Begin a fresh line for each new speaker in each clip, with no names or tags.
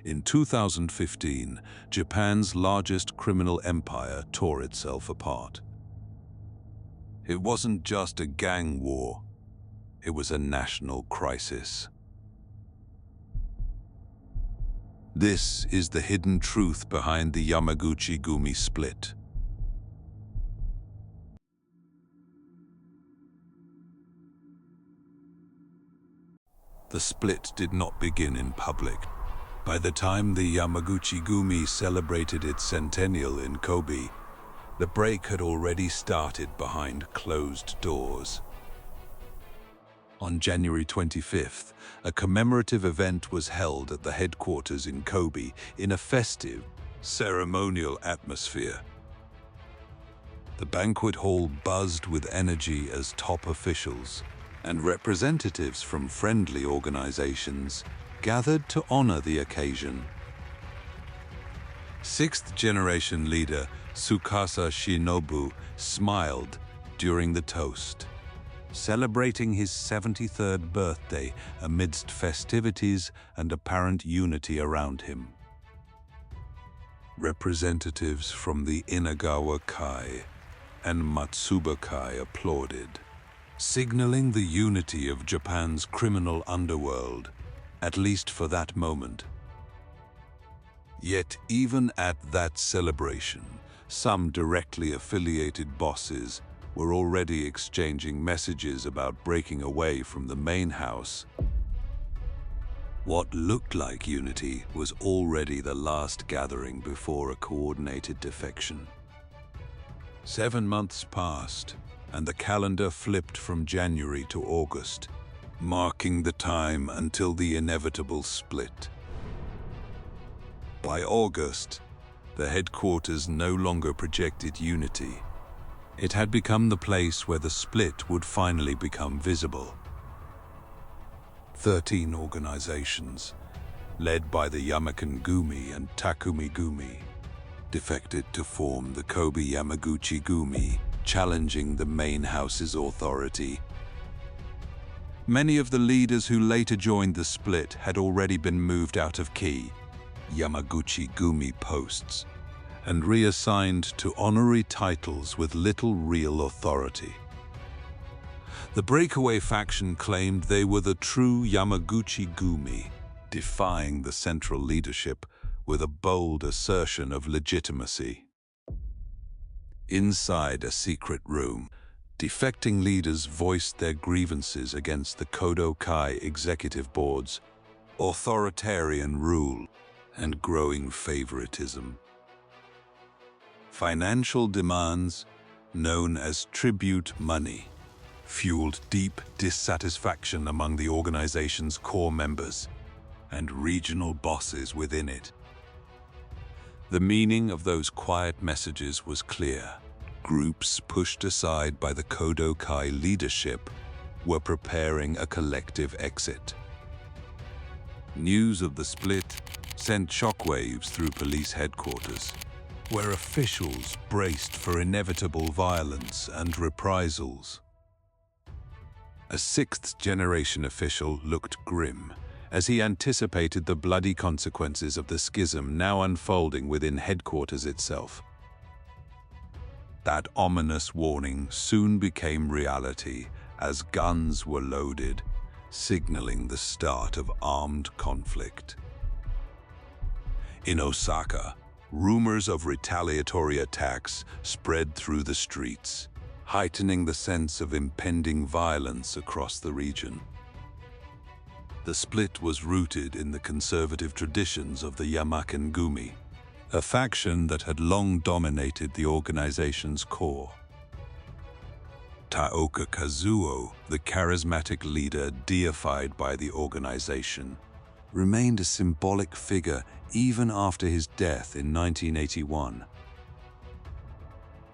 In 2015, Japan's largest criminal empire tore itself apart. It wasn't just a gang war, it was a national crisis. This is the hidden truth behind the Yamaguchi-gumi split. The split did not begin in public. By the time the Yamaguchi-gumi celebrated its centennial in Kobe, the break had already started behind closed doors. On January 25th, a commemorative event was held at the headquarters in Kobe in a festive, ceremonial atmosphere. The banquet hall buzzed with energy as top officials and representatives from friendly organizations gathered to honor the occasion. Sixth-generation leader Tsukasa Shinobu smiled during the toast, celebrating his 73rd birthday amidst festivities and apparent unity around him. Representatives from the Inagawa Kai and Matsuba Kai applauded, signaling the unity of Japan's criminal underworld, at least for that moment. Yet even at that celebration, some directly affiliated bosses were already exchanging messages about breaking away from the main house. What looked like unity was already the last gathering before a coordinated defection. 7 months passed, and the calendar flipped from January to August, marking the time until the inevitable split. By August, the headquarters no longer projected unity. It had become the place where the split would finally become visible. 13 organizations, led by the Yamakan-gumi and Takumi-gumi, defected to form the Kobe Yamaguchi-gumi, challenging the main house's authority. Many of the leaders who later joined the split had already been moved out of key Yamaguchi-gumi posts and reassigned to honorary titles with little real authority. The breakaway faction claimed they were the true Yamaguchi-gumi, defying the central leadership with a bold assertion of legitimacy. Inside a secret room, defecting leaders voiced their grievances against the Kodo Kai executive board's authoritarian rule and growing favoritism. Financial demands, known as tribute money, fueled deep dissatisfaction among the organization's core members and regional bosses within it. The meaning of those quiet messages was clear. Groups pushed aside by the Kodo Kai leadership were preparing a collective exit. News of the split sent shockwaves through police headquarters, where officials braced for inevitable violence and reprisals. A sixth-generation official looked grim as he anticipated the bloody consequences of the schism now unfolding within headquarters itself. That ominous warning soon became reality as guns were loaded, signaling the start of armed conflict. In Osaka, rumors of retaliatory attacks spread through the streets, heightening the sense of impending violence across the region. The split was rooted in the conservative traditions of the Yamakan-gumi, a faction that had long dominated the organization's core. Taoka Kazuo, the charismatic leader deified by the organization, remained a symbolic figure even after his death in 1981.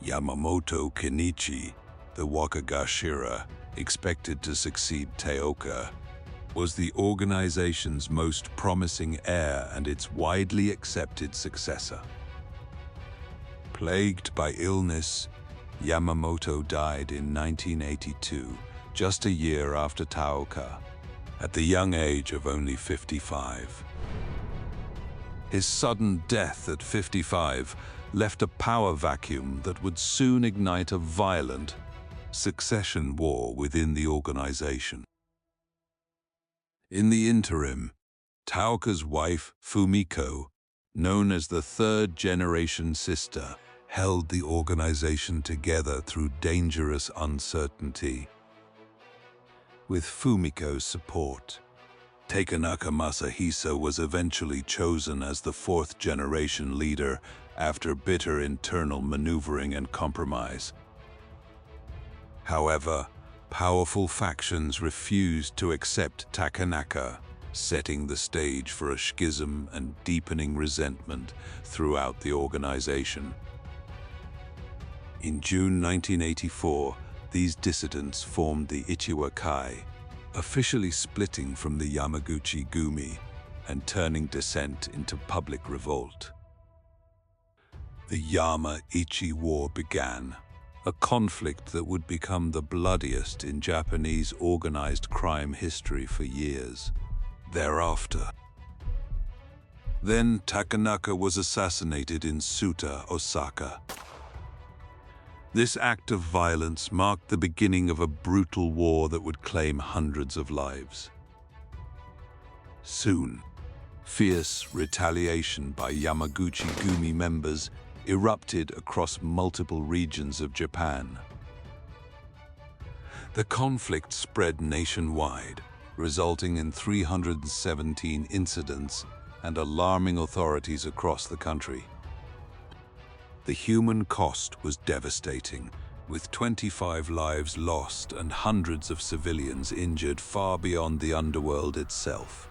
Yamamoto Kenichi, the Wakagashira, expected to succeed Taoka, was the organization's most promising heir and its widely accepted successor. Plagued by illness, Yamamoto died in 1982, just a year after Taoka, at the young age of only 55. His sudden death at 55 left a power vacuum that would soon ignite a violent succession war within the organization. In the interim, Tauka's wife, Fumiko, known as the third-generation sister, held the organization together through dangerous uncertainty. With Fumiko's support, Takenaka Masahisa was eventually chosen as the fourth-generation leader after bitter internal maneuvering and compromise. However, powerful factions refused to accept Takenaka, setting the stage for a schism and deepening resentment throughout the organization. In June 1984, these dissidents formed the Ichiwa Kai, officially splitting from the Yamaguchi-gumi and turning dissent into public revolt. The Yama-Ichi War began, a conflict that would become the bloodiest in Japanese organized crime history for years thereafter. Then Takenaka was assassinated in Suta, Osaka. This act of violence marked the beginning of a brutal war that would claim hundreds of lives. Soon, fierce retaliation by Yamaguchi-gumi members erupted across multiple regions of Japan. The conflict spread nationwide, resulting in 317 incidents and alarming authorities across the country. The human cost was devastating, with 25 lives lost and hundreds of civilians injured far beyond the underworld itself.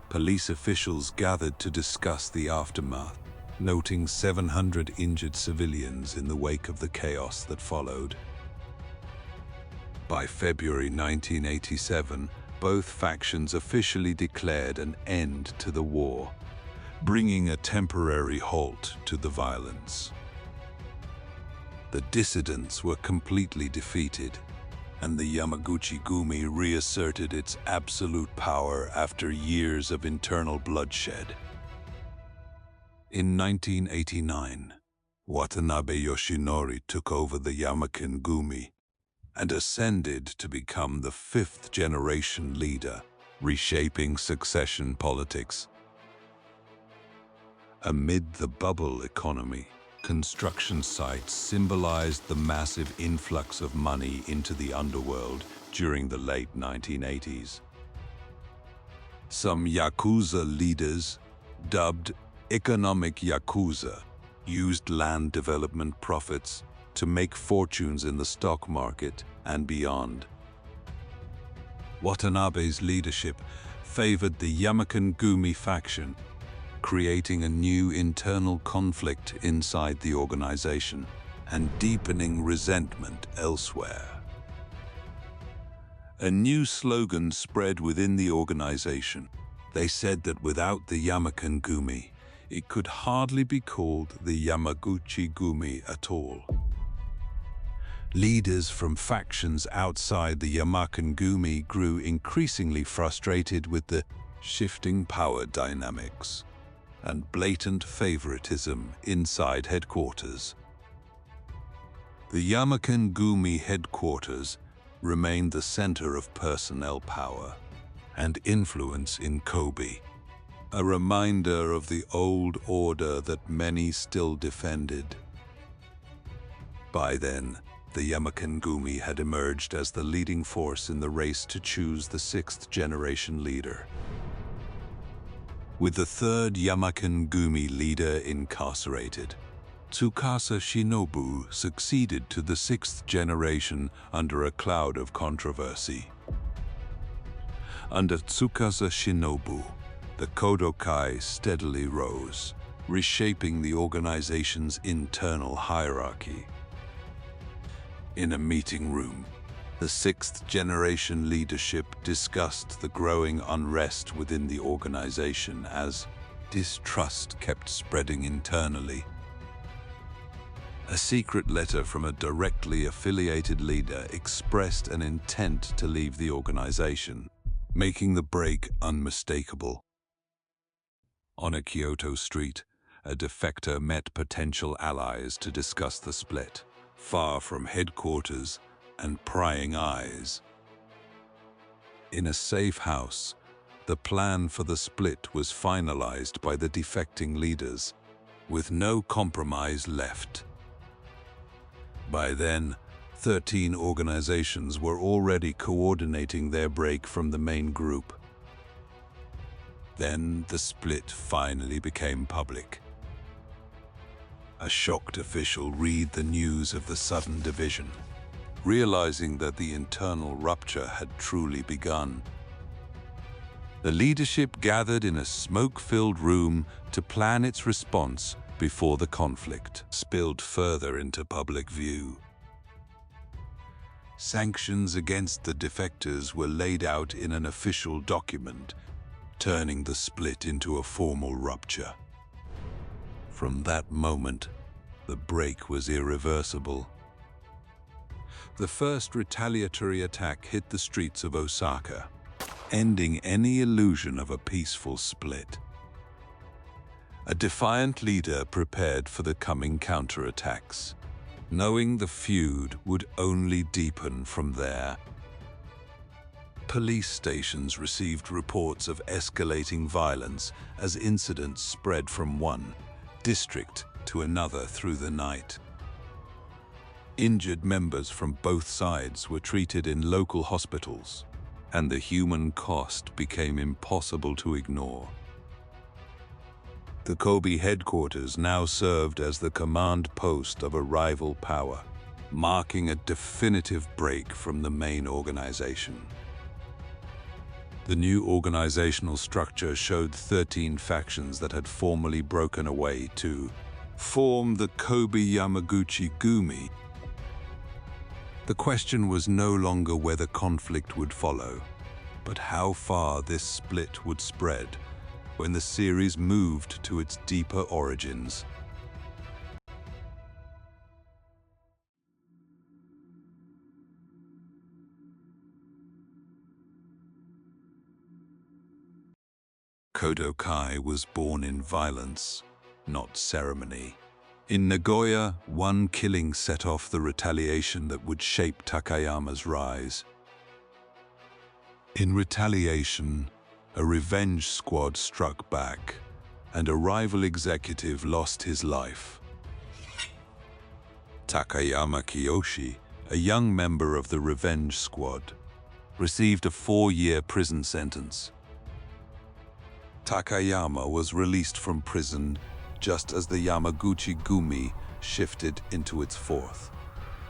Police officials gathered to discuss the aftermath, noting 700 injured civilians in the wake of the chaos that followed. By February 1987, both factions officially declared an end to the war, bringing a temporary halt to the violence. The dissidents were completely defeated, and the Yamaguchi-gumi reasserted its absolute power after years of internal bloodshed. In 1989, Watanabe Yoshinori took over the Yamaken-gumi and ascended to become the fifth-generation leader, reshaping succession politics. Amid the bubble economy, construction sites symbolized the massive influx of money into the underworld during the late 1980s. Some Yakuza leaders, dubbed economic Yakuza, used land development profits to make fortunes in the stock market and beyond. Watanabe's leadership favored the Yamaken-gumi faction, creating a new internal conflict inside the organization and deepening resentment elsewhere. A new slogan spread within the organization. They said that without the Yamaken-gumi, it could hardly be called the Yamaguchi-gumi at all. Leaders from factions outside the Yamaken-gumi grew increasingly frustrated with the shifting power dynamics and blatant favoritism inside headquarters. The Yamaken-gumi headquarters remained the center of personnel power and influence in Kobe, a reminder of the old order that many still defended. By then, the Yamaken-gumi had emerged as the leading force in the race to choose the sixth-generation leader. With the third Yamaken-gumi leader incarcerated, Tsukasa Shinobu succeeded to the sixth generation under a cloud of controversy. Under Tsukasa Shinobu, the Kodokai steadily rose, reshaping the organization's internal hierarchy. In a meeting room, the sixth-generation leadership discussed the growing unrest within the organization as distrust kept spreading internally. A secret letter from a directly affiliated leader expressed an intent to leave the organization, making the break unmistakable. On a Kyoto street, a defector met potential allies to discuss the split, far from headquarters and prying eyes. In a safe house, the plan for the split was finalized by the defecting leaders, with no compromise left. By then, 13 organizations were already coordinating their break from the main group. Then the split finally became public. A shocked official read the news of the sudden division, realizing that the internal rupture had truly begun. The leadership gathered in a smoke-filled room to plan its response before the conflict spilled further into public view. Sanctions against the defectors were laid out in an official document, turning the split into a formal rupture. From that moment, the break was irreversible. The first retaliatory attack hit the streets of Osaka, ending any illusion of a peaceful split. A defiant leader prepared for the coming counterattacks, knowing the feud would only deepen from there. Police stations received reports of escalating violence as incidents spread from one district to another through the night. Injured members from both sides were treated in local hospitals, and the human cost became impossible to ignore. The Kobe headquarters now served as the command post of a rival power, marking a definitive break from the main organization. The new organizational structure showed 13 factions that had formerly broken away to form the Kobe Yamaguchi Gumi. The question was no longer whether conflict would follow, but how far this split would spread when the series moved to its deeper origins. Kodokai was born in violence, not ceremony. In Nagoya, one killing set off the retaliation that would shape Takayama's rise. In retaliation, a revenge squad struck back, and a rival executive lost his life. Takayama Kiyoshi, a young member of the revenge squad, received a 4-year prison sentence. Takayama was released from prison just as the Yamaguchi Gumi shifted into its 4th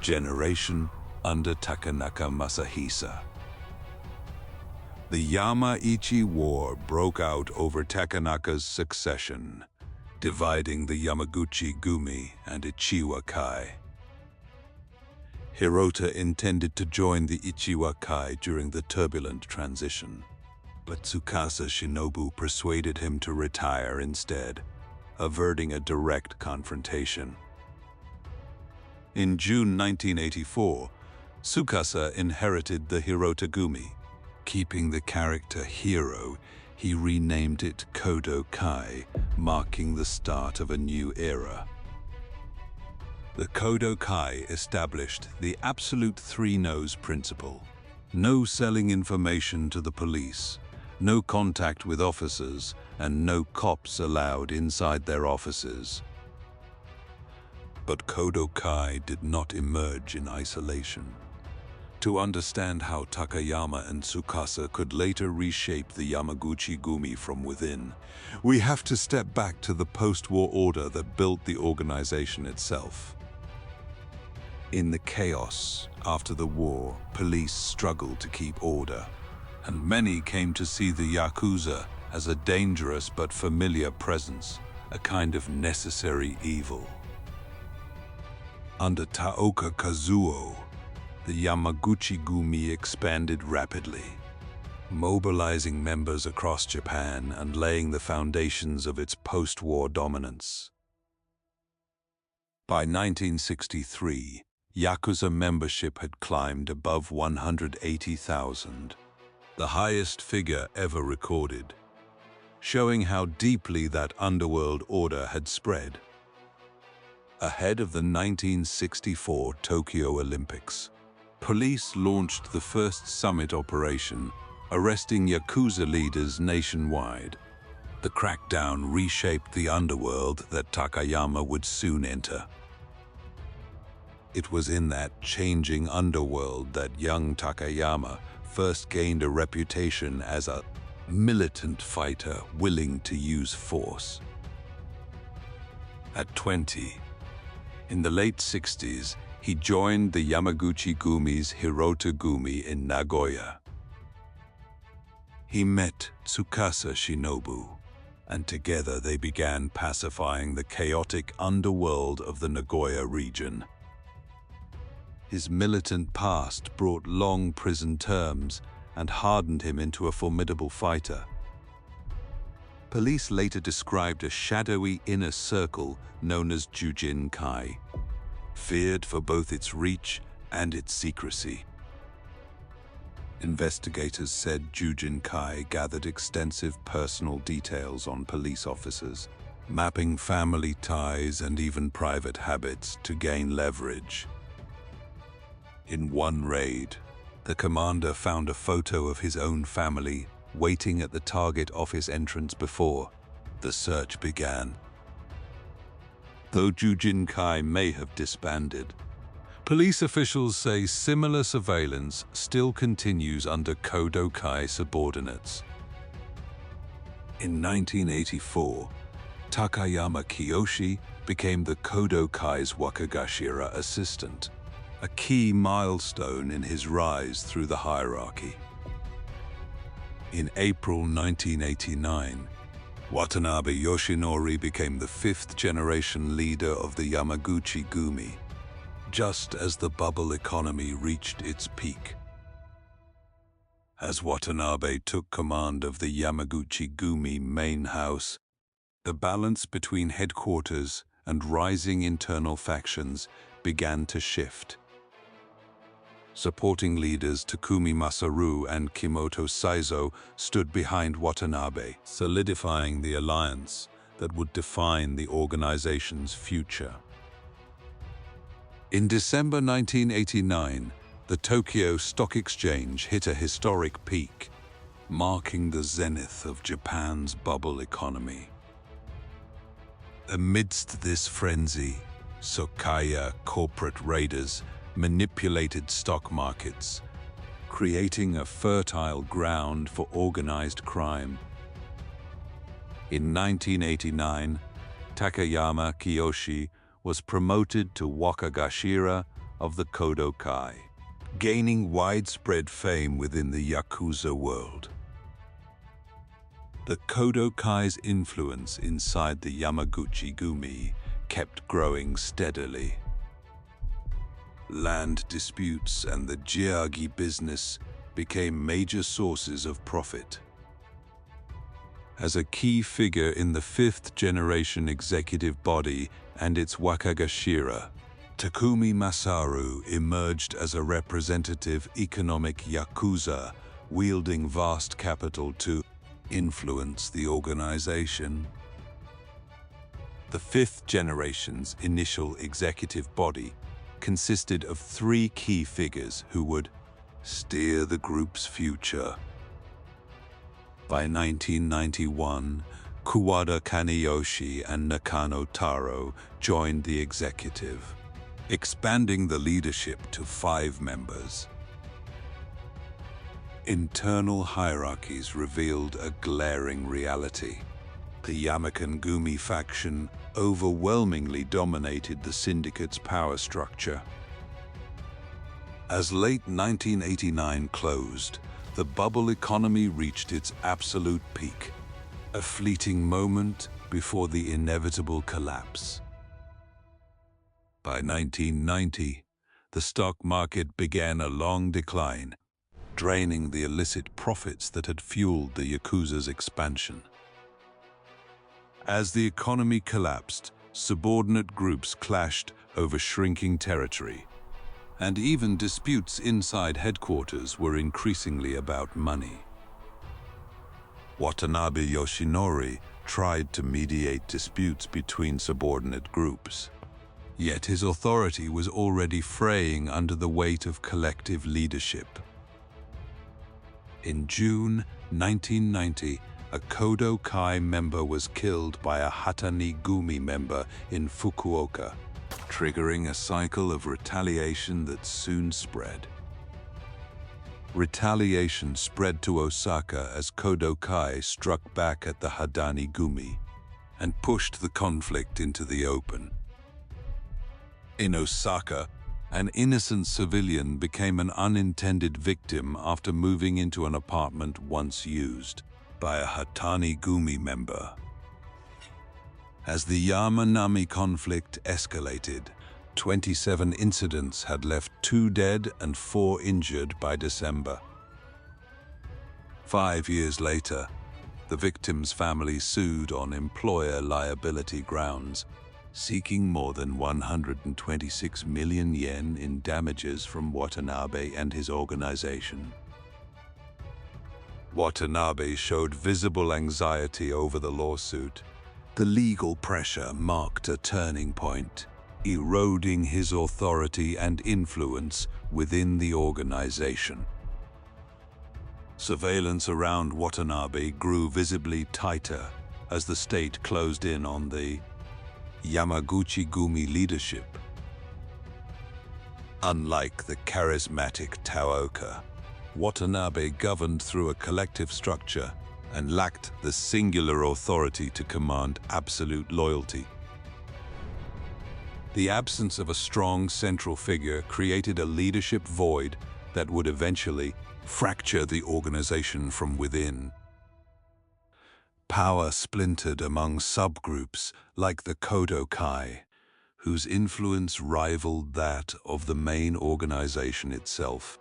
generation under Takanaka Masahisa. The Yamaichi War broke out over Takanaka's succession, dividing the Yamaguchi Gumi and Ichiwa Kai. Hirota intended to join the Ichiwa Kai during the turbulent transition, but Tsukasa Shinobu persuaded him to retire instead, averting a direct confrontation. In June 1984, Tsukasa inherited the Hirota Gumi. Keeping the character Hiro, he renamed it Kodokai, marking the start of a new era. The Kodokai established the absolute 3-no's principle: no selling information to the police, no contact with officers, and no cops allowed inside their offices. But Kodokai did not emerge in isolation. To understand how Takayama and Tsukasa could later reshape the Yamaguchi Gumi from within, we have to step back to the post-war order that built the organization itself. In the chaos after the war, police struggled to keep order, and many came to see the Yakuza as a dangerous but familiar presence, a kind of necessary evil. Under Taoka Kazuo, the Yamaguchi Gumi expanded rapidly, mobilizing members across Japan and laying the foundations of its post-war dominance. By 1963, Yakuza membership had climbed above 180,000, the highest figure ever recorded. showing how deeply that underworld order had spread. Ahead of the 1964 Tokyo Olympics, police launched the first summit operation, arresting Yakuza leaders nationwide. The crackdown reshaped the underworld that Takayama would soon enter. It was in that changing underworld that young Takayama first gained a reputation as a militant fighter willing to use force. At 20, in the late 60s, he joined the Yamaguchi-gumi's Hirota Gumi in Nagoya. He met Tsukasa Shinobu, and together they began pacifying the chaotic underworld of the Nagoya region. His militant past brought long prison terms and hardened him into a formidable fighter. Police later described a shadowy inner circle known as Jujin Kai, feared for both its reach and its secrecy. Investigators said Jujin Kai gathered extensive personal details on police officers, mapping family ties and even private habits to gain leverage. In one raid, the commander found a photo of his own family waiting at the target office entrance before the search began. Though Jujin Kai may have disbanded, police officials say similar surveillance still continues under Kodo Kai subordinates. In 1984, Takayama Kiyoshi became the Kodo Kai's Wakagashira assistant, a key milestone in his rise through the hierarchy. In April 1989, Watanabe Yoshinori became the fifth-generation leader of the Yamaguchi-gumi, just as the bubble economy reached its peak. As Watanabe took command of the Yamaguchi-gumi main house, the balance between headquarters and rising internal factions began to shift. Supporting leaders Takumi Masaru and Kimoto Saizo stood behind Watanabe, solidifying the alliance that would define the organization's future. In December 1989, the Tokyo Stock Exchange hit a historic peak, marking the zenith of Japan's bubble economy. Amidst this frenzy, Sokaya corporate raiders manipulated stock markets, creating a fertile ground for organized crime. In 1989, Takayama Kiyoshi was promoted to Wakagashira of the Kodo Kai, gaining widespread fame within the Yakuza world. The Kodo Kai's influence inside the Yamaguchi-gumi kept growing steadily. Land disputes and the jiagi business became major sources of profit. As a key figure in the fifth-generation executive body and its Wakagashira, Takumi Masaru emerged as a representative economic yakuza, wielding vast capital to influence the organization. The fifth generation's initial executive body consisted of three key figures who would steer the group's future. By 1991, Kuwada Kaniyoshi and Nakano Taro joined the executive, expanding the leadership to 5 members. Internal hierarchies revealed a glaring reality. The Yamakan-gumi faction overwhelmingly dominated the syndicate's power structure. As late 1989 closed, the bubble economy reached its absolute peak, a fleeting moment before the inevitable collapse. By 1990, the stock market began a long decline, draining the illicit profits that had fueled the Yakuza's expansion. As the economy collapsed, subordinate groups clashed over shrinking territory, and even disputes inside headquarters were increasingly about money. Watanabe Yoshinori tried to mediate disputes between subordinate groups. Yet his authority was already fraying under the weight of collective leadership. In June 1990, a Kodo Kai member was killed by a Hatani Gumi member in Fukuoka, triggering a cycle of retaliation that soon spread. Retaliation spread to Osaka as Kodo Kai struck back at the Hatani Gumi and pushed the conflict into the open. In Osaka, an innocent civilian became an unintended victim after moving into an apartment once used by a Hatani Gumi member. As the Yamanami conflict escalated, 27 incidents had left 2 dead and 4 injured by December. 5 years later, the victims' families sued on employer liability grounds, seeking more than 126 million yen in damages from Watanabe and his organization. Watanabe showed visible anxiety over the lawsuit. The legal pressure marked a turning point, eroding his authority and influence within the organization. Surveillance around Watanabe grew visibly tighter as the state closed in on the Yamaguchi Gumi leadership. Unlike the charismatic Taoka, Watanabe governed through a collective structure and lacked the singular authority to command absolute loyalty. The absence of a strong central figure created a leadership void that would eventually fracture the organization from within. Power splintered among subgroups like the Kodo Kai, whose influence rivaled that of the main organization itself.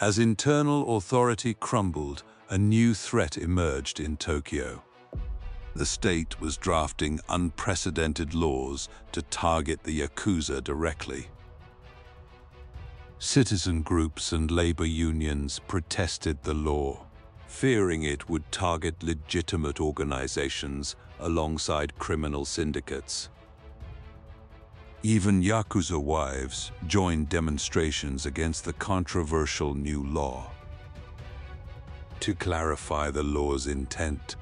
As internal authority crumbled, a new threat emerged in Tokyo. The state was drafting unprecedented laws to target the Yakuza directly. Citizen groups and labor unions protested the law, fearing it would target legitimate organizations alongside criminal syndicates. Even Yakuza wives joined demonstrations against the controversial new law. To clarify the law's intent,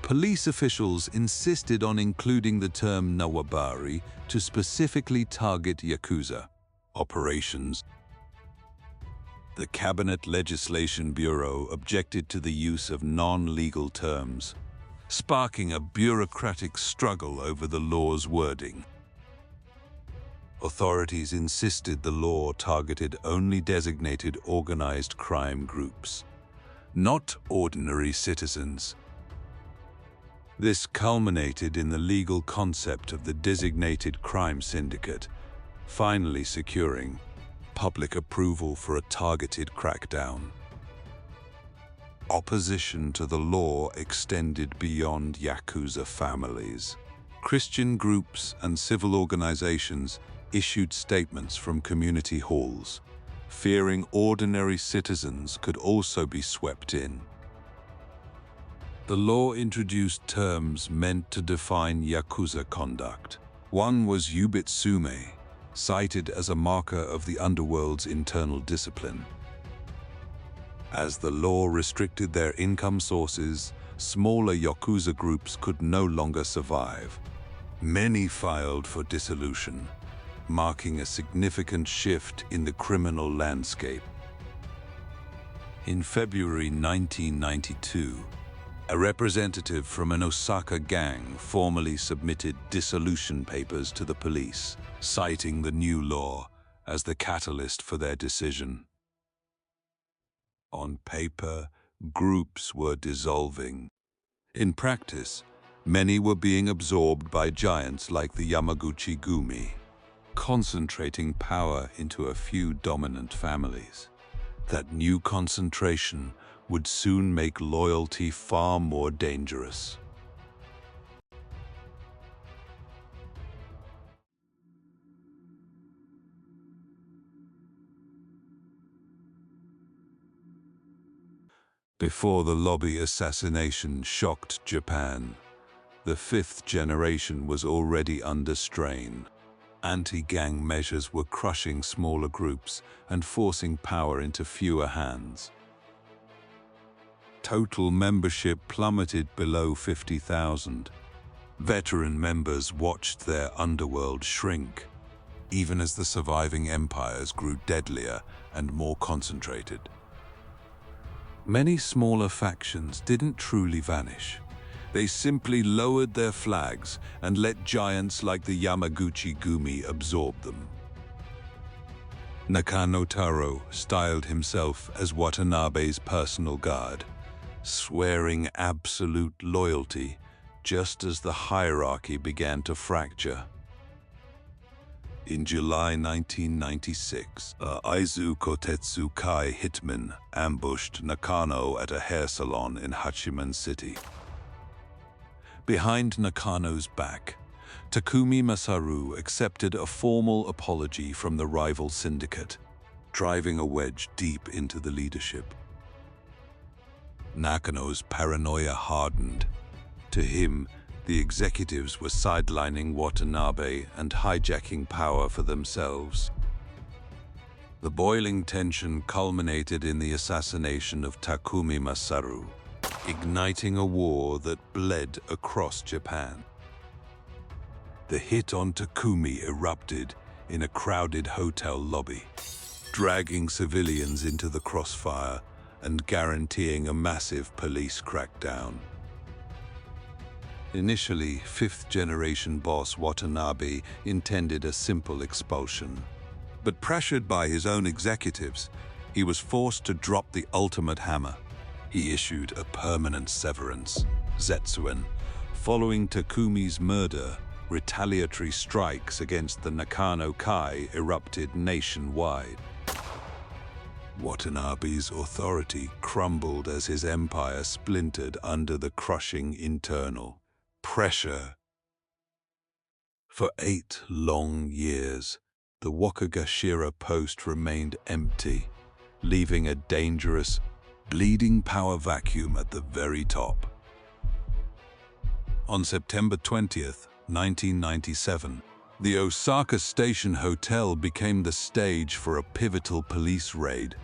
police officials insisted on including the term Nawabari to specifically target Yakuza operations. The Cabinet Legislation Bureau objected to the use of non-legal terms, sparking a bureaucratic struggle over the law's wording. Authorities insisted the law targeted only designated organized crime groups, not ordinary citizens. This culminated in the legal concept of the designated crime syndicate, finally securing public approval for a targeted crackdown. Opposition to the law extended beyond Yakuza families. Christian groups and civil organizations issued statements from community halls, fearing ordinary citizens could also be swept in. The law introduced terms meant to define Yakuza conduct. One was yubitsume, cited as a marker of the underworld's internal discipline. As the law restricted their income sources, smaller Yakuza groups could no longer survive. Many filed for dissolution, marking a significant shift in the criminal landscape. In February 1992, a representative from an Osaka gang formally submitted dissolution papers to the police, citing the new law as the catalyst for their decision. On paper, groups were dissolving. In practice, many were being absorbed by giants like the Yamaguchi Gumi, concentrating power into a few dominant families. That new concentration would soon make loyalty far more dangerous. Before the Lobby assassination shocked Japan, the fifth generation was already under strain. Anti-gang measures were crushing smaller groups and forcing power into fewer hands. Total membership plummeted below 50,000. Veteran members watched their underworld shrink, even as the surviving empires grew deadlier and more concentrated. Many smaller factions didn't truly vanish. They simply lowered their flags and let giants like the Yamaguchi-gumi absorb them. Nakano Taro styled himself as Watanabe's personal guard, swearing absolute loyalty just as the hierarchy began to fracture. In July 1996, a Aizu Kotetsu Kai hitman ambushed Nakano at a hair salon in Hachiman City. Behind Nakano's back, Takumi Masaru accepted a formal apology from the rival syndicate, driving a wedge deep into the leadership. Nakano's paranoia hardened. To him, the executives were sidelining Watanabe and hijacking power for themselves. The boiling tension culminated in the assassination of Takumi Masaru, igniting a war that bled across Japan. The hit on Takumi erupted in a crowded hotel lobby, dragging civilians into the crossfire and guaranteeing a massive police crackdown. Initially, fifth-generation boss Watanabe intended a simple expulsion. But pressured by his own executives, he was forced to drop the ultimate hammer. He issued a permanent severance, Zetsuen. Following Takumi's murder, retaliatory strikes against the Nakano Kai erupted nationwide. Watanabe's authority crumbled as his empire splintered under the crushing internal pressure. For 8 long years, the Wakagashira post remained empty, leaving a dangerous, bleeding power vacuum at the very top. On September 20th, 1997, the Osaka Station Hotel became the stage for a pivotal police raid.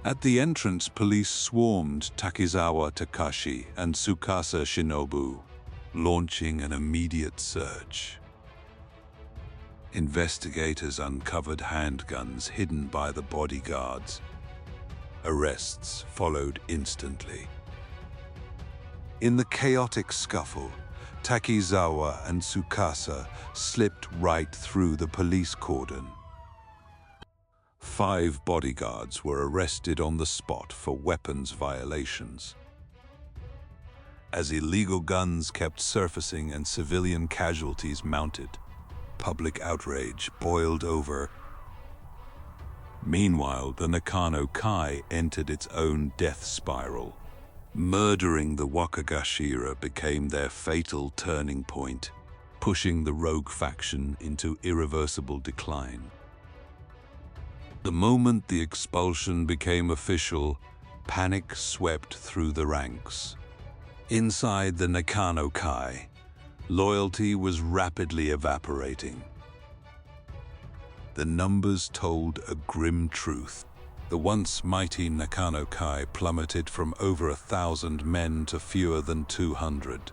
At the entrance, police swarmed Takizawa Takashi and Tsukasa Shinobu, launching an immediate search. Investigators uncovered handguns hidden by the bodyguards. Arrests followed instantly. In the chaotic scuffle, Takizawa and Tsukasa slipped right through the police cordon. 5 bodyguards were arrested on the spot for weapons violations. As illegal guns kept surfacing and civilian casualties mounted, public outrage boiled over. Meanwhile, the Nakano Kai entered its own death spiral. Murdering the Wakagashira became their fatal turning point, pushing the rogue faction into irreversible decline. The moment the expulsion became official, panic swept through the ranks. Inside the Nakano Kai, loyalty was rapidly evaporating. The numbers told a grim truth. The once mighty Nakano Kai plummeted from over 1,000 men to fewer than 200.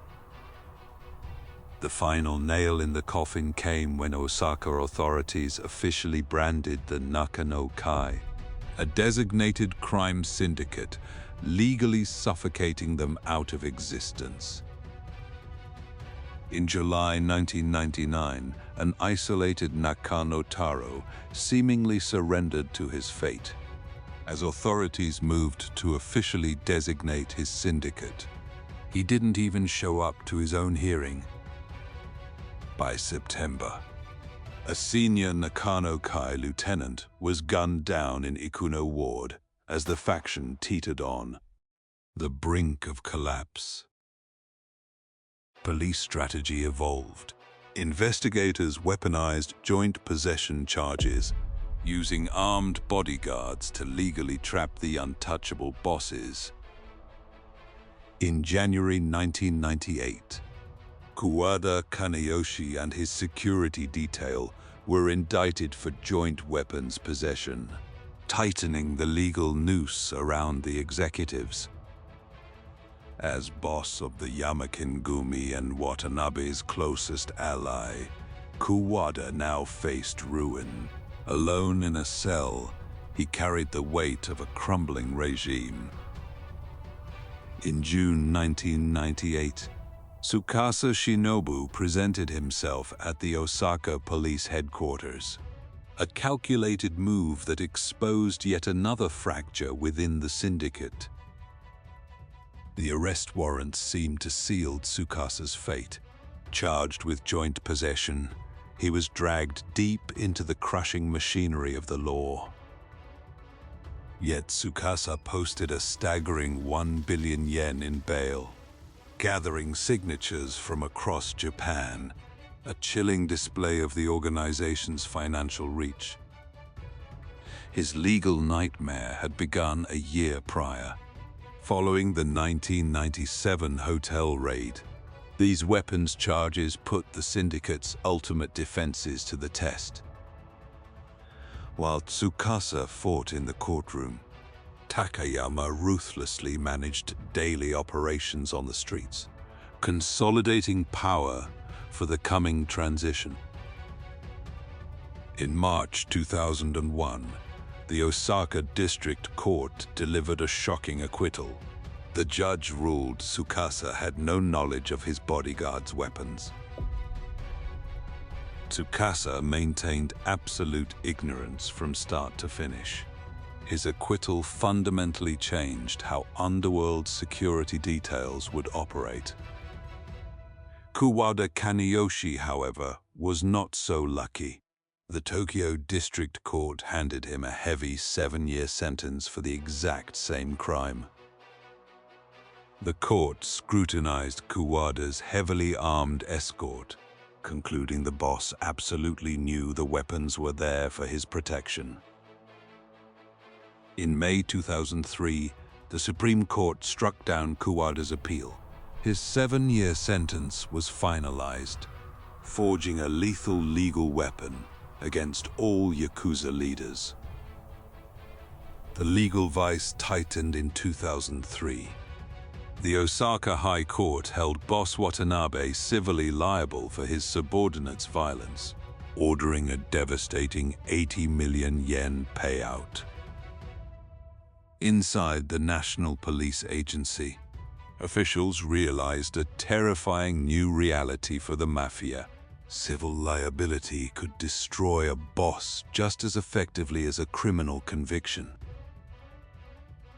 The final nail in the coffin came when Osaka authorities officially branded the Nakano Kai, a designated crime syndicate, legally suffocating them out of existence. In July 1999, an isolated Nakano Taro seemingly surrendered to his fate. As authorities moved to officially designate his syndicate, he didn't even show up to his own hearing. By September, a senior Nakano Kai lieutenant was gunned down in Ikuno Ward as the faction teetered on the brink of collapse. Police strategy evolved. Investigators weaponized joint possession charges, using armed bodyguards to legally trap the untouchable bosses. In January 1998, Kuwada Kaneyoshi and his security detail were indicted for joint weapons possession, tightening the legal noose around the executives. As boss of the Yamakin-gumi and Watanabe's closest ally, Kuwada now faced ruin. Alone in a cell, he carried the weight of a crumbling regime. In June 1998, Tsukasa Shinobu presented himself at the Osaka police headquarters, a calculated move that exposed yet another fracture within the syndicate. The arrest warrant seemed to seal Tsukasa's fate. Charged with joint possession, he was dragged deep into the crushing machinery of the law. Yet Tsukasa posted a staggering 1 billion yen in bail, gathering signatures from across Japan, a chilling display of the organization's financial reach. His legal nightmare had begun a year prior. Following the 1997 hotel raid, these weapons charges put the syndicate's ultimate defenses to the test. While Tsukasa fought in the courtroom, Takayama ruthlessly managed daily operations on the streets, consolidating power for the coming transition. In March 2001, the Osaka District Court delivered a shocking acquittal. The judge ruled Tsukasa had no knowledge of his bodyguard's weapons. Tsukasa maintained absolute ignorance from start to finish. His acquittal fundamentally changed how underworld security details would operate. Kuwada Kaneyoshi, however, was not so lucky. The Tokyo District Court handed him a heavy 7-year sentence for the exact same crime. The court scrutinized Kuwada's heavily armed escort, concluding the boss absolutely knew the weapons were there for his protection. In May 2003, the Supreme Court struck down Kuwada's appeal. His 7-year sentence was finalized, forging a lethal legal weapon against all Yakuza leaders. The legal vice tightened in 2003. The Osaka High Court held Boss Watanabe civilly liable for his subordinates' violence, ordering a devastating 80 million yen payout. Inside the National Police Agency, officials realized a terrifying new reality for the mafia. Civil liability could destroy a boss just as effectively as a criminal conviction.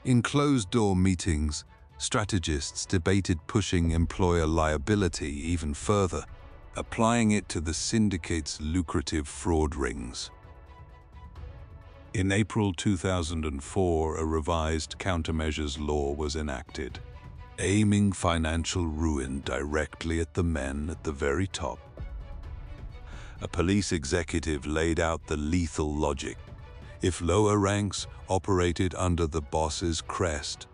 In closed-door meetings, strategists debated pushing employer liability even further, applying it to the syndicate's lucrative fraud rings. In April 2004, a revised countermeasures law was enacted, aiming financial ruin directly at the men at the very top. A police executive laid out the lethal logic. If lower ranks operated under the boss's crest,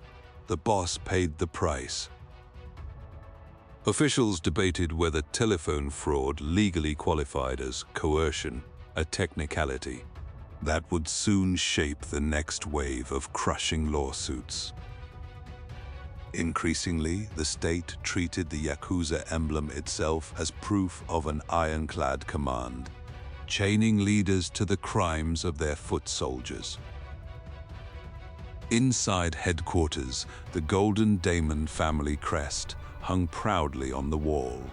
the boss paid the price. Officials debated whether telephone fraud legally qualified as coercion, a technicality that would soon shape the next wave of crushing lawsuits. Increasingly, the state treated the Yakuza emblem itself as proof of an ironclad command, chaining leaders to the crimes of their foot soldiers. Inside headquarters, the Golden Daemon family crest hung proudly on the wall.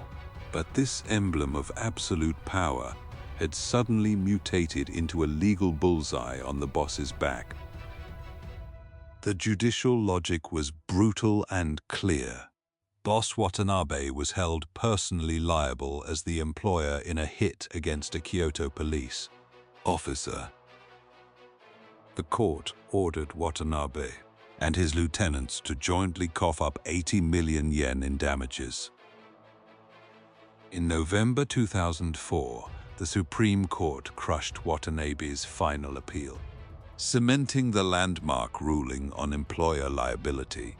But this emblem of absolute power had suddenly mutated into a legal bullseye on the boss's back. The judicial logic was brutal and clear. Boss Watanabe was held personally liable as the employer in a hit against a Kyoto police officer. The court ordered Watanabe and his lieutenants to jointly cough up 80 million yen in damages. In November 2004, the Supreme Court crushed Watanabe's final appeal, cementing the landmark ruling on employer liability.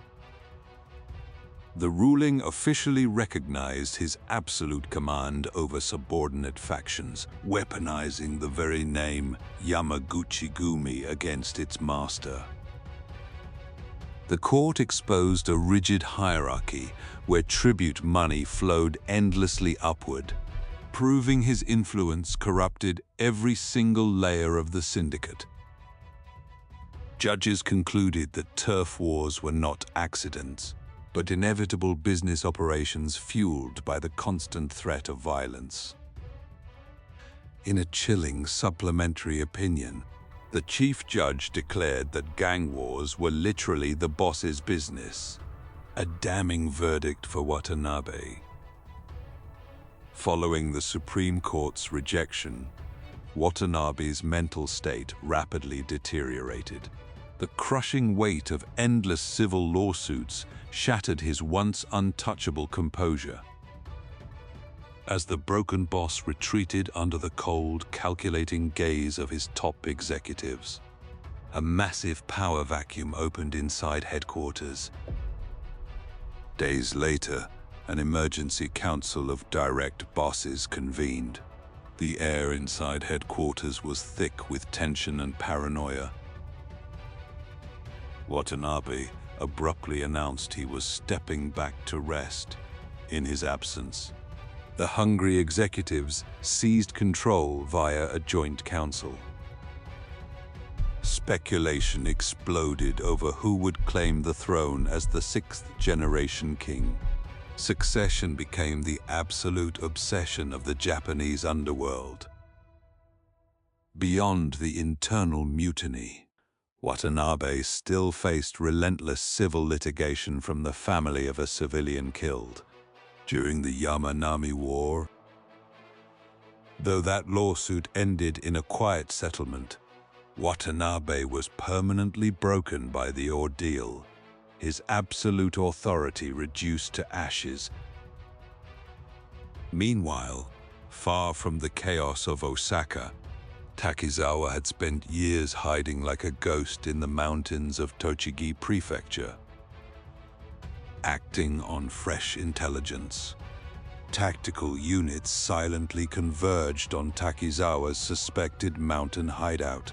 The ruling officially recognized his absolute command over subordinate factions, weaponizing the very name Yamaguchi-gumi against its master. The court exposed a rigid hierarchy where tribute money flowed endlessly upward, proving his influence corrupted every single layer of the syndicate. Judges concluded that turf wars were not accidents, but inevitable business operations fueled by the constant threat of violence. In a chilling supplementary opinion, the chief judge declared that gang wars were literally the boss's business, a damning verdict for Watanabe. Following the Supreme Court's rejection, Watanabe's mental state rapidly deteriorated. The crushing weight of endless civil lawsuits shattered his once untouchable composure. As the broken boss retreated under the cold, calculating gaze of his top executives, a massive power vacuum opened inside headquarters. Days later, an emergency council of direct bosses convened. The air inside headquarters was thick with tension and paranoia. Watanabe abruptly announced he was stepping back to rest. In his absence, the hungry executives seized control via a joint council. Speculation exploded over who would claim the throne as the sixth-generation king. Succession became the absolute obsession of the Japanese underworld. Beyond the internal mutiny, Watanabe still faced relentless civil litigation from the family of a civilian killed during the Yamanami War. Though that lawsuit ended in a quiet settlement, Watanabe was permanently broken by the ordeal, his absolute authority reduced to ashes. Meanwhile, far from the chaos of Osaka, Takizawa had spent years hiding like a ghost in the mountains of Tochigi Prefecture. Acting on fresh intelligence, tactical units silently converged on Takizawa's suspected mountain hideout.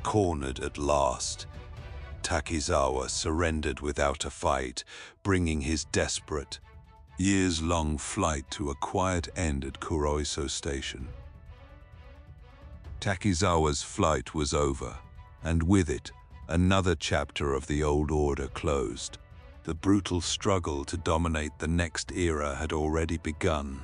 Cornered at last, Takizawa surrendered without a fight, bringing his desperate, years-long flight to a quiet end at Kuroiso Station. Takizawa's flight was over, and with it, another chapter of the old order closed. The brutal struggle to dominate the next era had already begun.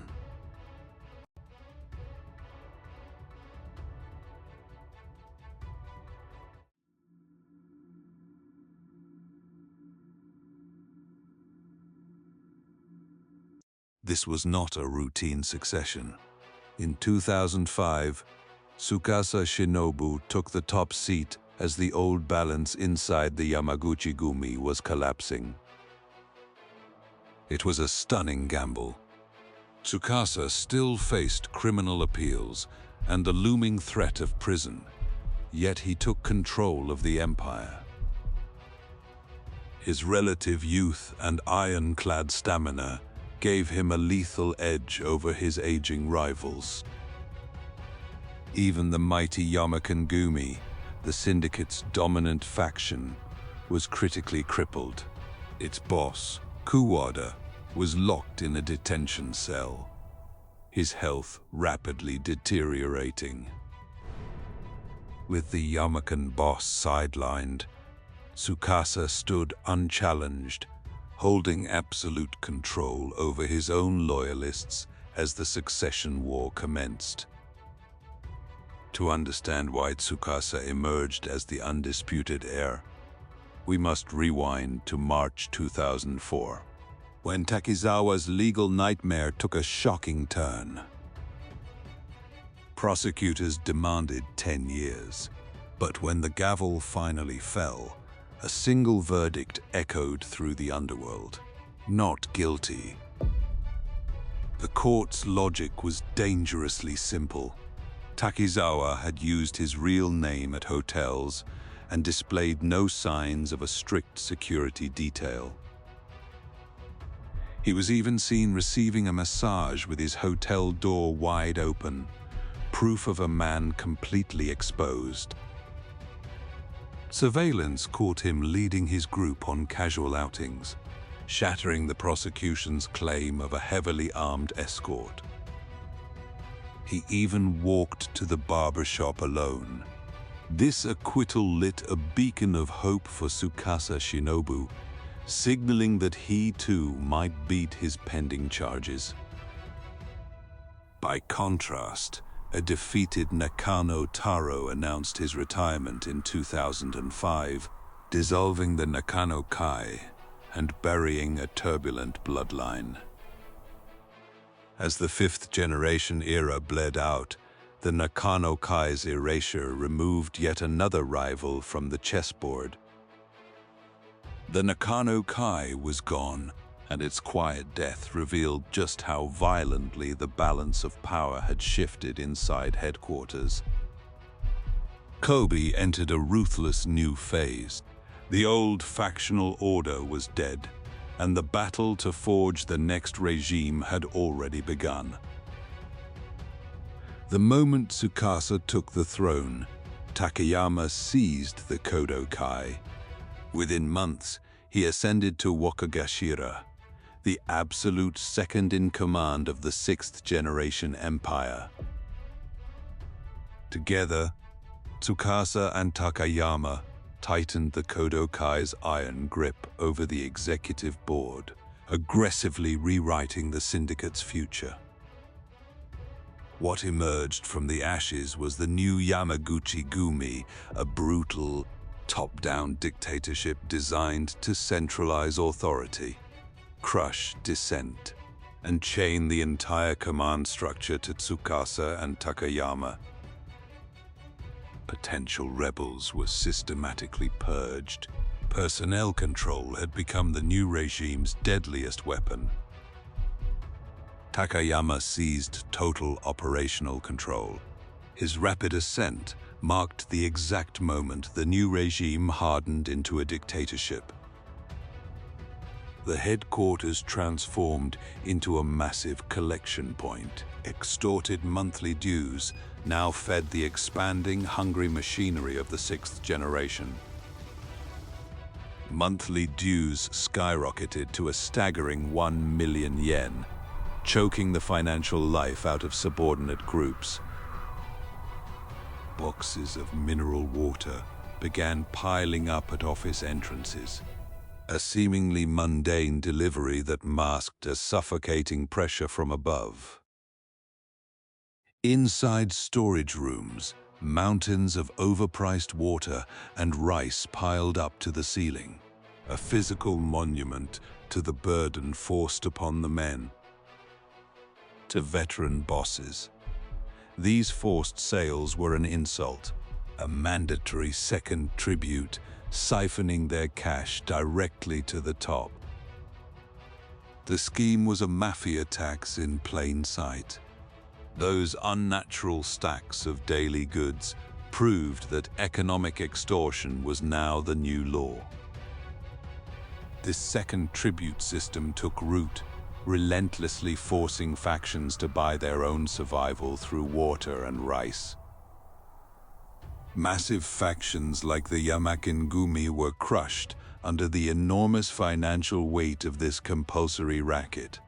This was not a routine succession. In 2005, Tsukasa Shinobu took the top seat as the old balance inside the Yamaguchi-gumi was collapsing. It was a stunning gamble. Tsukasa still faced criminal appeals and the looming threat of prison, yet he took control of the empire. His relative youth and ironclad stamina gave him a lethal edge over his aging rivals. Even the mighty Yamakan-gumi, the syndicate's dominant faction, was critically crippled. Its boss, Kuwada, was locked in a detention cell, his health rapidly deteriorating. With the Yamakan boss sidelined, Tsukasa stood unchallenged, holding absolute control over his own loyalists as the succession war commenced. To understand why Tsukasa emerged as the undisputed heir, we must rewind to March 2004, when Takizawa's legal nightmare took a shocking turn. Prosecutors demanded 10 years, but when the gavel finally fell, a single verdict echoed through the underworld: not guilty. The court's logic was dangerously simple. Takizawa had used his real name at hotels and displayed no signs of a strict security detail. He was even seen receiving a massage with his hotel door wide open, proof of a man completely exposed. Surveillance caught him leading his group on casual outings, shattering the prosecution's claim of a heavily armed escort. He even walked to the barbershop alone. This acquittal lit a beacon of hope for Tsukasa Shinobu, signaling that he too might beat his pending charges. By contrast, a defeated Nakano Taro announced his retirement in 2005, dissolving the Nakano Kai and burying a turbulent bloodline. As the fifth-generation era bled out, the Nakano Kai's erasure removed yet another rival from the chessboard. The Nakano Kai was gone, and its quiet death revealed just how violently the balance of power had shifted inside headquarters. Kobe entered a ruthless new phase. The old factional order was dead, and the battle to forge the next regime had already begun. The moment Tsukasa took the throne, Takayama seized the Kodo Kai. Within months, he ascended to Wakagashira, the absolute second-in-command of the sixth-generation empire. Together, Tsukasa and Takayama tightened the Kodo Kai's iron grip over the executive board, aggressively rewriting the syndicate's future. What emerged from the ashes was the new Yamaguchi-gumi, a brutal, top-down dictatorship designed to centralize authority, crush dissent, and chain the entire command structure to Tsukasa and Takayama. Potential rebels were systematically purged. Personnel control had become the new regime's deadliest weapon. Takayama seized total operational control. His rapid ascent marked the exact moment the new regime hardened into a dictatorship. The headquarters transformed into a massive collection point. Extorted monthly dues now fed the expanding, hungry machinery of the sixth generation. Monthly dues skyrocketed to a staggering 1 million yen, choking the financial life out of subordinate groups. Boxes of mineral water began piling up at office entrances, a seemingly mundane delivery that masked a suffocating pressure from above. Inside storage rooms, mountains of overpriced water and rice piled up to the ceiling, a physical monument to the burden forced upon the men. To veteran bosses, these forced sales were an insult, a mandatory second tribute, siphoning their cash directly to the top. The scheme was a mafia tax in plain sight. Those unnatural stacks of daily goods proved that economic extortion was now the new law. This second tribute system took root, relentlessly forcing factions to buy their own survival through water and rice. Massive factions like the Yamakin-gumi were crushed under the enormous financial weight of this compulsory racket.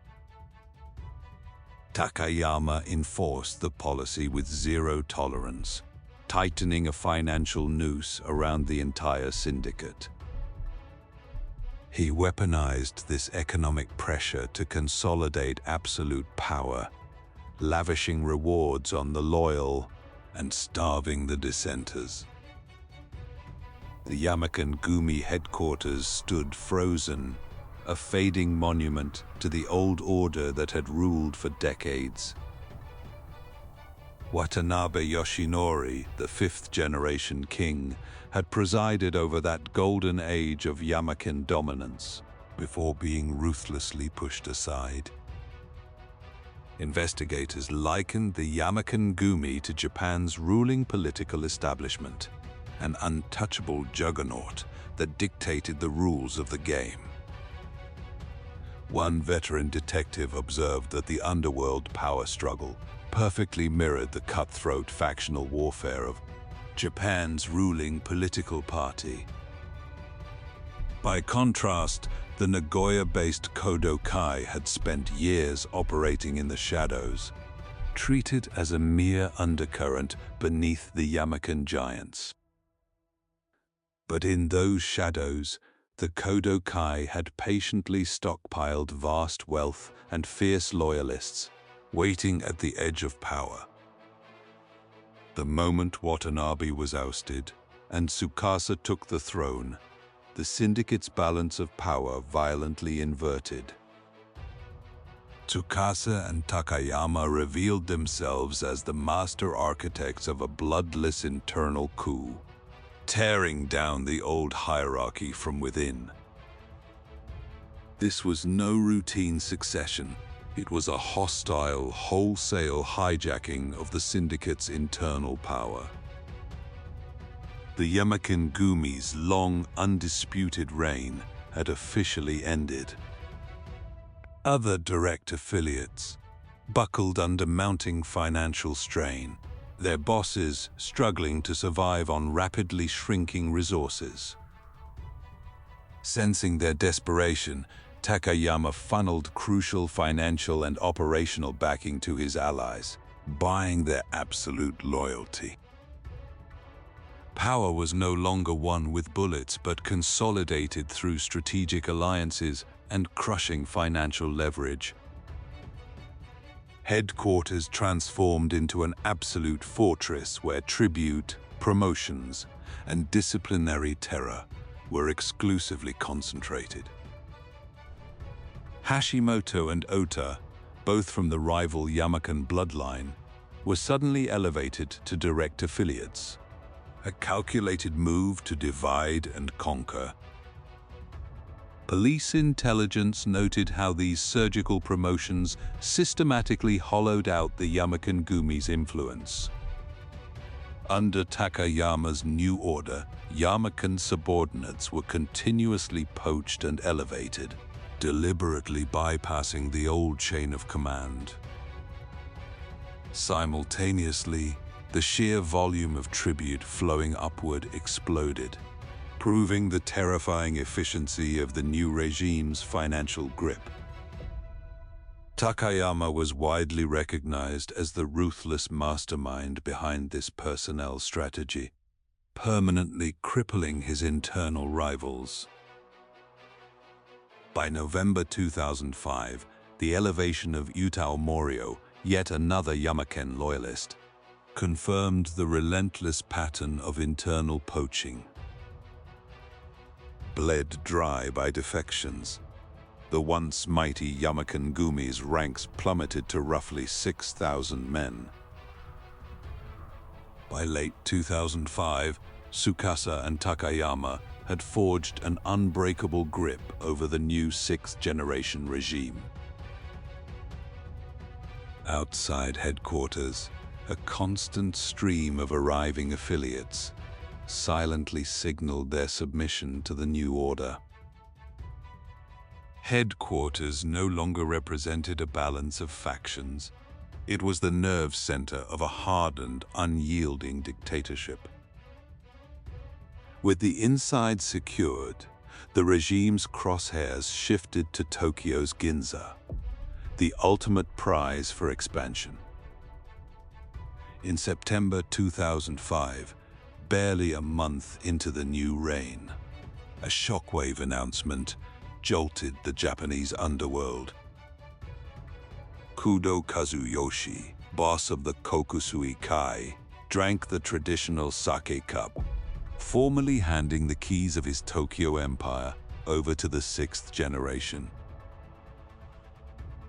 Takayama enforced the policy with zero tolerance, tightening a financial noose around the entire syndicate. He weaponized this economic pressure to consolidate absolute power, lavishing rewards on the loyal and starving the dissenters. The Yamakin-gumi headquarters stood frozen, a fading monument to the old order that had ruled for decades. Watanabe Yoshinori, the fifth-generation king, had presided over that golden age of Yamakin dominance before being ruthlessly pushed aside. Investigators likened the Yamaken-gumi to Japan's ruling political establishment, an untouchable juggernaut that dictated the rules of the game. One veteran detective observed that the underworld power struggle perfectly mirrored the cutthroat factional warfare of Japan's ruling political party. By contrast, the Nagoya-based Kodokai had spent years operating in the shadows, treated as a mere undercurrent beneath the Yamaken giants. But in those shadows, the Kodokai had patiently stockpiled vast wealth and fierce loyalists, waiting at the edge of power. The moment Watanabe was ousted and Tsukasa took the throne, the syndicate's balance of power violently inverted. Tsukasa and Takayama revealed themselves as the master architects of a bloodless internal coup, tearing down the old hierarchy from within. This was no routine succession. It was a hostile, wholesale hijacking of the syndicate's internal power. The Yamaken-gumi's long, undisputed reign had officially ended. Other direct affiliates buckled under mounting financial strain, their bosses struggling to survive on rapidly shrinking resources. Sensing their desperation, Takayama funneled crucial financial and operational backing to his allies, buying their absolute loyalty. Power was no longer won with bullets, but consolidated through strategic alliances and crushing financial leverage. Headquarters transformed into an absolute fortress where tribute, promotions, and disciplinary terror were exclusively concentrated. Hashimoto and Ota, both from the rival Yamaken bloodline, were suddenly elevated to direct affiliates, a calculated move to divide and conquer. Police intelligence noted how these surgical promotions systematically hollowed out the Yamaken-gumi's influence. Under Takayama's new order, Yamaken subordinates were continuously poached and elevated, deliberately bypassing the old chain of command. Simultaneously, the sheer volume of tribute flowing upward exploded, proving the terrifying efficiency of the new regime's financial grip. Takayama was widely recognized as the ruthless mastermind behind this personnel strategy, permanently crippling his internal rivals. By November 2005, the elevation of Yutao Morio, yet another Yamaken loyalist, confirmed the relentless pattern of internal poaching. Bled dry by defections, the once mighty Yamaken-gumi's ranks plummeted to roughly 6,000 men. By late 2005, Tsukasa and Takayama had forged an unbreakable grip over the new sixth-generation regime. Outside headquarters, a constant stream of arriving affiliates silently signaled their submission to the new order. Headquarters no longer represented a balance of factions. It was the nerve center of a hardened, unyielding dictatorship. With the inside secured, the regime's crosshairs shifted to Tokyo's Ginza, the ultimate prize for expansion. In September 2005, barely a month into the new reign, a shockwave announcement jolted the Japanese underworld. Kudo Kazuyoshi, boss of the Kokusui Kai, drank the traditional sake cup, formally handing the keys of his Tokyo empire over to the sixth generation.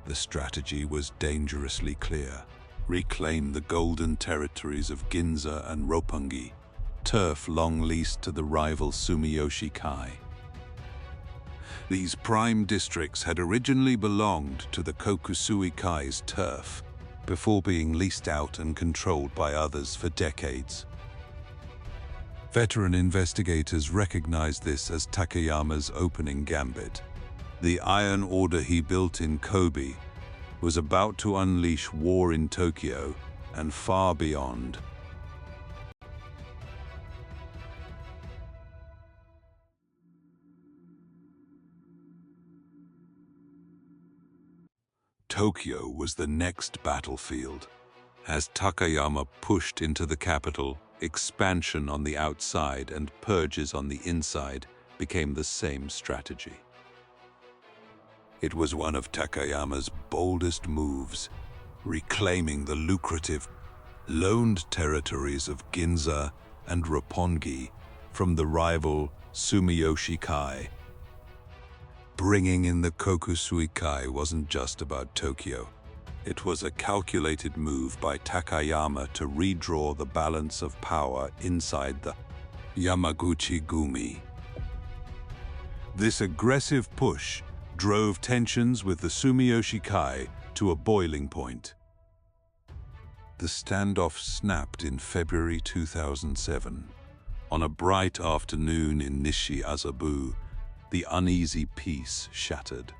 The strategy was dangerously clear. Reclaim the golden territories of Ginza and Roppongi, turf long leased to the rival Sumiyoshi Kai. These prime districts had originally belonged to the Kokusui Kai's turf, before being leased out and controlled by others for decades. Veteran investigators recognized this as Takayama's opening gambit. The iron order he built in Kobe was about to unleash war in Tokyo and far beyond. Tokyo was the next battlefield. As Takayama pushed into the capital, expansion on the outside and purges on the inside became the same strategy. It was one of Takayama's boldest moves, reclaiming the lucrative, loaned territories of Ginza and Roppongi from the rival Sumiyoshi Kai. Bringing in the Kokusui Kai wasn't just about Tokyo. It was a calculated move by Takayama to redraw the balance of power inside the Yamaguchi-gumi. This aggressive push drove tensions with the Sumiyoshi Kai to a boiling point. The standoff snapped in February 2007. On a bright afternoon in Nishi-Azabu, the uneasy peace shattered.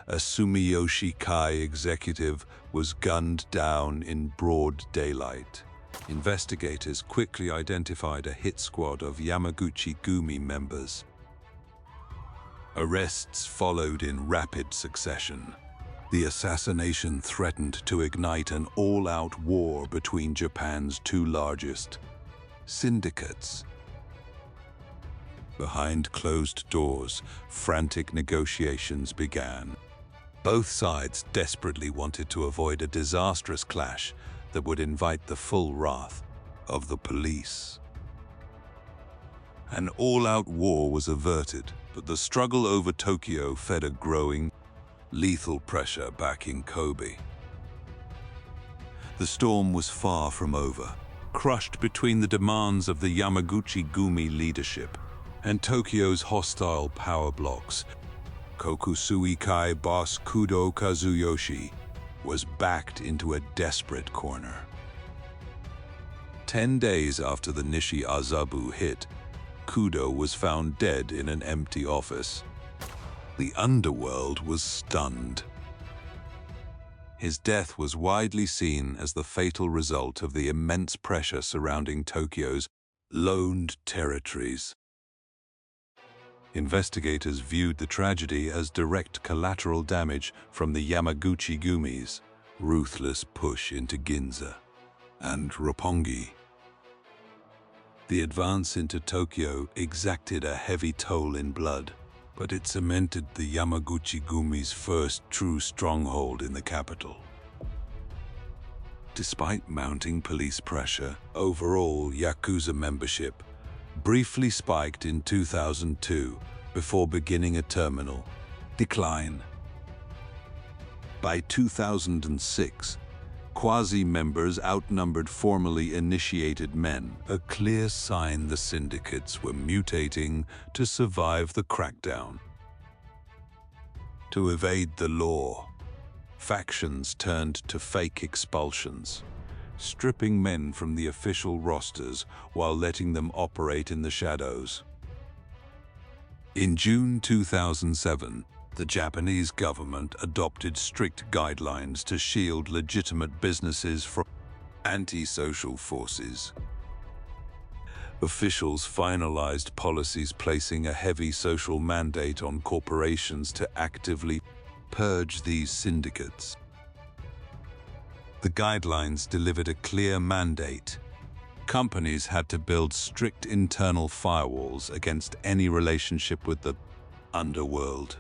A Sumiyoshi Kai executive was gunned down in broad daylight. Investigators quickly identified a hit squad of Yamaguchi-gumi members. Arrests followed in rapid succession. The assassination threatened to ignite an all-out war between Japan's two largest syndicates. Behind closed doors, frantic negotiations began. Both sides desperately wanted to avoid a disastrous clash that would invite the full wrath of the police. An all-out war was averted, but the struggle over Tokyo fed a growing, lethal pressure back in Kobe. The storm was far from over, crushed between the demands of the Yamaguchi-gumi leadership and Tokyo's hostile power blocks. Kokusui Kai boss Kudo Kazuyoshi was backed into a desperate corner. 10 days after the Nishi-Azabu hit, Kudo was found dead in an empty office. The underworld was stunned. His death was widely seen as the fatal result of the immense pressure surrounding Tokyo's loaned territories. Investigators viewed the tragedy as direct collateral damage from the Yamaguchi-gumi's ruthless push into Ginza and Roppongi. The advance into Tokyo exacted a heavy toll in blood, but it cemented the Yamaguchi-gumi's first true stronghold in the capital. Despite mounting police pressure, overall Yakuza membership briefly spiked in 2002 before beginning a terminal decline. By 2006, quasi-members outnumbered formally initiated men, a clear sign the syndicates were mutating to survive the crackdown. To evade the law, factions turned to fake expulsions, stripping men from the official rosters while letting them operate in the shadows. In June 2007, the Japanese government adopted strict guidelines to shield legitimate businesses from anti-social forces. Officials finalized policies placing a heavy social mandate on corporations to actively purge these syndicates. The guidelines delivered a clear mandate. Companies had to build strict internal firewalls against any relationship with the underworld.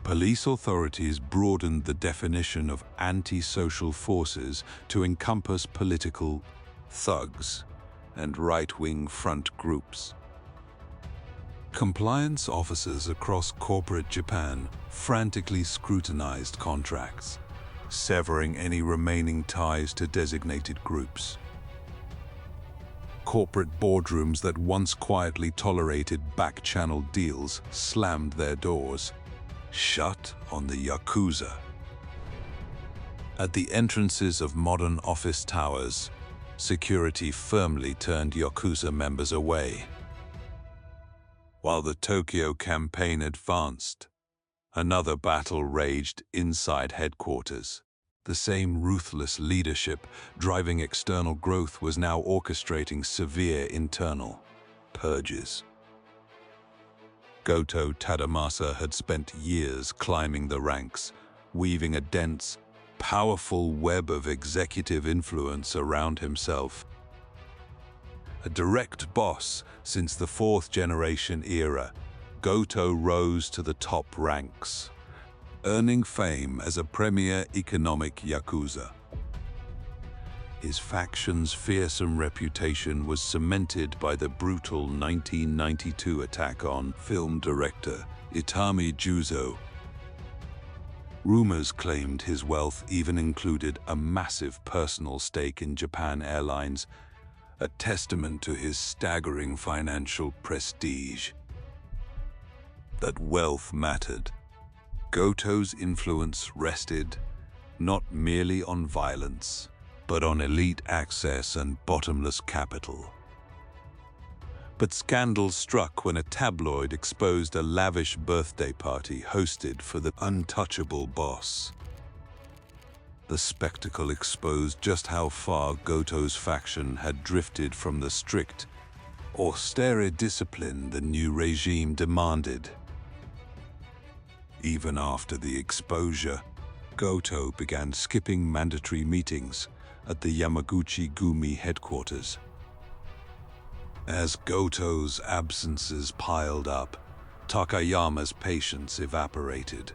Police authorities broadened the definition of anti-social forces to encompass political thugs and right-wing front groups. Compliance officers across corporate Japan frantically scrutinized contracts, severing any remaining ties to designated groups. Corporate boardrooms that once quietly tolerated back-channel deals slammed their doors, shut on the Yakuza. At the entrances of modern office towers, security firmly turned Yakuza members away. While the Tokyo campaign advanced, another battle raged inside headquarters. The same ruthless leadership driving external growth was now orchestrating severe internal purges. Goto Tadamasa had spent years climbing the ranks, weaving a dense, powerful web of executive influence around himself. A direct boss since the fourth-generation era, Goto rose to the top ranks, earning fame as a premier economic Yakuza. His faction's fearsome reputation was cemented by the brutal 1992 attack on film director Itami Juzo. Rumors claimed his wealth even included a massive personal stake in Japan Airlines, a testament to his staggering financial prestige. That wealth mattered. Goto's influence rested not merely on violence, but on elite access and bottomless capital. But scandal struck when a tabloid exposed a lavish birthday party hosted for the untouchable boss. The spectacle exposed just how far Goto's faction had drifted from the strict, austere discipline the new regime demanded. Even after the exposure, Goto began skipping mandatory meetings at the Yamaguchi-gumi headquarters. As Goto's absences piled up, Takayama's patience evaporated.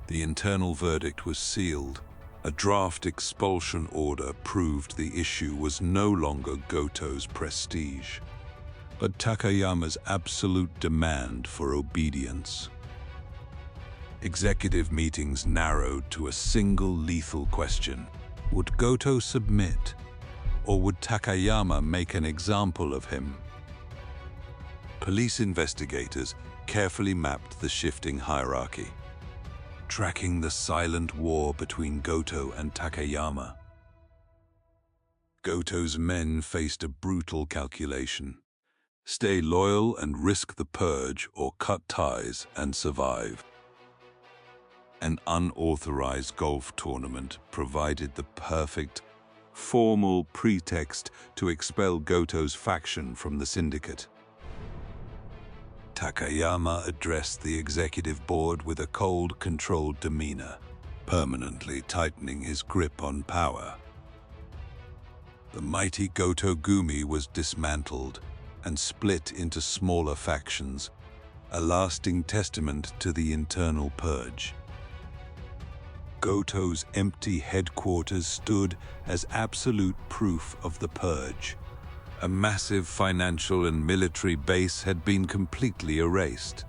The internal verdict was sealed. A draft expulsion order proved the issue was no longer Goto's prestige, but Takayama's absolute demand for obedience. Executive meetings narrowed to a single lethal question. Would Goto submit, or would Takayama make an example of him? Police investigators carefully mapped the shifting hierarchy, tracking the silent war between Goto and Takayama. Goto's men faced a brutal calculation: stay loyal and risk the purge, or cut ties and survive. An unauthorized golf tournament provided the perfect, formal pretext to expel Goto's faction from the syndicate. Takayama addressed the executive board with a cold, controlled demeanor, permanently tightening his grip on power. The mighty Goto-gumi was dismantled and split into smaller factions, a lasting testament to the internal purge. Goto's empty headquarters stood as absolute proof of the purge. A massive financial and military base had been completely erased.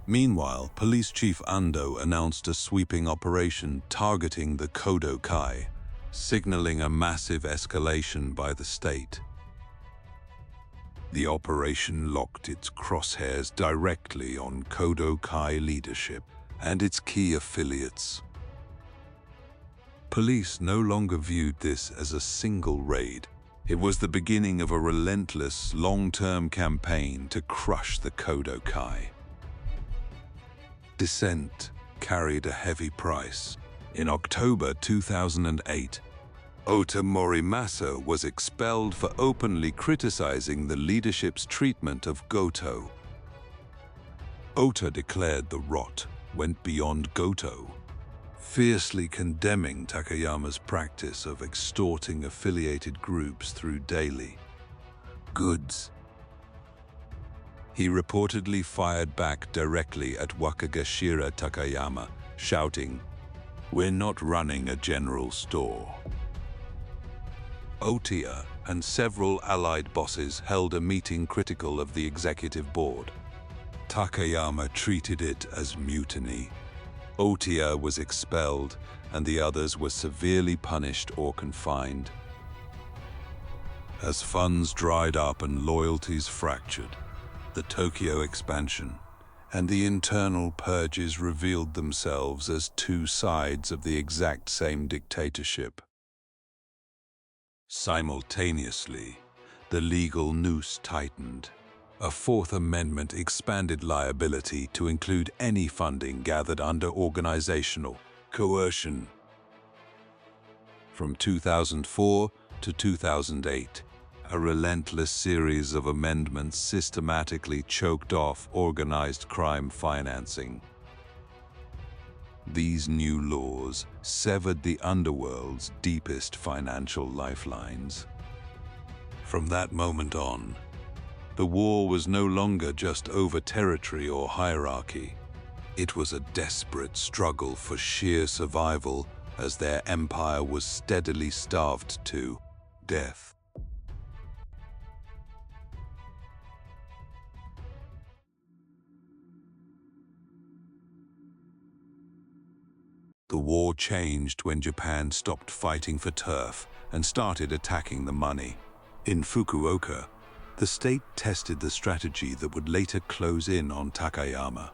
Meanwhile, Police Chief Ando announced a sweeping operation targeting the Kodokai, signaling a massive escalation by the state. The operation locked its crosshairs directly on Kodokai leadership and its key affiliates. Police no longer viewed this as a single raid. It was the beginning of a relentless, long-term campaign to crush the Kodokai. Dissent carried a heavy price. In October 2008, Ota Morimasa was expelled for openly criticizing the leadership's treatment of Goto. Ota declared the rot went beyond Goto, fiercely condemning Takayama's practice of extorting affiliated groups through daily goods. He reportedly fired back directly at Wakagashira Takayama, shouting, "We're not running a general store." Otia and several allied bosses held a meeting critical of the executive board. Takayama treated it as mutiny. Otia was expelled, and the others were severely punished or confined. As funds dried up and loyalties fractured, the Tokyo expansion and the internal purges revealed themselves as two sides of the exact same dictatorship. Simultaneously, the legal noose tightened. A Fourth Amendment expanded liability to include any funding gathered under organizational coercion. From 2004 to 2008, a relentless series of amendments systematically choked off organized crime financing. These new laws severed the underworld's deepest financial lifelines. From that moment on, the war was no longer just over territory or hierarchy. It was a desperate struggle for sheer survival as their empire was steadily starved to death. The war changed when Japan stopped fighting for turf and started attacking the money. In Fukuoka, the state tested the strategy that would later close in on Takayama.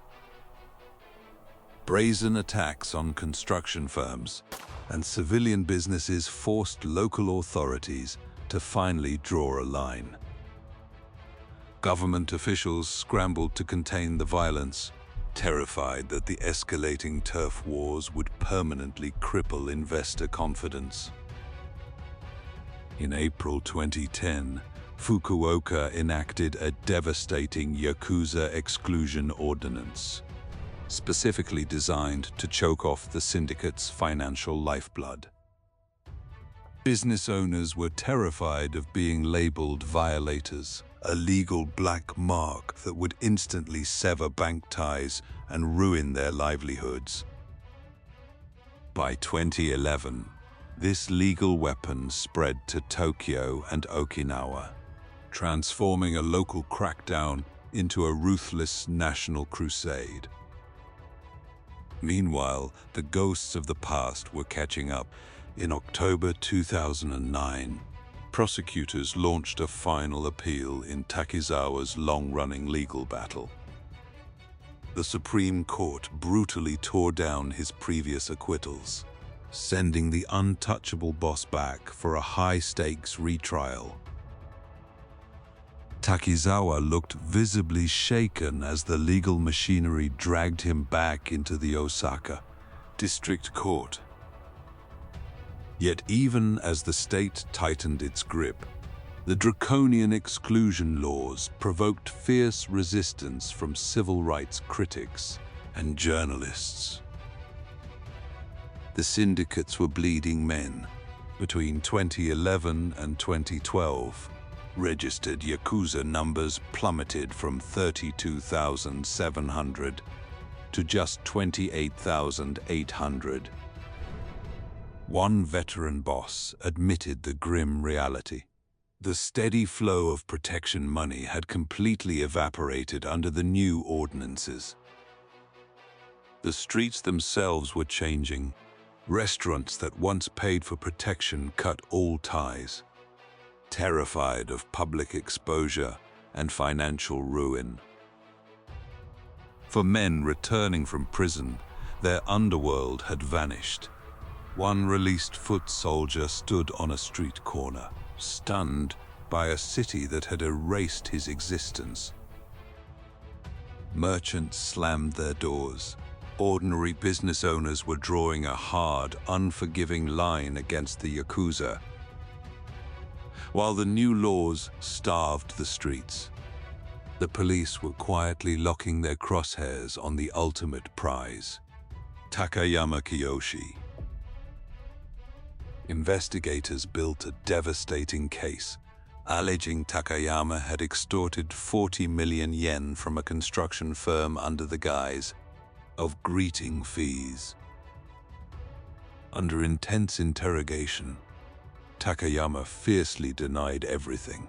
Brazen attacks on construction firms and civilian businesses forced local authorities to finally draw a line. Government officials scrambled to contain the violence, terrified that the escalating turf wars would permanently cripple investor confidence. In April 2010, Fukuoka enacted a devastating Yakuza exclusion ordinance, specifically designed to choke off the syndicate's financial lifeblood. Business owners were terrified of being labeled violators, a legal black mark that would instantly sever bank ties and ruin their livelihoods. By 2011, this legal weapon spread to Tokyo and Okinawa, transforming a local crackdown into a ruthless national crusade. Meanwhile, the ghosts of the past were catching up. In October 2009, prosecutors launched a final appeal in Takizawa's long-running legal battle. The Supreme Court brutally tore down his previous acquittals, sending the untouchable boss back for a high-stakes retrial. Takizawa looked visibly shaken as the legal machinery dragged him back into the Osaka District Court. Yet even as the state tightened its grip, the draconian exclusion laws provoked fierce resistance from civil rights critics and journalists. The syndicates were bleeding men. Between 2011 and 2012, registered Yakuza numbers plummeted from 32,700 to just 28,800. One veteran boss admitted the grim reality. The steady flow of protection money had completely evaporated under the new ordinances. The streets themselves were changing. Restaurants that once paid for protection cut all ties, terrified of public exposure and financial ruin. For men returning from prison, their underworld had vanished. One released foot soldier stood on a street corner, stunned by a city that had erased his existence. Merchants slammed their doors. Ordinary business owners were drawing a hard, unforgiving line against the Yakuza, while the new laws starved the streets. The police were quietly locking their crosshairs on the ultimate prize, Takayama Kiyoshi. Investigators built a devastating case, alleging Takayama had extorted 40 million yen from a construction firm under the guise of greeting fees. Under intense interrogation, Takayama fiercely denied everything,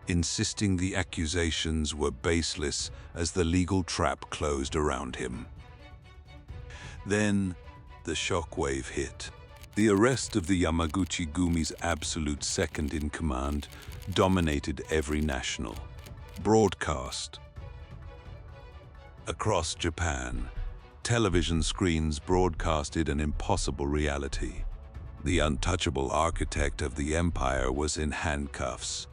insisting the accusations were baseless as the legal trap closed around him. Then, the shockwave hit. The arrest of the Yamaguchi Gumi's absolute second-in-command, dominated every national broadcast. Across Japan, television screens broadcasted an impossible reality. The untouchable architect of the empire was in handcuffs.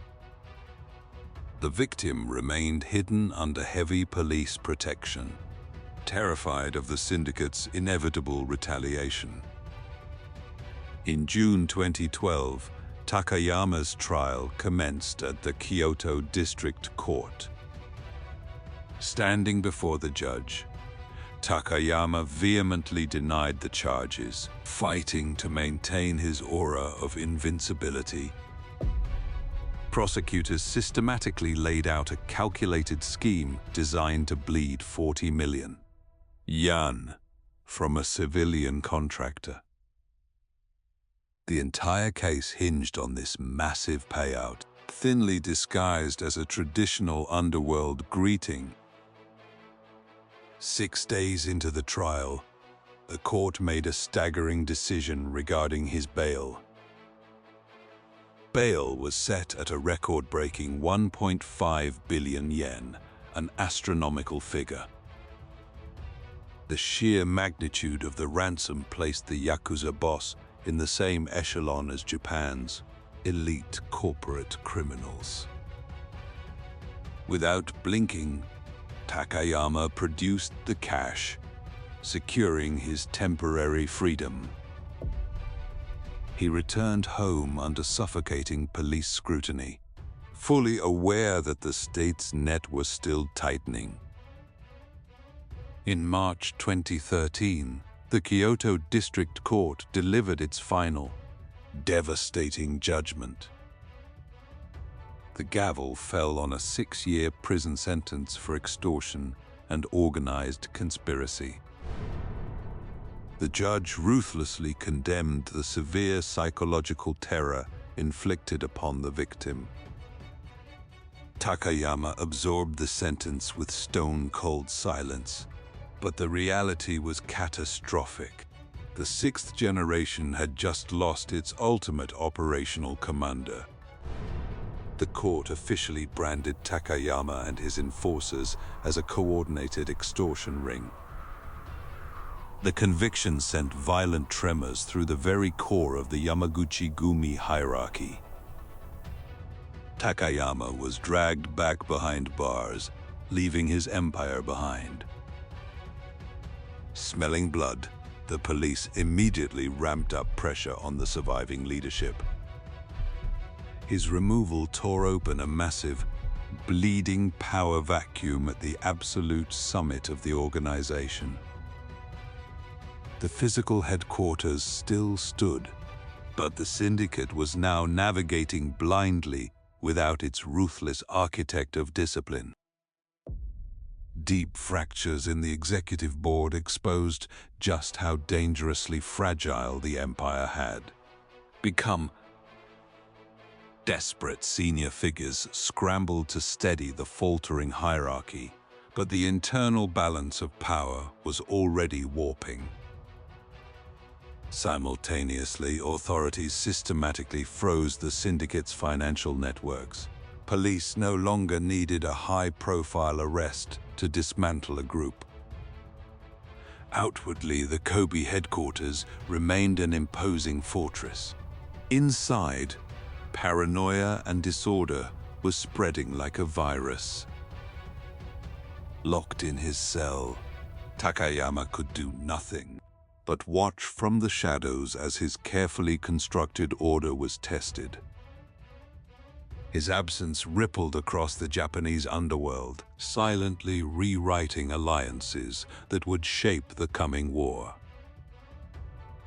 The victim remained hidden under heavy police protection, terrified of the syndicate's inevitable retaliation. In June 2012, Takayama's trial commenced at the Kyoto District Court. Standing before the judge, Takayama vehemently denied the charges, fighting to maintain his aura of invincibility. Prosecutors systematically laid out a calculated scheme designed to bleed 40 million yen from a civilian contractor. The entire case hinged on this massive payout, thinly disguised as a traditional underworld greeting. 6 days into the trial, the court made a staggering decision regarding his bail. Bail was set at a record-breaking 1.5 billion yen, an astronomical figure. The sheer magnitude of the ransom placed the Yakuza boss in the same echelon as Japan's elite corporate criminals. Without blinking, Takayama produced the cash, securing his temporary freedom. He returned home under suffocating police scrutiny, fully aware that the state's net was still tightening. In March 2013, the Kyoto District Court delivered its final, devastating judgment. The gavel fell on a 6-year prison sentence for extortion and organized conspiracy. The judge ruthlessly condemned the severe psychological terror inflicted upon the victim. Takayama absorbed the sentence with stone-cold silence, but the reality was catastrophic. The 6th generation had just lost its ultimate operational commander. The court officially branded Takayama and his enforcers as a coordinated extortion ring. The conviction sent violent tremors through the very core of the Yamaguchi-gumi hierarchy. Takayama was dragged back behind bars, leaving his empire behind. Smelling blood, the police immediately ramped up pressure on the surviving leadership. His removal tore open a massive, bleeding power vacuum at the absolute summit of the organization. The physical headquarters still stood, but the syndicate was now navigating blindly without its ruthless architect of discipline. Deep fractures in the executive board exposed just how dangerously fragile the empire had become. Desperate senior figures scrambled to steady the faltering hierarchy, but the internal balance of power was already warping. Simultaneously, authorities systematically froze the syndicate's financial networks. Police no longer needed a high-profile arrest to dismantle a group. Outwardly, the Kobe headquarters remained an imposing fortress. Inside, paranoia and disorder was spreading like a virus. Locked in his cell, Takayama could do nothing but watch from the shadows as his carefully constructed order was tested. His absence rippled across the Japanese underworld, silently rewriting alliances that would shape the coming war.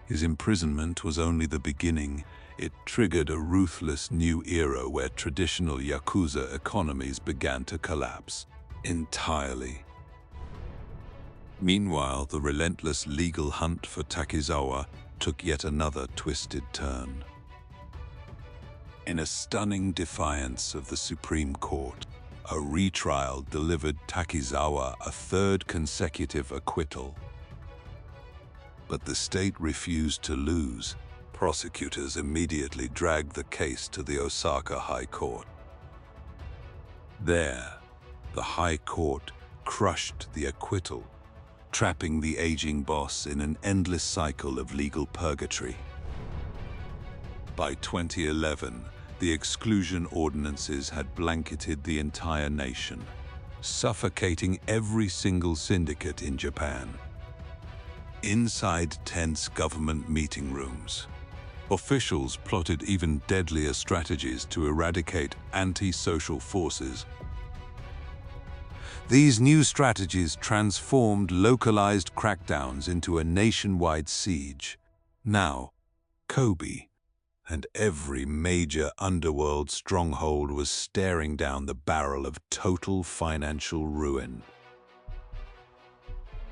His imprisonment was only the beginning. It triggered a ruthless new era where traditional Yakuza economies began to collapse entirely. Meanwhile, the relentless legal hunt for Takizawa took yet another twisted turn. In a stunning defiance of the Supreme Court, a retrial delivered Takizawa a 3rd consecutive acquittal. But the state refused to lose. Prosecutors immediately dragged the case to the Osaka High Court. There, the High Court crushed the acquittal, trapping the aging boss in an endless cycle of legal purgatory. By 2011, the exclusion ordinances had blanketed the entire nation, suffocating every single syndicate in Japan. Inside tense government meeting rooms, officials plotted even deadlier strategies to eradicate anti-social forces. These new strategies transformed localized crackdowns into a nationwide siege. Now, Kobe and every major underworld stronghold was staring down the barrel of total financial ruin.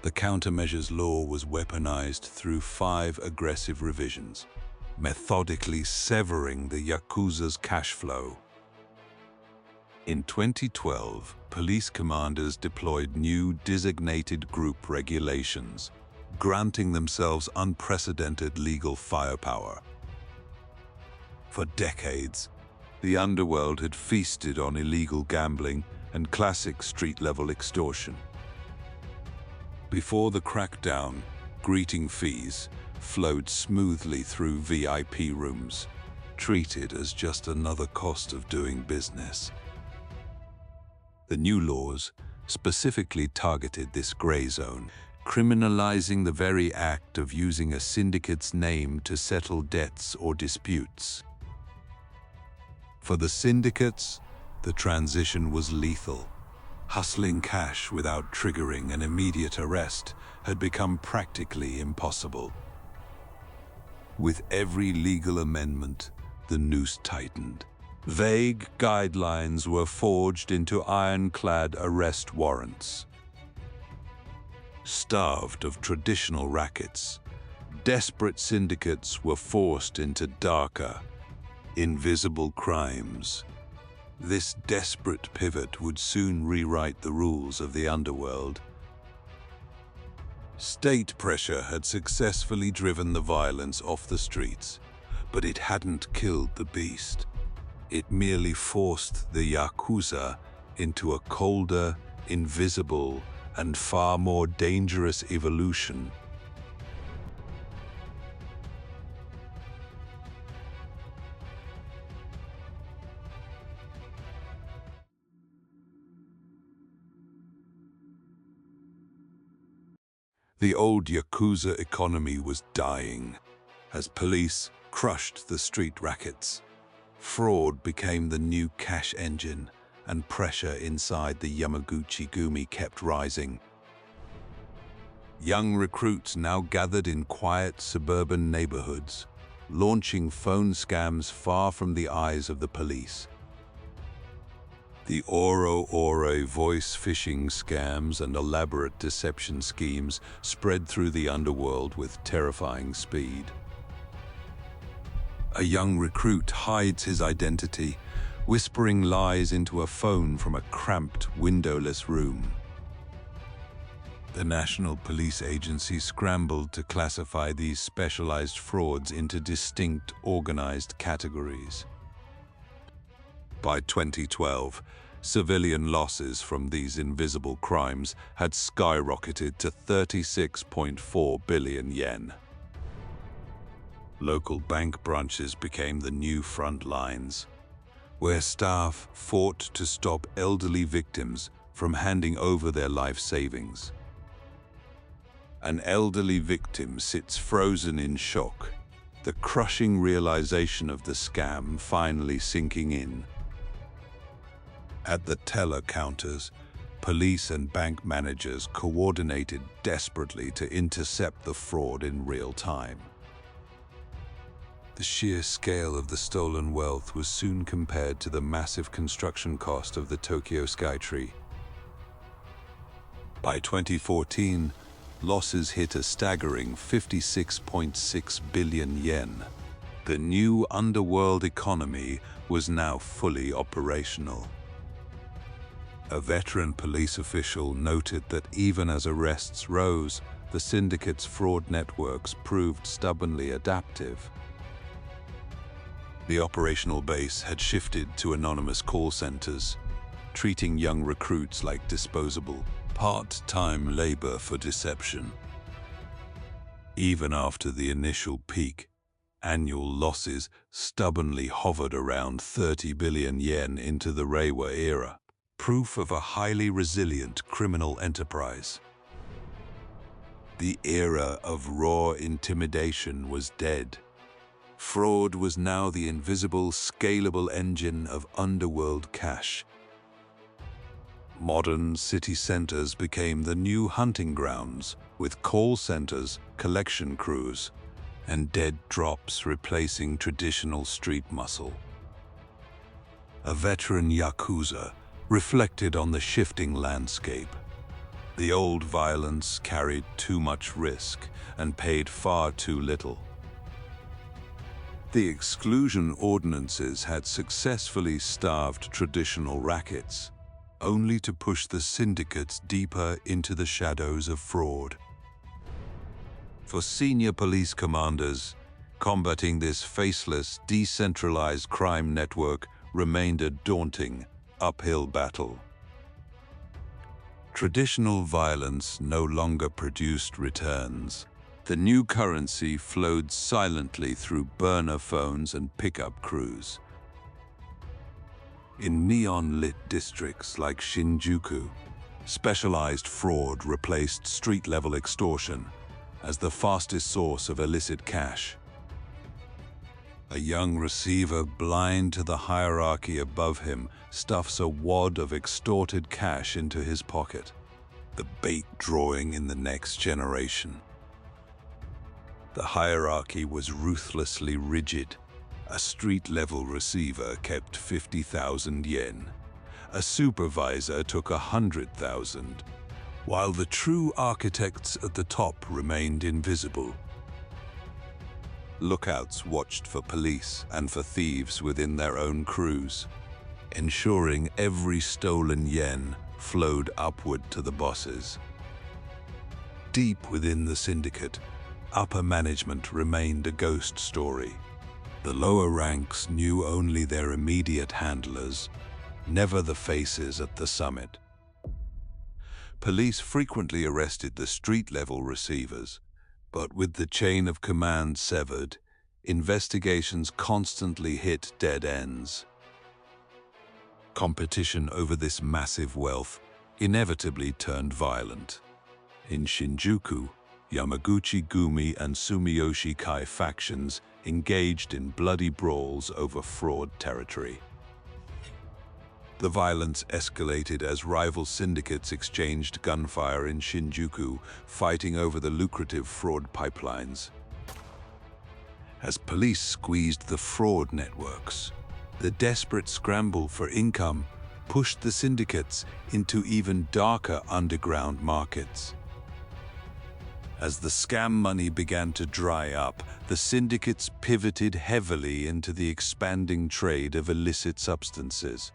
The countermeasures law was weaponized through 5 aggressive revisions, methodically severing the Yakuza's cash flow. In 2012, police commanders deployed new designated group regulations, granting themselves unprecedented legal firepower. For decades, the underworld had feasted on illegal gambling and classic street-level extortion. Before the crackdown, greeting fees flowed smoothly through VIP rooms, treated as just another cost of doing business. The new laws specifically targeted this gray zone, criminalizing the very act of using a syndicate's name to settle debts or disputes. For the syndicates, the transition was lethal. Hustling cash without triggering an immediate arrest had become practically impossible. With every legal amendment, the noose tightened. Vague guidelines were forged into ironclad arrest warrants. Starved of traditional rackets, desperate syndicates were forced into darker, invisible crimes. This desperate pivot would soon rewrite the rules of the underworld. State pressure had successfully driven the violence off the streets, but it hadn't killed the beast. It merely forced the Yakuza into a colder, invisible, and far more dangerous evolution. The old Yakuza economy was dying as police crushed the street rackets. Fraud became the new cash engine, and pressure inside the Yamaguchi-gumi kept rising. Young recruits now gathered in quiet suburban neighborhoods, launching phone scams far from the eyes of the police. The Oro voice phishing scams and elaborate deception schemes spread through the underworld with terrifying speed. A young recruit hides his identity, whispering lies into a phone from a cramped, windowless room. The National Police Agency scrambled to classify these specialized frauds into distinct, organized categories. By 2012, civilian losses from these invisible crimes had skyrocketed to 36.4 billion yen. Local bank branches became the new front lines, where staff fought to stop elderly victims from handing over their life savings. An elderly victim sits frozen in shock, the crushing realization of the scam finally sinking in. At the teller counters, police and bank managers coordinated desperately to intercept the fraud in real time. The sheer scale of the stolen wealth was soon compared to the massive construction cost of the Tokyo Skytree. By 2014, losses hit a staggering 56.6 billion yen. The new underworld economy was now fully operational. A veteran police official noted that even as arrests rose, the syndicate's fraud networks proved stubbornly adaptive. The operational base had shifted to anonymous call centers, treating young recruits like disposable, part-time labor for deception. Even after the initial peak, annual losses stubbornly hovered around 30 billion yen into the Reiwa era, proof of a highly resilient criminal enterprise. The era of raw intimidation was dead. Fraud was now the invisible, scalable engine of underworld cash. Modern city centers became the new hunting grounds, with call centers, collection crews, and dead drops replacing traditional street muscle. A veteran Yakuza reflected on the shifting landscape. The old violence carried too much risk and paid far too little. The exclusion ordinances had successfully starved traditional rackets, only to push the syndicates deeper into the shadows of fraud. For senior police commanders, combating this faceless, decentralized crime network remained a daunting, uphill battle. Traditional violence no longer produced returns. The new currency flowed silently through burner phones and pickup crews. In neon-lit districts like Shinjuku, specialized fraud replaced street-level extortion as the fastest source of illicit cash. A young receiver, blind to the hierarchy above him, stuffs a wad of extorted cash into his pocket, the bait drawing in the next generation. The hierarchy was ruthlessly rigid. A street-level receiver kept 50,000 yen. A supervisor took 100,000, while the true architects at the top remained invisible. Lookouts watched for police and for thieves within their own crews, ensuring every stolen yen flowed upward to the bosses. Deep within the syndicate, upper management remained a ghost story. The lower ranks knew only their immediate handlers, never the faces at the summit. Police frequently arrested the street-level receivers, but with the chain of command severed, investigations constantly hit dead ends. Competition over this massive wealth inevitably turned violent. In Shinjuku, Yamaguchi-gumi and Sumiyoshi-kai factions engaged in bloody brawls over fraud territory. The violence escalated as rival syndicates exchanged gunfire in Shinjuku, fighting over the lucrative fraud pipelines. As police squeezed the fraud networks, the desperate scramble for income pushed the syndicates into even darker underground markets. As the scam money began to dry up, the syndicates pivoted heavily into the expanding trade of illicit substances.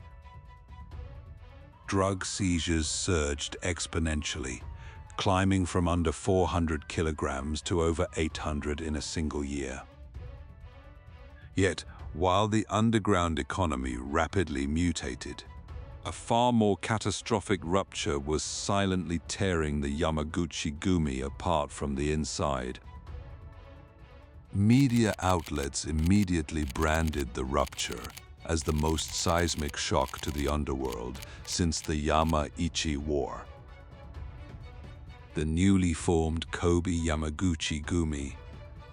Drug seizures surged exponentially, climbing from under 400 kilograms to over 800 in a single year. Yet, while the underground economy rapidly mutated, a far more catastrophic rupture was silently tearing the Yamaguchi-gumi apart from the inside. Media outlets immediately branded the rupture as the most seismic shock to the underworld since the Yama-Ichi War. The newly formed Kobe Yamaguchi-gumi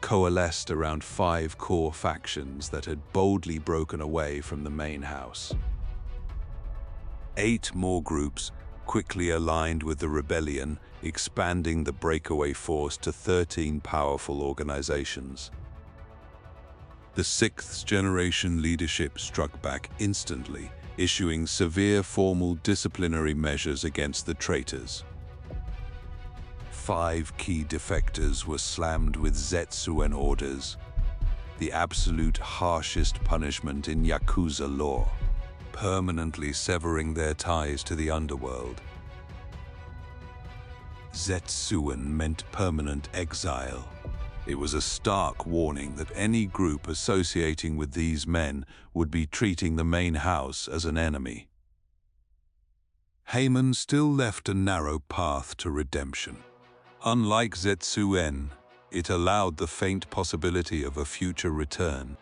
coalesced around 5 core factions that had boldly broken away from the main house. 8 more groups quickly aligned with the rebellion, expanding the breakaway force to 13 powerful organizations. The 6th generation leadership struck back instantly, issuing severe formal disciplinary measures against the traitors. 5 key defectors were slammed with Zetsuen orders, the absolute harshest punishment in Yakuza law, permanently severing their ties to the underworld. Zetsuen meant permanent exile. It was a stark warning that any group associating with these men would be treating the main house as an enemy. Haemon still left a narrow path to redemption. Unlike Zetsuen, it allowed the faint possibility of a future return.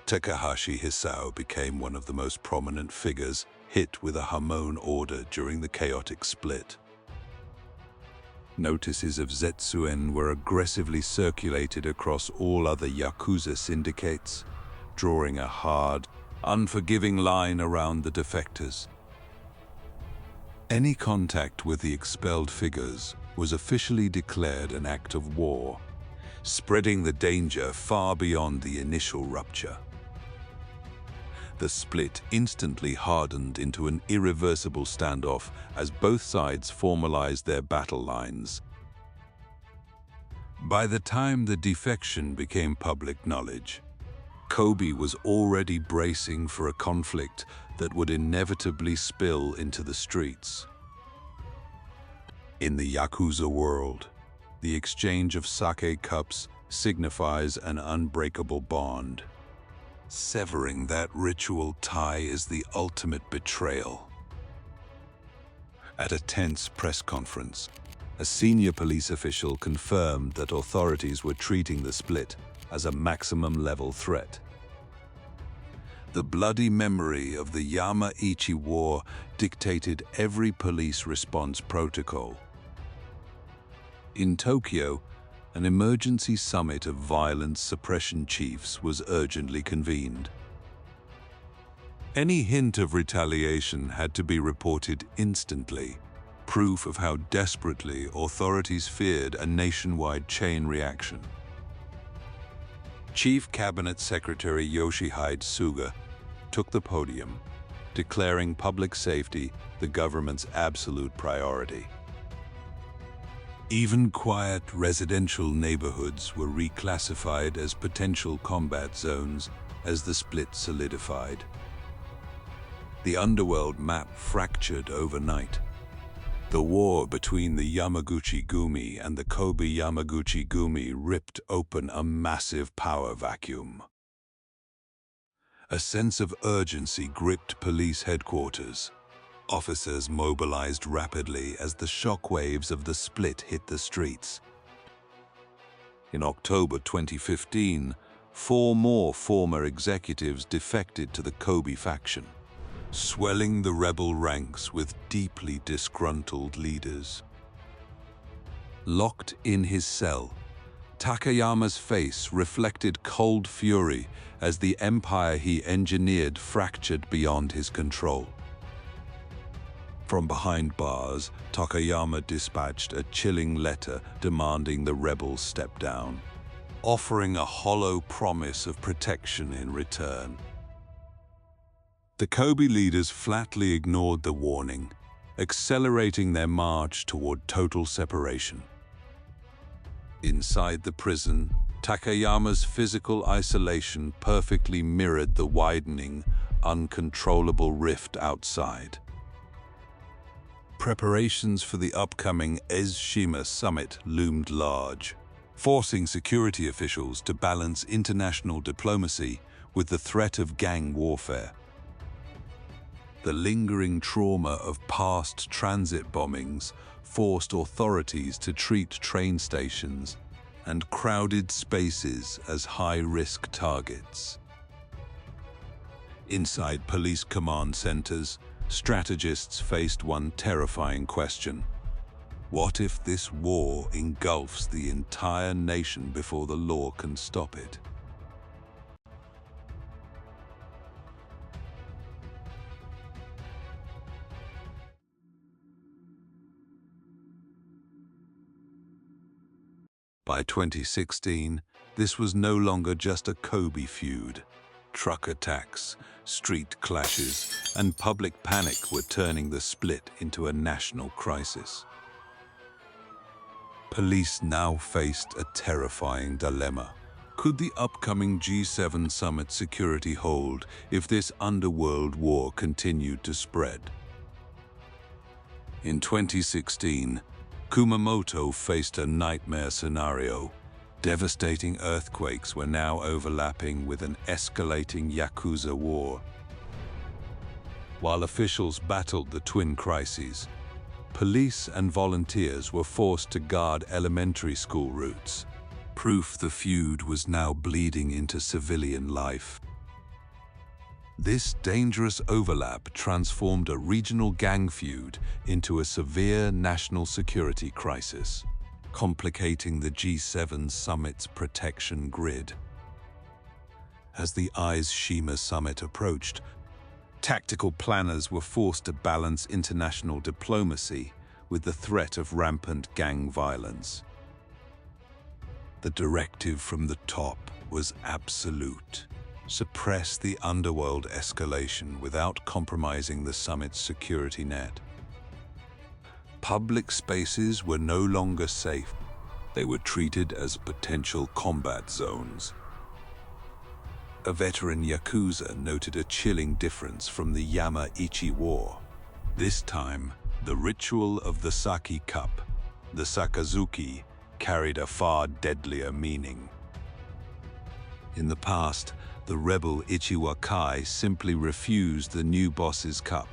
Takahashi Hisao became one of the most prominent figures hit with a Hamon order during the chaotic split. Notices of Zetsuen were aggressively circulated across all other Yakuza syndicates, drawing a hard, unforgiving line around the defectors. Any contact with the expelled figures was officially declared an act of war, spreading the danger far beyond the initial rupture. The split instantly hardened into an irreversible standoff as both sides formalized their battle lines. By the time the defection became public knowledge, Kobe was already bracing for a conflict that would inevitably spill into the streets. In the Yakuza world, the exchange of sake cups signifies an unbreakable bond. Severing that ritual tie is the ultimate betrayal. At a tense press conference, a senior police official confirmed that authorities were treating the split as a maximum-level threat. The bloody memory of the Yamaichi War dictated every police response protocol. In Tokyo, an emergency summit of violence suppression chiefs was urgently convened. Any hint of retaliation had to be reported instantly, proof of how desperately authorities feared a nationwide chain reaction. Chief Cabinet Secretary Yoshihide Suga took the podium, declaring public safety the government's absolute priority. Even quiet residential neighborhoods were reclassified as potential combat zones as the split solidified. The underworld map fractured overnight. The war between the Yamaguchi-gumi and the Kobe Yamaguchi-gumi ripped open a massive power vacuum. A sense of urgency gripped police headquarters. Officers mobilized rapidly as the shockwaves of the split hit the streets. In October 2015, 4 more former executives defected to the Kobe faction, swelling the rebel ranks with deeply disgruntled leaders. Locked in his cell, Takayama's face reflected cold fury as the empire he engineered fractured beyond his control. From behind bars, Takayama dispatched a chilling letter demanding the rebels step down, offering a hollow promise of protection in return. The Kobe leaders flatly ignored the warning, accelerating their march toward total separation. Inside the prison, Takayama's physical isolation perfectly mirrored the widening, uncontrollable rift outside. Preparations for the upcoming Ise-Shima summit loomed large, forcing security officials to balance international diplomacy with the threat of gang warfare. The lingering trauma of past transit bombings forced authorities to treat train stations and crowded spaces as high-risk targets. Inside police command centers, strategists faced one terrifying question. What if this war engulfs the entire nation before the law can stop it? By 2016, this was no longer just a Kobe feud. Truck attacks, street clashes, and public panic were turning the split into a national crisis. Police now faced a terrifying dilemma. Could the upcoming G7 summit security hold if this underworld war continued to spread? In 2016, Kumamoto faced a nightmare scenario. Devastating earthquakes were now overlapping with an escalating Yakuza war. While officials battled the twin crises, police and volunteers were forced to guard elementary school routes, proof the feud was now bleeding into civilian life. This dangerous overlap transformed a regional gang feud into a severe national security crisis, complicating the G7 summit's protection grid. As the Ise-Shima summit approached, tactical planners were forced to balance international diplomacy with the threat of rampant gang violence. The directive from the top was absolute: suppress the underworld escalation without compromising the summit's security net. Public spaces were no longer safe. They were treated as potential combat zones. A veteran Yakuza noted a chilling difference from the Yamaichi War. This time, the ritual of the Sake Cup, the Sakazuki, carried a far deadlier meaning. In the past, the rebel Ichiwakai simply refused the new boss's cup,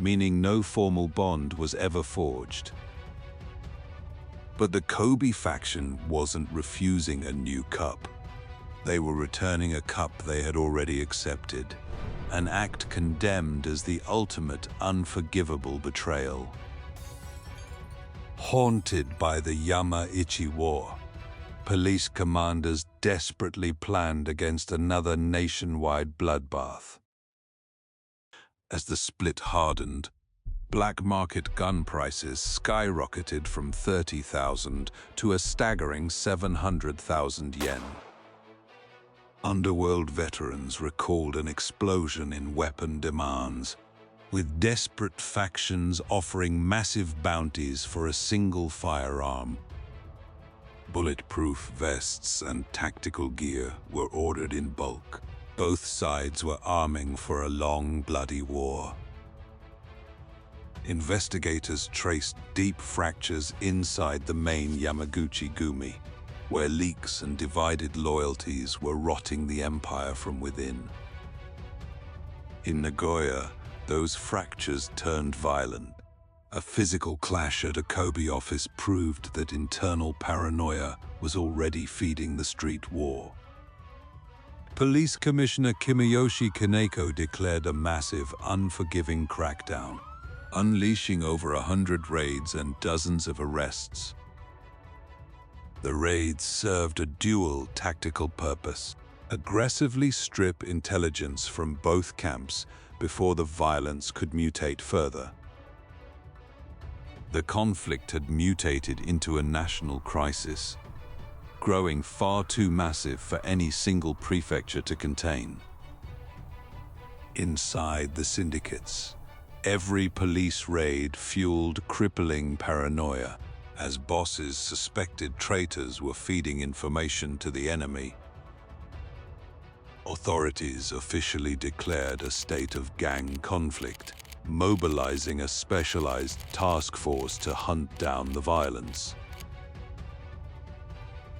meaning no formal bond was ever forged. But the Kobe faction wasn't refusing a new cup. They were returning a cup they had already accepted, an act condemned as the ultimate unforgivable betrayal. Haunted by the Yamaichi War, police commanders desperately planned against another nationwide bloodbath. As the split hardened, black market gun prices skyrocketed from 30,000 to a staggering 700,000 yen. Underworld veterans recalled an explosion in weapon demands, with desperate factions offering massive bounties for a single firearm. Bulletproof vests and tactical gear were ordered in bulk. Both sides were arming for a long, bloody war. Investigators traced deep fractures inside the main Yamaguchi-gumi, where leaks and divided loyalties were rotting the empire from within. In Nagoya, those fractures turned violent. A physical clash at a Kobe office proved that internal paranoia was already feeding the street war. Police Commissioner Kimayoshi Kaneko declared a massive, unforgiving crackdown, unleashing over 100 raids and dozens of arrests. The raids served a dual tactical purpose: aggressively strip intelligence from both camps before the violence could mutate further. The conflict had mutated into a national crisis, growing far too massive for any single prefecture to contain. Inside the syndicates, every police raid fueled crippling paranoia, as bosses suspected traitors were feeding information to the enemy. Authorities officially declared a state of gang conflict, mobilizing a specialized task force to hunt down the violence.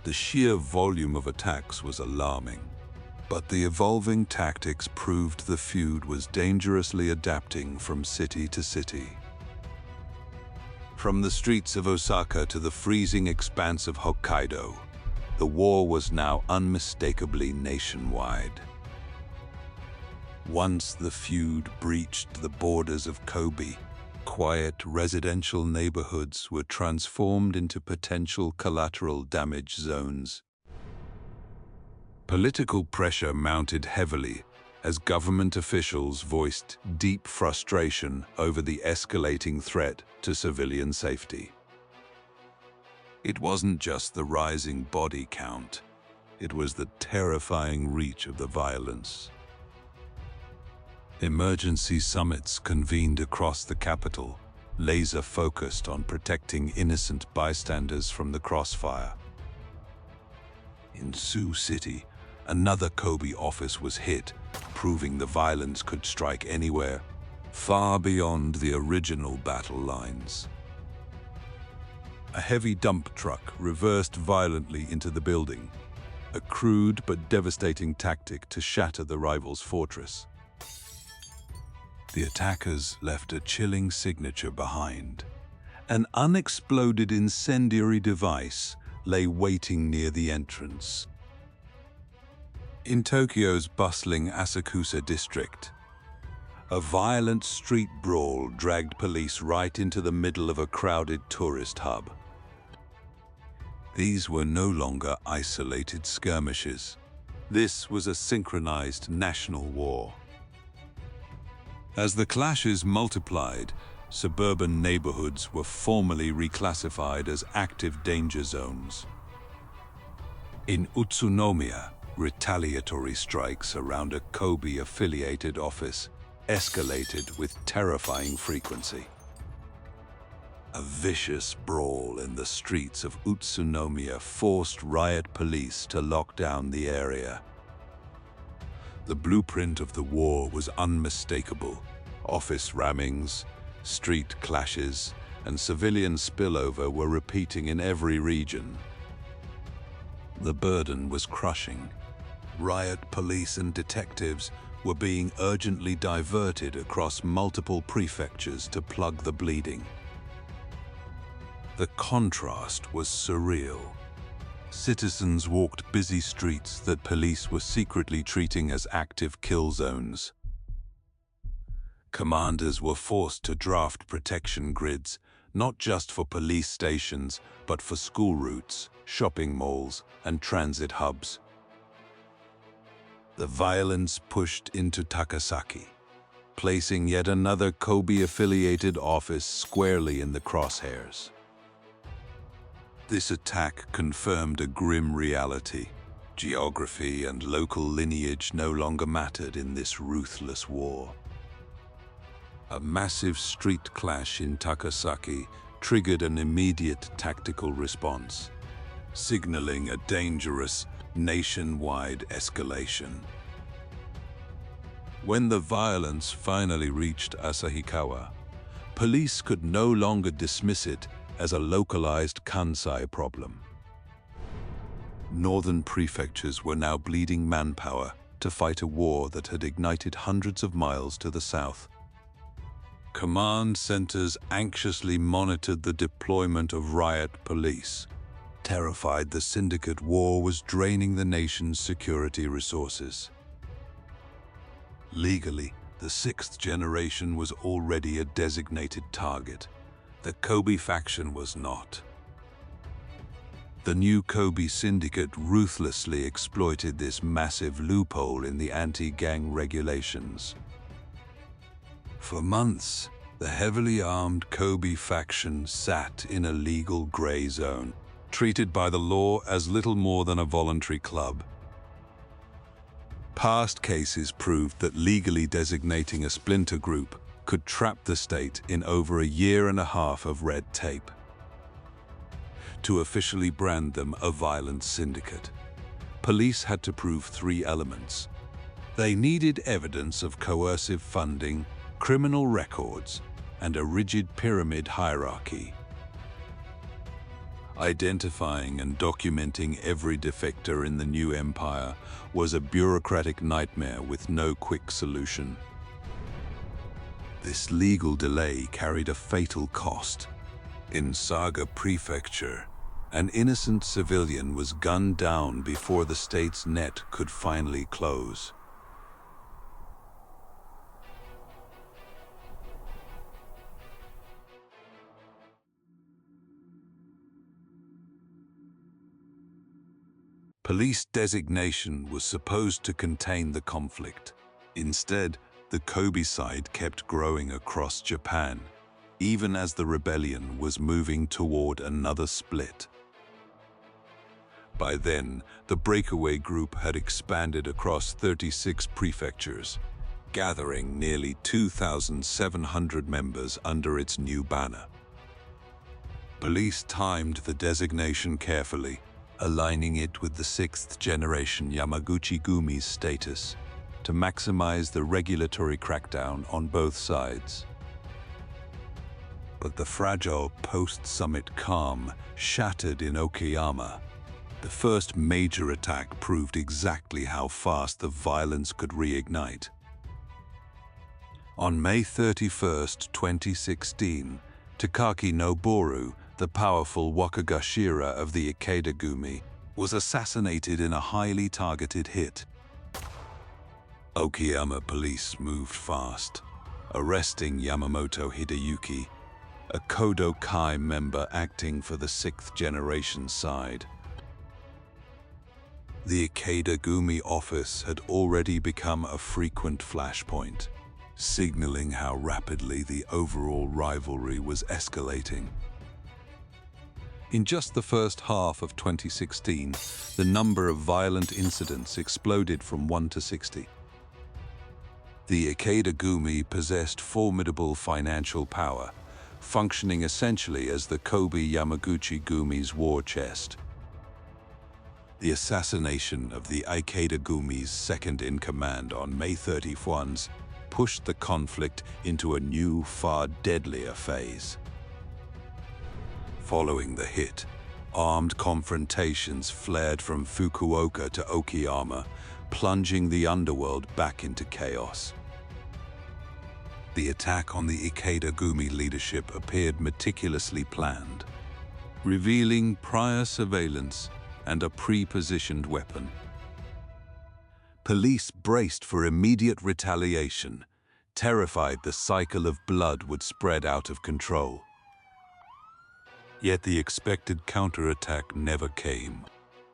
The sheer volume of attacks was alarming, but the evolving tactics proved the feud was dangerously adapting from city to city. From the streets of Osaka to the freezing expanse of Hokkaido, the war was now unmistakably nationwide. Once the feud breached the borders of Kobe, quiet residential neighborhoods were transformed into potential collateral damage zones. Political pressure mounted heavily as government officials voiced deep frustration over the escalating threat to civilian safety. It wasn't just the rising body count, it was the terrifying reach of the violence. Emergency summits convened across the capital, laser-focused on protecting innocent bystanders from the crossfire. In Sioux City, another Kobe office was hit, proving the violence could strike anywhere, far beyond the original battle lines. A heavy dump truck reversed violently into the building, a crude but devastating tactic to shatter the rival's fortress. The attackers left a chilling signature behind. An unexploded incendiary device lay waiting near the entrance. In Tokyo's bustling Asakusa district, a violent street brawl dragged police right into the middle of a crowded tourist hub. These were no longer isolated skirmishes. This was a synchronized national war. As the clashes multiplied, suburban neighborhoods were formally reclassified as active danger zones. In Utsunomiya, retaliatory strikes around a Kobe-affiliated office escalated with terrifying frequency. A vicious brawl in the streets of Utsunomiya forced riot police to lock down the area. The blueprint of the war was unmistakable. Office rammings, street clashes, and civilian spillover were repeating in every region. The burden was crushing. Riot police and detectives were being urgently diverted across multiple prefectures to plug the bleeding. The contrast was surreal. Citizens walked busy streets that police were secretly treating as active kill zones. Commanders were forced to draft protection grids, not just for police stations, but for school routes, shopping malls, and transit hubs. The violence pushed into Takasaki, placing yet another Kobe-affiliated office squarely in the crosshairs. This attack confirmed a grim reality. Geography and local lineage no longer mattered in this ruthless war. A massive street clash in Takasaki triggered an immediate tactical response, signaling a dangerous nationwide escalation. When the violence finally reached Asahikawa, police could no longer dismiss it as a localized Kansai problem. Northern prefectures were now bleeding manpower to fight a war that had ignited hundreds of miles to the south. Command centers anxiously monitored the deployment of riot police, terrified the syndicate war was draining the nation's security resources. Legally, the sixth generation was already a designated target. The Kobe faction was not. The new Kobe syndicate ruthlessly exploited this massive loophole in the anti-gang regulations. For months, the heavily armed Kobe faction sat in a legal gray zone, treated by the law as little more than a voluntary club. Past cases proved that legally designating a splinter group could trap the state in over a year and a half of red tape. To officially brand them a violent syndicate, police had to prove three elements. They needed evidence of coercive funding, criminal records, and a rigid pyramid hierarchy. Identifying and documenting every defector in the new empire was a bureaucratic nightmare with no quick solution. This legal delay carried a fatal cost. In Saga Prefecture, an innocent civilian was gunned down before the state's net could finally close. Police designation was supposed to contain the conflict. Instead, the Kobe side kept growing across Japan, even as the rebellion was moving toward another split. By then, the breakaway group had expanded across 36 prefectures, gathering nearly 2,700 members under its new banner. Police timed the designation carefully, aligning it with the sixth-generation Yamaguchi-Gumi's status to maximize the regulatory crackdown on both sides. But the fragile post-summit calm shattered in Okayama. The first major attack proved exactly how fast the violence could reignite. On May 31, 2016, Takaki Noboru, the powerful Wakagashira of the Ikeda Gumi, was assassinated in a highly targeted hit. Okayama police moved fast, arresting Yamamoto Hideyuki, a Kodo Kai member acting for the 6th generation side. The Ikeda Gumi office had already become a frequent flashpoint, signaling how rapidly the overall rivalry was escalating. In just the first half of 2016, the number of violent incidents exploded from 1 to 60. The Ikeda Gumi possessed formidable financial power, functioning essentially as the Kobe Yamaguchi Gumi's war chest. The assassination of the Ikeda Gumi's second-in-command on May 31 pushed the conflict into a new, far deadlier phase. Following the hit, armed confrontations flared from Fukuoka to Okayama, plunging the underworld back into chaos. The attack on the Ikeda Gumi leadership appeared meticulously planned, revealing prior surveillance and a pre-positioned weapon. Police braced for immediate retaliation, terrified the cycle of blood would spread out of control. Yet the expected counterattack never came.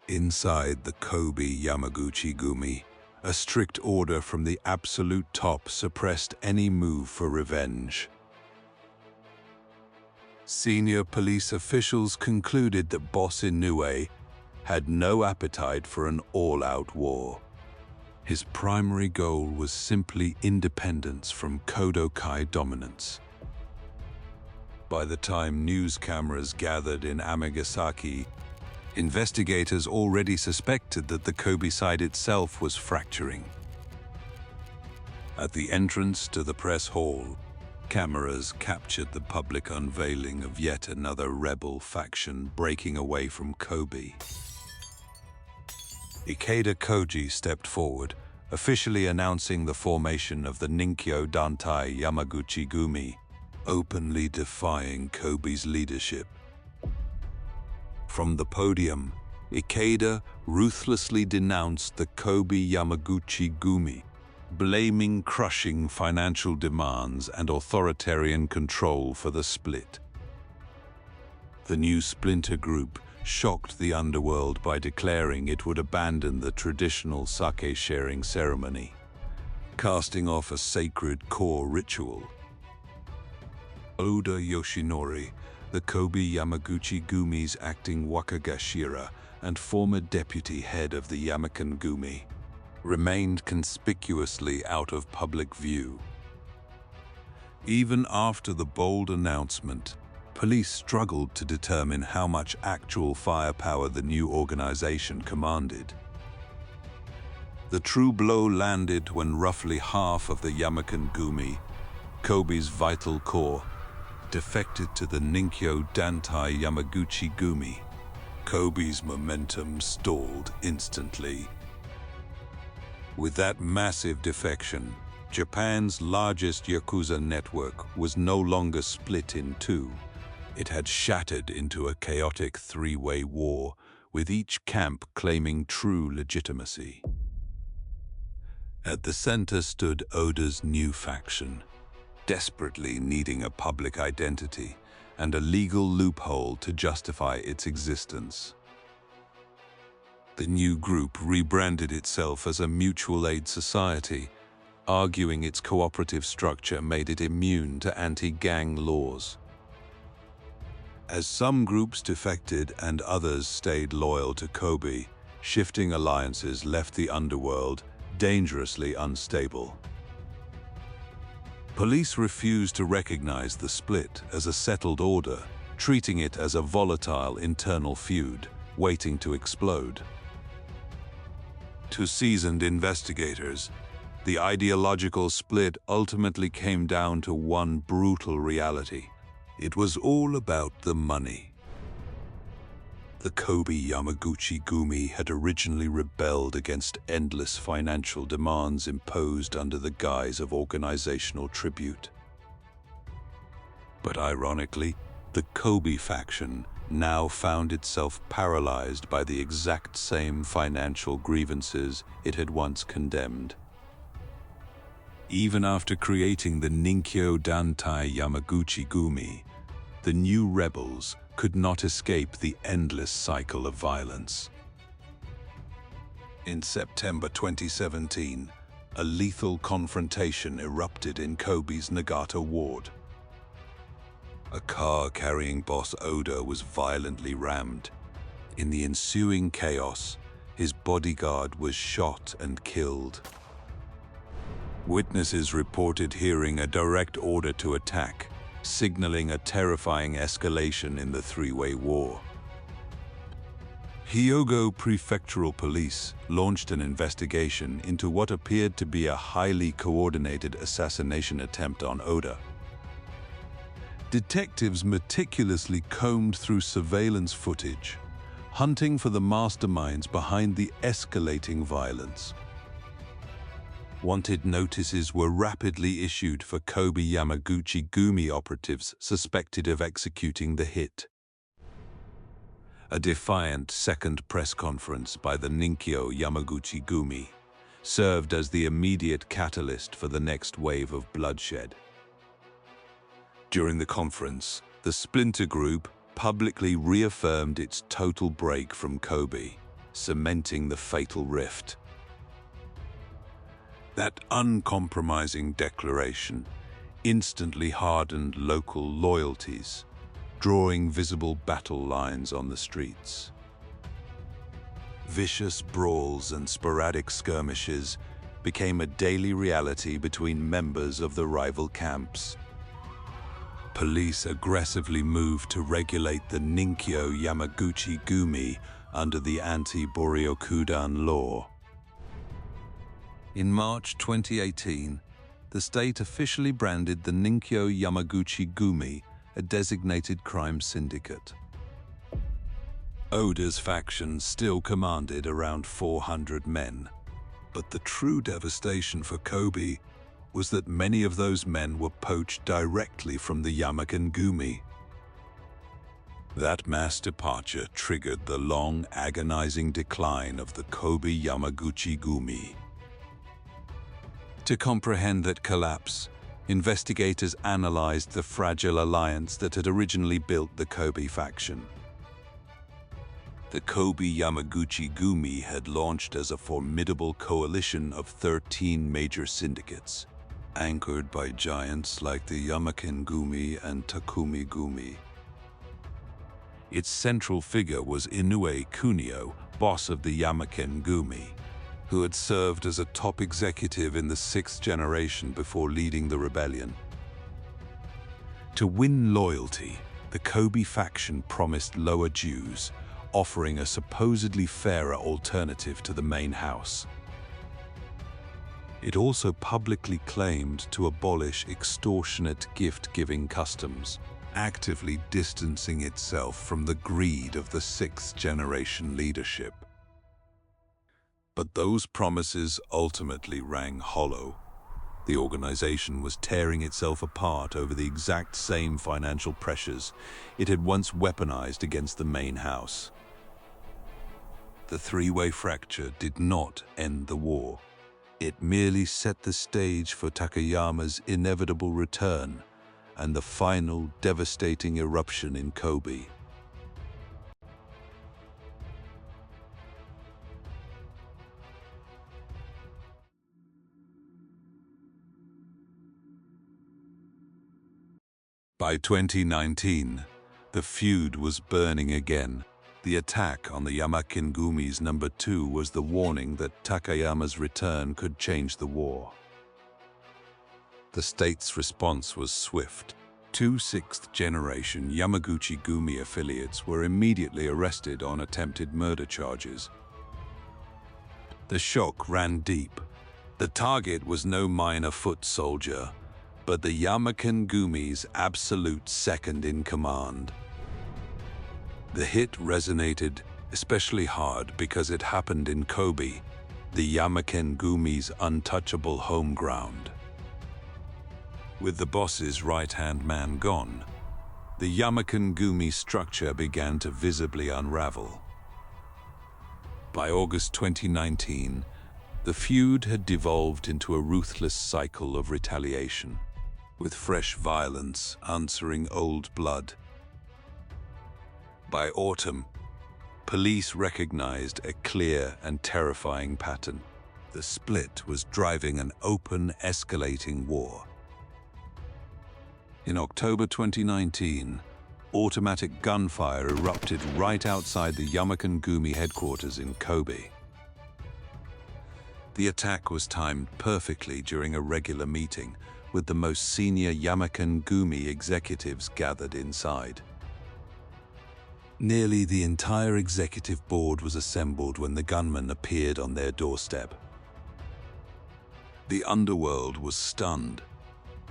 Inside the Kobe Yamaguchi Gumi, a strict order from the absolute top suppressed any move for revenge. Senior police officials concluded that Boss Inoue had no appetite for an all-out war. His primary goal was simply independence from Kodo Kai dominance. By the time news cameras gathered in Amagasaki, investigators already suspected that the Kobe side itself was fracturing. At the entrance to the press hall, cameras captured the public unveiling of yet another rebel faction breaking away from Kobe. Ikeda Koji stepped forward, officially announcing the formation of the Ninkyo Dantai Yamaguchi Gumi, openly defying Kobe's leadership. From the podium, Ikeda ruthlessly denounced the Kobe Yamaguchi Gumi, blaming crushing financial demands and authoritarian control for the split. The new splinter group shocked the underworld by declaring it would abandon the traditional sake-sharing ceremony, casting off a sacred core ritual. Oda Yoshinori, the Kobe Yamaguchi Gumi's acting Wakagashira and former deputy head of the Yamakan Gumi, remained conspicuously out of public view. Even after the bold announcement, police struggled to determine how much actual firepower the new organization commanded. The true blow landed when roughly half of the Yamakan Gumi, Kobe's vital core, defected to the Ninkyo Dantai Yamaguchi Gumi. Kobe's momentum stalled instantly. With that massive defection, Japan's largest Yakuza network was no longer split in two. It had shattered into a chaotic three-way war, with each camp claiming true legitimacy. At the center stood Oda's new faction, desperately needing a public identity and a legal loophole to justify its existence. The new group rebranded itself as a mutual aid society, arguing its cooperative structure made it immune to anti-gang laws. As some groups defected and others stayed loyal to Kobe, shifting alliances left the underworld dangerously unstable. Police refused to recognize the split as a settled order, treating it as a volatile internal feud, waiting to explode. To seasoned investigators, the ideological split ultimately came down to one brutal reality. It was all about the money. The Kobe Yamaguchi Gumi had originally rebelled against endless financial demands imposed under the guise of organizational tribute. But ironically, the Kobe faction now found itself paralyzed by the exact same financial grievances it had once condemned. Even after creating the Ninkyo Dantai Yamaguchi Gumi, the new rebels could not escape the endless cycle of violence. In September 2017, a lethal confrontation erupted in Kobe's Nagata ward. A car carrying Boss Oda was violently rammed. In the ensuing chaos, his bodyguard was shot and killed. Witnesses reported hearing a direct order to attack, signaling a terrifying escalation in the three-way war. Hyogo Prefectural Police launched an investigation into what appeared to be a highly coordinated assassination attempt on Oda. Detectives meticulously combed through surveillance footage, hunting for the masterminds behind the escalating violence. Wanted notices were rapidly issued for Kobe Yamaguchi Gumi operatives suspected of executing the hit. A defiant second press conference by the Ninkyo Yamaguchi Gumi served as the immediate catalyst for the next wave of bloodshed. During the conference, the splinter group publicly reaffirmed its total break from Kobe, cementing the fatal rift. That uncompromising declaration instantly hardened local loyalties, drawing visible battle lines on the streets. Vicious brawls and sporadic skirmishes became a daily reality between members of the rival camps. Police aggressively moved to regulate the Ninkyo Yamaguchi Gumi under the anti-Boryokudan law. In March 2018, the state officially branded the Ninkyo Yamaguchi Gumi a designated crime syndicate. Oda's faction still commanded around 400 men, but the true devastation for Kobe was that many of those men were poached directly from the Yamaken Gumi. That mass departure triggered the long, agonizing decline of the Kobe Yamaguchi Gumi. To comprehend that collapse, investigators analyzed the fragile alliance that had originally built the Kobe faction. The Kobe Yamaguchi Gumi had launched as a formidable coalition of 13 major syndicates, anchored by giants like the Yamaken Gumi and Takumi Gumi. Its central figure was Inoue Kunio, boss of the Yamaken Gumi, who had served as a top executive in the 6th generation before leading the rebellion. To win loyalty, the Kobe faction promised lower dues, offering a supposedly fairer alternative to the main house. It also publicly claimed to abolish extortionate gift-giving customs, actively distancing itself from the greed of the 6th generation leadership. But those promises ultimately rang hollow. The organization was tearing itself apart over the exact same financial pressures it had once weaponized against the main house. The three-way fracture did not end the war. It merely set the stage for Takayama's inevitable return and the final devastating eruption in Kobe. By 2019, the feud was burning again. The attack on the Yamaken Gumi's number 2 was the warning that Takayama's return could change the war. The state's response was swift. 2 6th-generation Yamaguchi Gumi affiliates were immediately arrested on attempted murder charges. The shock ran deep. The target was no minor foot soldier, but the Yamaken Gumi's absolute second-in-command. The hit resonated especially hard because it happened in Kobe, the Yamaken-gumi's untouchable home ground. With the boss's right-hand man gone, the Yamaken-gumi structure began to visibly unravel. By August 2019, the feud had devolved into a ruthless cycle of retaliation, with fresh violence answering old blood. By autumn, police recognized a clear and terrifying pattern. The split was driving an open, escalating war. In October 2019, automatic gunfire erupted right outside the Yamaken-gumi headquarters in Kobe. The attack was timed perfectly during a regular meeting, with the most senior Yamaken-gumi executives gathered inside. Nearly the entire executive board was assembled when the gunman appeared on their doorstep. The underworld was stunned.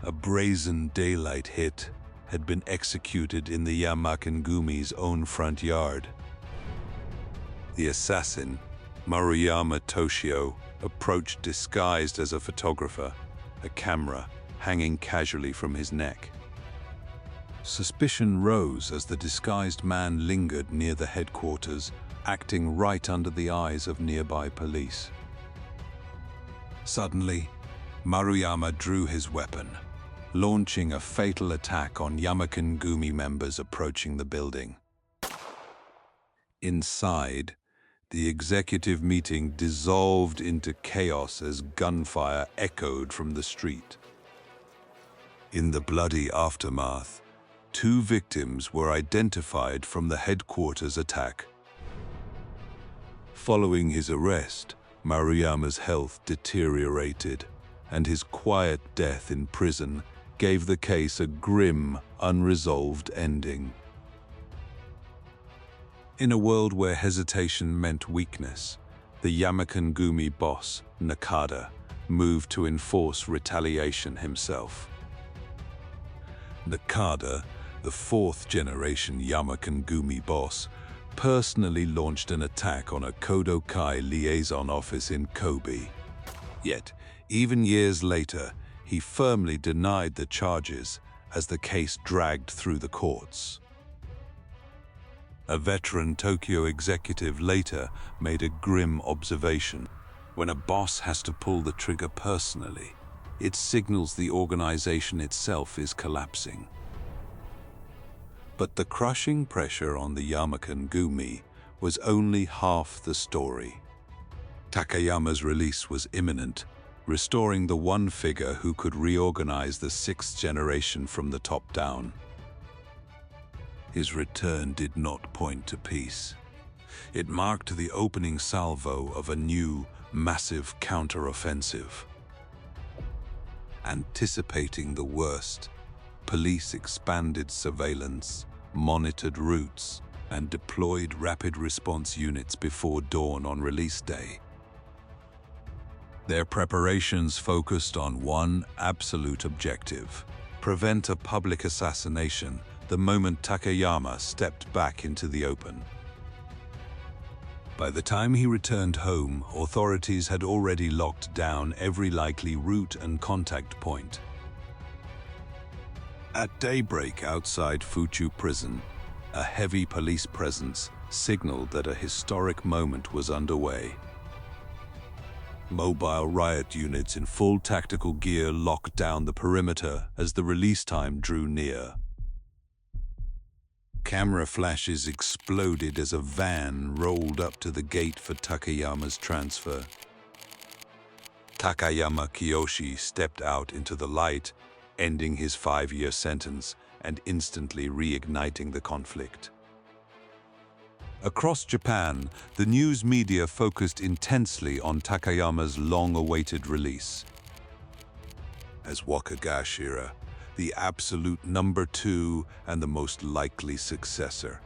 A brazen daylight hit had been executed in the Yamaken-gumi's own front yard. The assassin, Maruyama Toshio, approached disguised as a photographer, a camera hanging casually from his neck. Suspicion rose as the disguised man lingered near the headquarters, acting right under the eyes of nearby police. Suddenly, Maruyama drew his weapon, launching a fatal attack on Yamaken-gumi members approaching the building. Inside, the executive meeting dissolved into chaos as gunfire echoed from the street. In the bloody aftermath, 2 victims were identified from the headquarters attack. Following his arrest, Maruyama's health deteriorated, and his quiet death in prison gave the case a grim, unresolved ending. In a world where hesitation meant weakness, the Yamaken-gumi boss, Nakada, moved to enforce retaliation himself. Nakada, the 4th-generation Yamaken-gumi boss, personally launched an attack on a Kodokai liaison office in Kobe. Yet, even years later, he firmly denied the charges as the case dragged through the courts. A veteran Tokyo executive later made a grim observation. When a boss has to pull the trigger personally, it signals the organization itself is collapsing. But the crushing pressure on the Yamaken-gumi was only half the story. Takayama's release was imminent, restoring the one figure who could reorganize the 6th generation from the top down. His return did not point to peace. It marked the opening salvo of a new, massive counteroffensive. Anticipating the worst, police expanded surveillance, monitored routes, and deployed rapid response units before dawn on release day. Their preparations focused on one absolute objective: prevent a public assassination the moment Takayama stepped back into the open. By the time he returned home, authorities had already locked down every likely route and contact point. At daybreak outside Fuchu Prison, a heavy police presence signaled that a historic moment was underway. Mobile riot units in full tactical gear locked down the perimeter as the release time drew near. Camera flashes exploded as a van rolled up to the gate for Takayama's transfer. Takayama Kiyoshi stepped out into the light, ending his 5-year sentence and instantly reigniting the conflict. Across Japan, the news media focused intensely on Takayama's long-awaited release. As Wakagashira, the absolute number 2 and the most likely successor,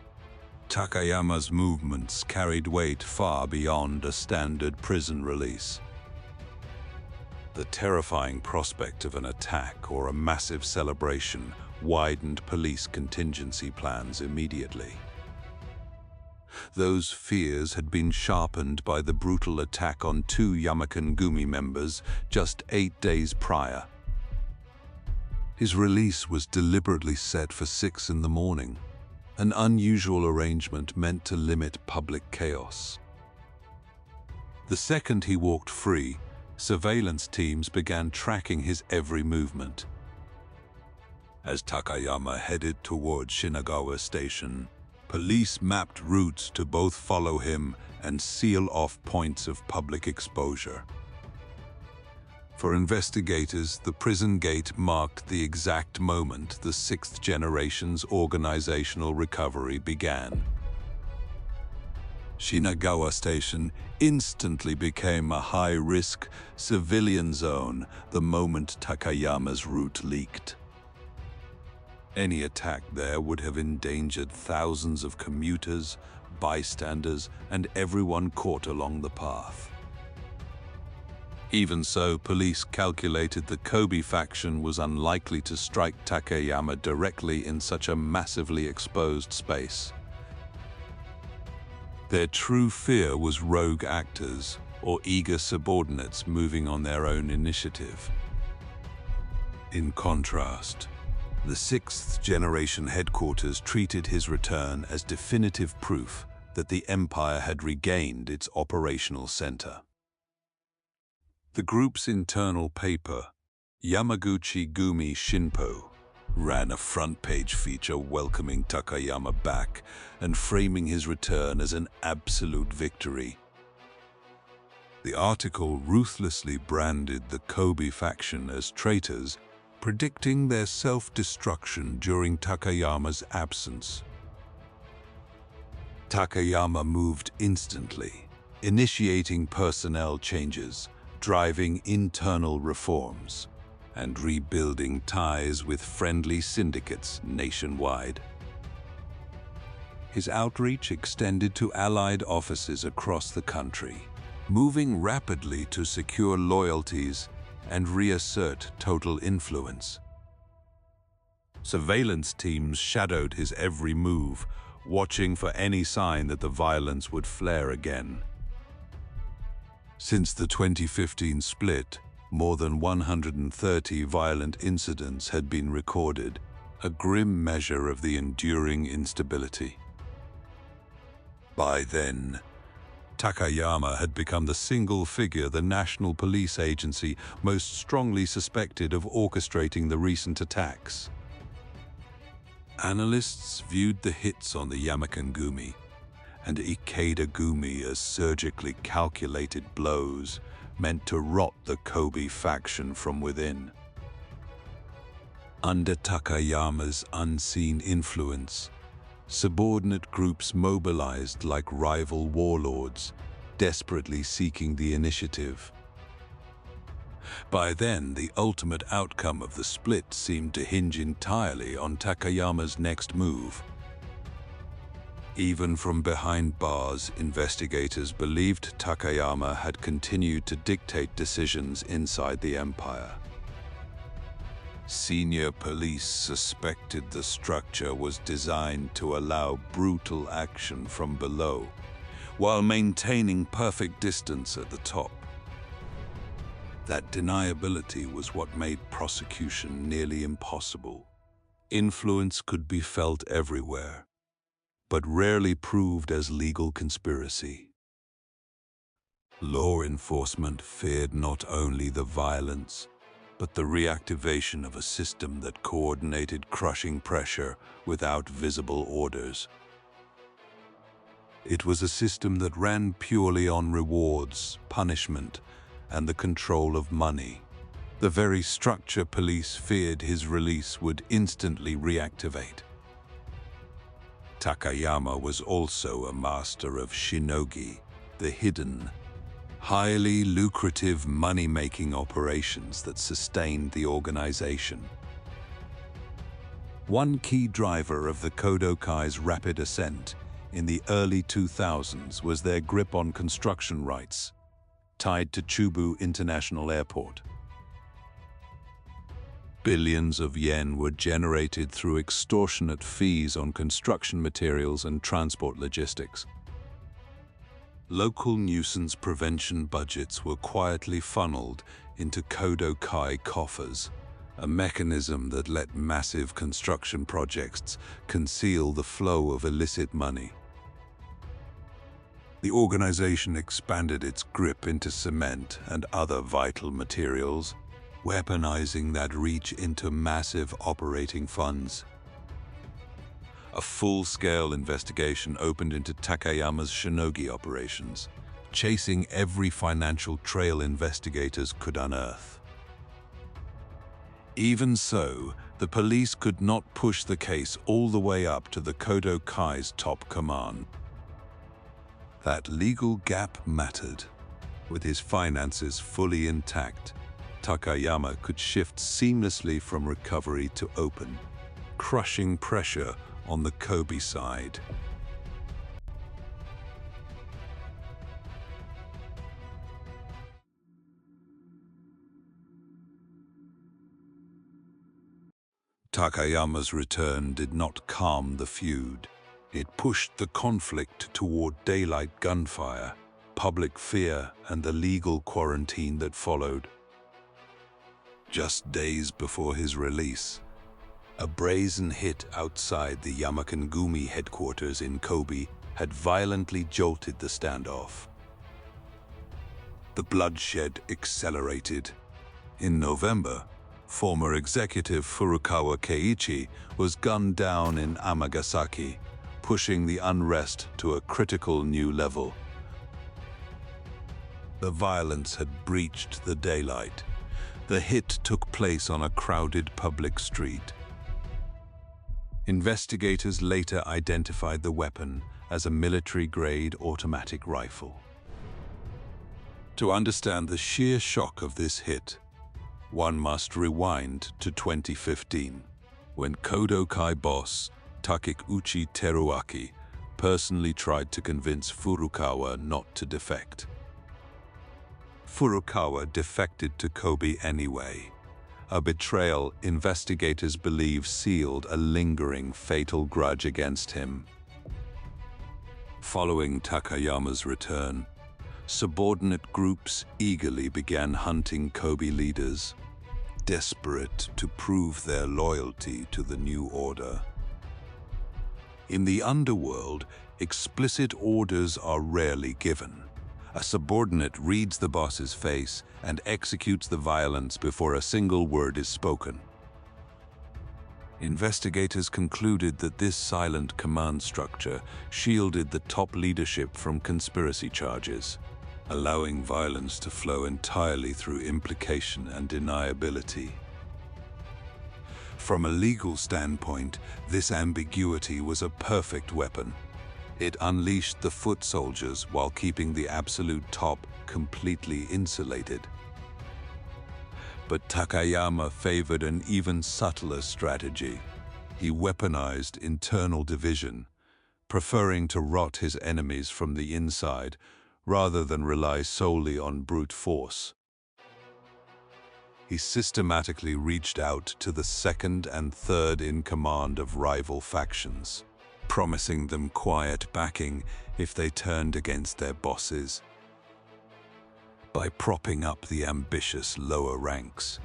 Takayama's movements carried weight far beyond a standard prison release. The terrifying prospect of an attack or a massive celebration widened police contingency plans immediately. Those fears had been sharpened by the brutal attack on 2 Yamakan Gumi members just 8 days prior. His release was deliberately set for 6 in the morning, an unusual arrangement meant to limit public chaos. The second he walked free, surveillance teams began tracking his every movement. As Takayama headed toward Shinagawa Station, police mapped routes to both follow him and seal off points of public exposure. For investigators, the prison gate marked the exact moment the 6th generation's organizational recovery began. Shinagawa Station instantly became a high-risk civilian zone the moment Takayama's route leaked. Any attack there would have endangered thousands of commuters, bystanders, and everyone caught along the path. Even so, police calculated the Kobe faction was unlikely to strike Takayama directly in such a massively exposed space. Their true fear was rogue actors or eager subordinates moving on their own initiative. In contrast, the 6th generation headquarters treated his return as definitive proof that the Empire had regained its operational center. The group's internal paper, Yamaguchi Gumi Shinpo, ran a front-page feature welcoming Takayama back and framing his return as an absolute victory. The article ruthlessly branded the Kobe faction as traitors, predicting their self-destruction during Takayama's absence. Takayama moved instantly, initiating personnel changes, driving internal reforms, and rebuilding ties with friendly syndicates nationwide. His outreach extended to allied offices across the country, moving rapidly to secure loyalties and reassert total influence. Surveillance teams shadowed his every move, watching for any sign that the violence would flare again. Since the 2015 split, more than 130 violent incidents had been recorded, a grim measure of the enduring instability. By then, Takayama had become the single figure the National Police Agency most strongly suspected of orchestrating the recent attacks. Analysts viewed the hits on the Yamakan Gumi and Ikeda Gumi as surgically calculated blows meant to rot the Kobe faction from within. Under Takayama's unseen influence, subordinate groups mobilized like rival warlords, desperately seeking the initiative. By then, the ultimate outcome of the split seemed to hinge entirely on Takayama's next move. Even from behind bars, investigators believed Takayama had continued to dictate decisions inside the Empire. Senior police suspected the structure was designed to allow brutal action from below, while maintaining perfect distance at the top. That deniability was what made prosecution nearly impossible. Influence could be felt everywhere, but rarely proved as legal conspiracy. Law enforcement feared not only the violence, but the reactivation of a system that coordinated crushing pressure without visible orders. It was a system that ran purely on rewards, punishment, and the control of money. The very structure police feared his release would instantly reactivate. Takayama was also a master of shinogi, the hidden, highly lucrative money-making operations that sustained the organization. One key driver of the Kodokai's rapid ascent in the early 2000s was their grip on construction rights, tied to Chubu International Airport. Billions of yen were generated through extortionate fees on construction materials and transport logistics. local nuisance prevention budgets were quietly funneled into Kodokai coffers, a mechanism that let massive construction projects conceal the flow of illicit money. The organization expanded its grip into cement and other vital materials, weaponizing that reach into massive operating funds. A full-scale investigation opened into Takayama's shinogi operations, chasing every financial trail investigators could unearth. Even so, the police could not push the case all the way up to the Kodokai's top command. That legal gap mattered. With his finances fully intact, Takayama could shift seamlessly from recovery to open, crushing pressure on the Kobe side. Takayama's return did not calm the feud. It pushed the conflict toward daylight gunfire, public fear, and the legal quarantine that followed. Just days before his release, a brazen hit outside the Yamakengumi headquarters in Kobe had violently jolted the standoff. The bloodshed accelerated. In November, former executive Furukawa Keiichi was gunned down in Amagasaki, pushing the unrest to a critical new level. The violence had breached the daylight. The hit took place on a crowded public street. Investigators later identified the weapon as a military-grade automatic rifle. To understand the sheer shock of this hit, one must rewind to 2015, when Kodokai boss Takeuchi Teruaki personally tried to convince Furukawa not to defect. Furukawa defected to Kobe anyway, a betrayal investigators believe sealed a lingering fatal grudge against him. Following Takayama's return, subordinate groups eagerly began hunting Kobe leaders, desperate to prove their loyalty to the new order. In the underworld, explicit orders are rarely given. A subordinate reads the boss's face and executes the violence before a single word is spoken. Investigators concluded that this silent command structure shielded the top leadership from conspiracy charges, allowing violence to flow entirely through implication and deniability. From a legal standpoint, this ambiguity was a perfect weapon. It unleashed the foot soldiers while keeping the absolute top completely insulated. But Takayama favored an even subtler strategy. He weaponized internal division, preferring to rot his enemies from the inside rather than rely solely on brute force. He systematically reached out to the second and third in command of rival factions, promising them quiet backing if they turned against their bosses. By propping up the ambitious lower ranks,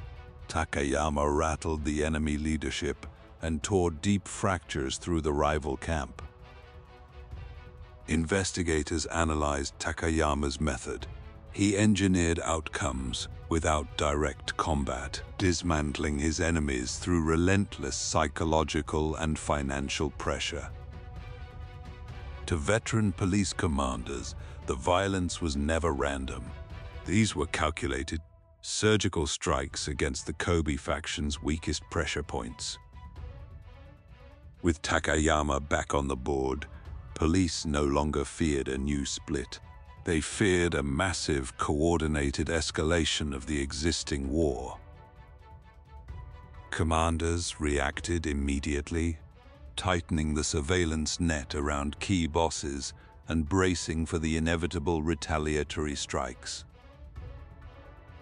Takayama rattled the enemy leadership and tore deep fractures through the rival camp. Investigators analyzed Takayama's method. He engineered outcomes without direct combat, dismantling his enemies through relentless psychological and financial pressure. To veteran police commanders, the violence was never random. These were calculated, surgical strikes against the Kobe faction's weakest pressure points. With Takayama back on the board, police no longer feared a new split. They feared a massive, coordinated escalation of the existing war. Commanders reacted immediately, tightening the surveillance net around key bosses and bracing for the inevitable retaliatory strikes.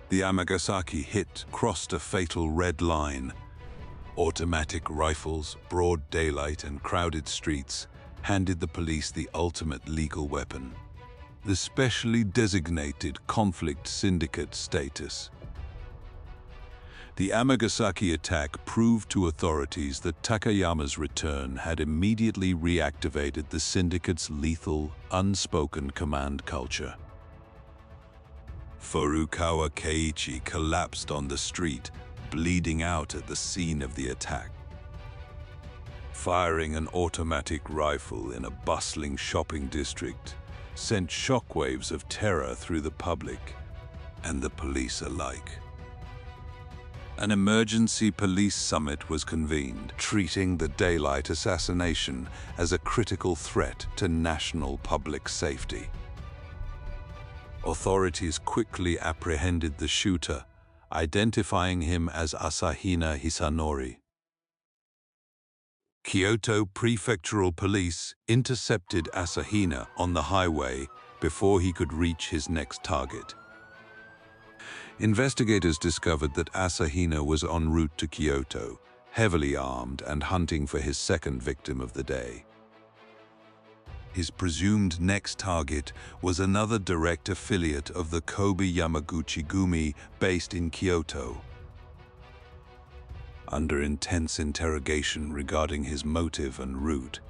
The Amagasaki hit crossed a fatal red line. Automatic rifles, broad daylight, and crowded streets handed the police the ultimate legal weapon. the specially designated conflict syndicate status. The Amagasaki attack proved to authorities that Takayama's return had immediately reactivated the syndicate's lethal, unspoken command culture. Furukawa Keiichi collapsed on the street, bleeding out at the scene of the attack. Firing an automatic rifle in a bustling shopping district sent shockwaves of terror through the public and the police alike. An emergency police summit was convened, treating the daylight assassination as a critical threat to national public safety. Authorities quickly apprehended the shooter, identifying him as Asahina Hisanori. Kyoto Prefectural Police intercepted Asahina on the highway before he could reach his next target. Investigators discovered that Asahina was en route to Kyoto, heavily armed and hunting for his second victim of the day. His presumed next target was another direct affiliate of the Kobe Yamaguchi-gumi based in Kyoto. Under intense interrogation regarding his motive and route,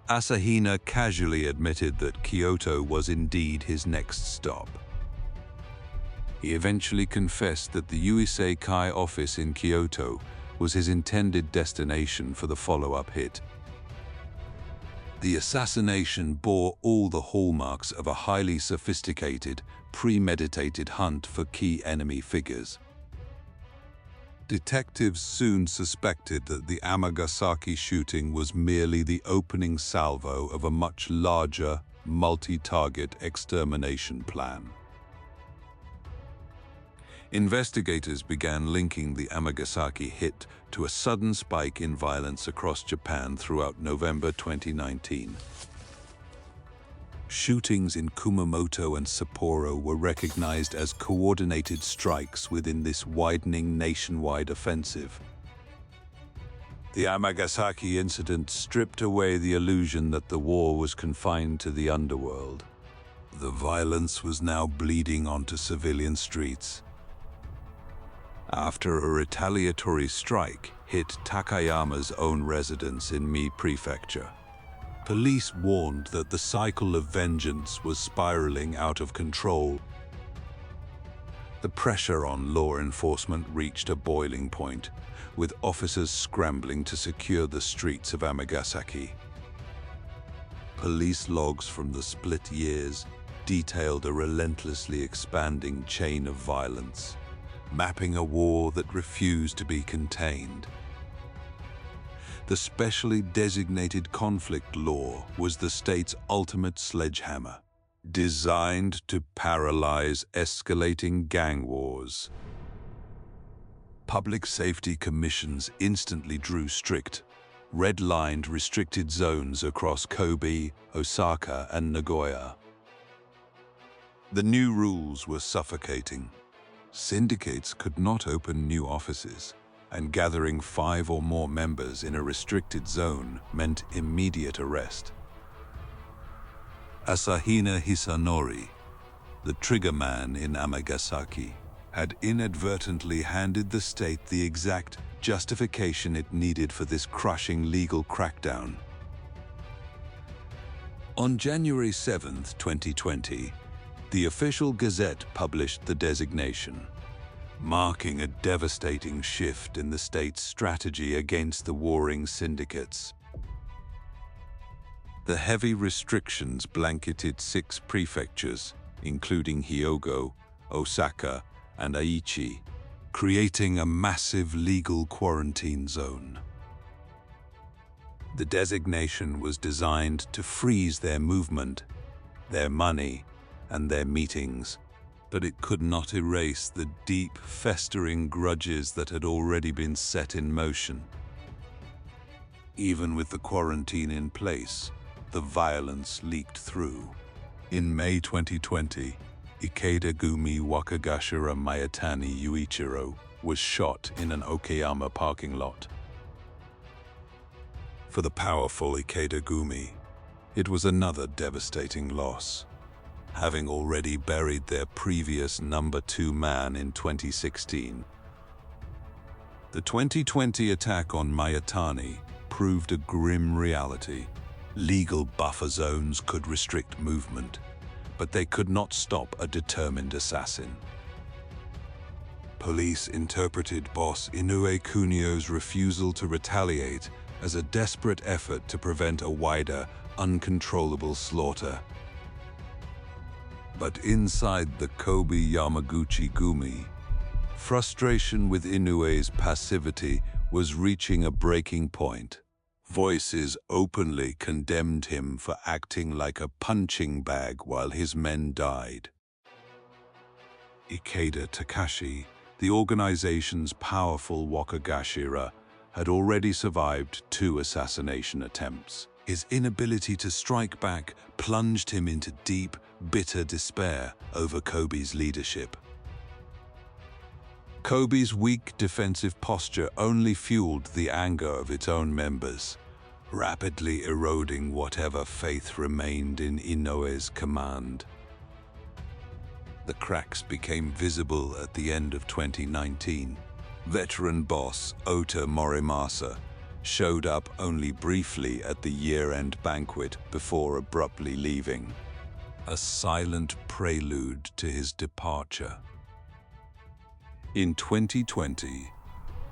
Asahina casually admitted that Kyoto was indeed his next stop. He eventually confessed that the Uisei Kai office in Kyoto was his intended destination for the follow-up hit. The assassination bore all the hallmarks of a highly sophisticated, premeditated hunt for key enemy figures. Detectives soon suspected that the Amagasaki shooting was merely the opening salvo of a much larger, multi-target extermination plan. Investigators began linking the Amagasaki hit to a sudden spike in violence across Japan throughout November 2019. Shootings in Kumamoto and Sapporo were recognized as coordinated strikes within this widening nationwide offensive. The Amagasaki incident stripped away the illusion that the war was confined to the underworld. The violence was now bleeding onto civilian streets. After a retaliatory strike hit Takayama's own residence in Mie Prefecture, police warned that the cycle of vengeance was spiraling out of control. The pressure on law enforcement reached a boiling point, with officers scrambling to secure the streets of Amagasaki. Police logs from the split years detailed a relentlessly expanding chain of violence, mapping a war that refused to be contained. The specially designated conflict law was the state's ultimate sledgehammer, designed to paralyze escalating gang wars. Public safety commissions instantly drew strict, red-lined restricted zones across Kobe, Osaka, and Nagoya. The new rules were suffocating. Syndicates could not open new offices, and gathering 5 or more members in a restricted zone meant immediate arrest. Asahina Hisanori, the trigger man in Amagasaki, had inadvertently handed the state the exact justification it needed for this crushing legal crackdown. On January 7, 2020, the official Gazette published the designation, marking a devastating shift in the state's strategy against the warring syndicates. The heavy restrictions blanketed 6 prefectures, including Hyogo, Osaka, and Aichi, creating a massive legal quarantine zone. The designation was designed to freeze their movement, their money, and their meetings, but it could not erase the deep, festering grudges that had already been set in motion. Even with the quarantine in place, the violence leaked through. In May 2020, Ikeda-gumi Wakagashira Mayatani Yuichiro was shot in an Okayama parking lot. For the powerful Ikeda-gumi, it was another devastating loss. having already buried their previous number 2 man in 2016. The 2020 attack on Mayatani proved a grim reality. Legal buffer zones could restrict movement, but they could not stop a determined assassin. Police interpreted boss Inoue Kunio's refusal to retaliate as a desperate effort to prevent a wider, uncontrollable slaughter. But inside the Kobe Yamaguchi-gumi, frustration with Inoue's passivity was reaching a breaking point. Voices openly condemned him for acting like a punching bag while his men died. Ikeda Takashi, the organization's powerful Wakagashira, had already survived 2 assassination attempts. His inability to strike back plunged him into deep, bitter despair over Kobe's leadership. Kobe's weak defensive posture only fueled the anger of its own members, rapidly eroding whatever faith remained in Inoue's command. The cracks became visible at the end of 2019. Veteran boss Ota Morimasa showed up only briefly at the year-end banquet before abruptly leaving, a silent prelude to his departure. In 2020,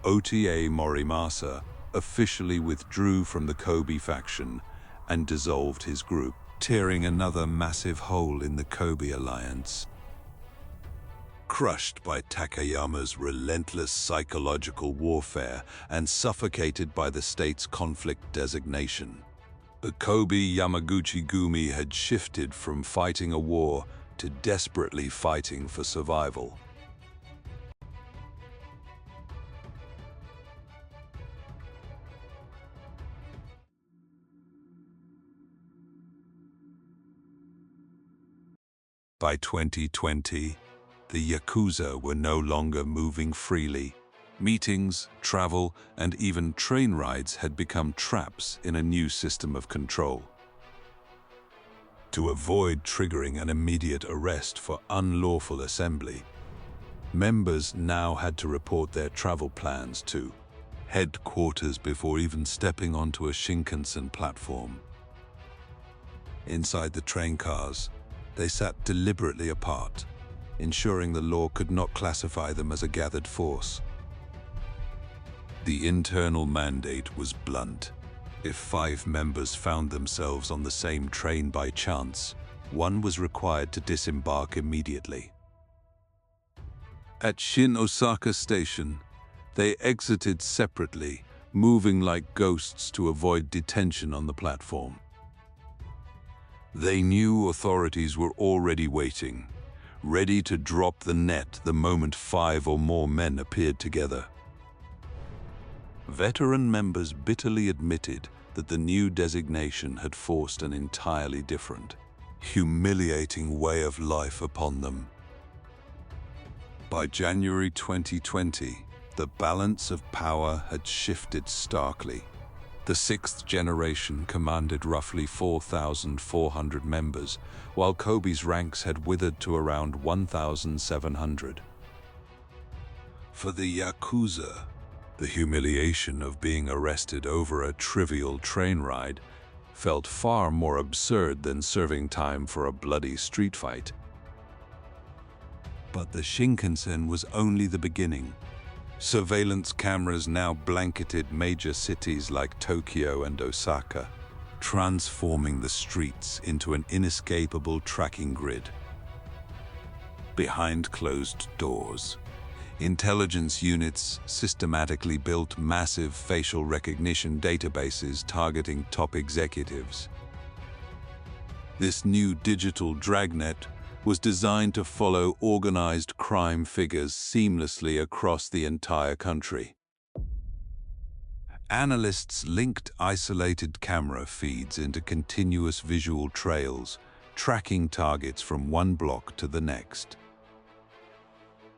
Ota Morimasa officially withdrew from the Kobe faction and dissolved his group, tearing another massive hole in the Kobe alliance. Crushed by Takayama's relentless psychological warfare and suffocated by the state's conflict designation, the Kobe Yamaguchi-gumi had shifted from fighting a war to desperately fighting for survival. By 2020, the Yakuza were no longer moving freely. Meetings, travel, and even train rides had become traps in a new system of control. To avoid triggering an immediate arrest for unlawful assembly, members now had to report their travel plans to headquarters before even stepping onto a Shinkansen platform. Inside the train cars, they sat deliberately apart, ensuring the law could not classify them as a gathered force. The internal mandate was blunt. If 5 members found themselves on the same train by chance, one was required to disembark immediately. At Shin Osaka Station, they exited separately, moving like ghosts to avoid detention on the platform. They knew authorities were already waiting, ready to drop the net the moment 5 or more men appeared together. Veteran members bitterly admitted that the new designation had forced an entirely different, humiliating way of life upon them. By January 2020, the balance of power had shifted starkly. The 6th generation commanded roughly 4,400 members, while Kobe's ranks had withered to around 1,700. For the Yakuza, the humiliation of being arrested over a trivial train ride felt far more absurd than serving time for a bloody street fight. But the Shinkansen was only the beginning. Surveillance cameras now blanketed major cities like Tokyo and Osaka, transforming the streets into an inescapable tracking grid. Behind closed doors, intelligence units systematically built massive facial recognition databases targeting top executives. This new digital dragnet was designed to follow organized crime figures seamlessly across the entire country. Analysts linked isolated camera feeds into continuous visual trails, tracking targets from one block to the next.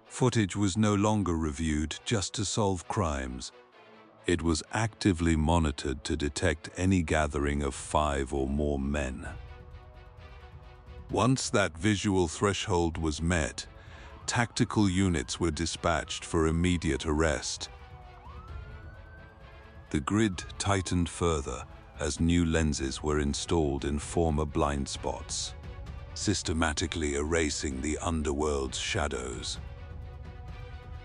Footage was no longer reviewed just to solve crimes. It was actively monitored to detect any gathering of 5 or more men. Once that visual threshold was met, tactical units were dispatched for immediate arrest. The grid tightened further as new lenses were installed in former blind spots, systematically erasing the underworld's shadows.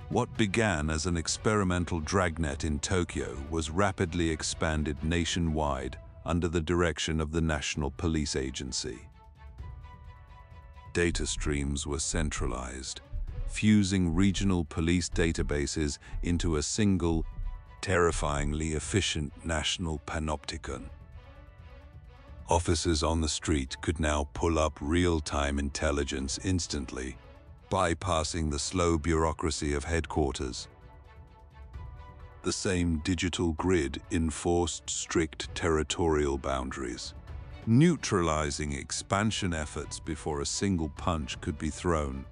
What began as an experimental dragnet in Tokyo was rapidly expanded nationwide under the direction of the National Police Agency. Data streams were centralized, fusing regional police databases into a single, terrifyingly efficient national panopticon. Officers on the street could now pull up real-time intelligence instantly, bypassing the slow bureaucracy of headquarters. The same digital grid enforced strict territorial boundaries, neutralizing expansion efforts before a single punch could be thrown.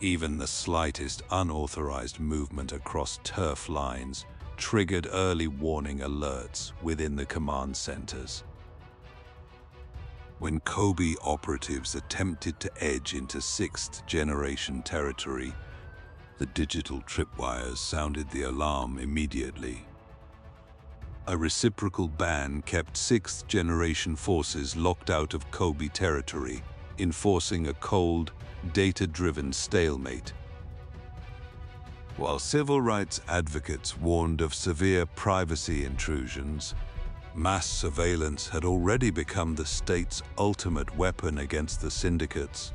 Even the slightest unauthorized movement across turf lines triggered early warning alerts within the command centers. When Kobe operatives attempted to edge into sixth-generation territory, the digital tripwires sounded the alarm immediately. A reciprocal ban kept sixth-generation forces locked out of Kobe territory, enforcing a cold, data-driven stalemate. While civil rights advocates warned of severe privacy intrusions, mass surveillance had already become the state's ultimate weapon against the syndicates.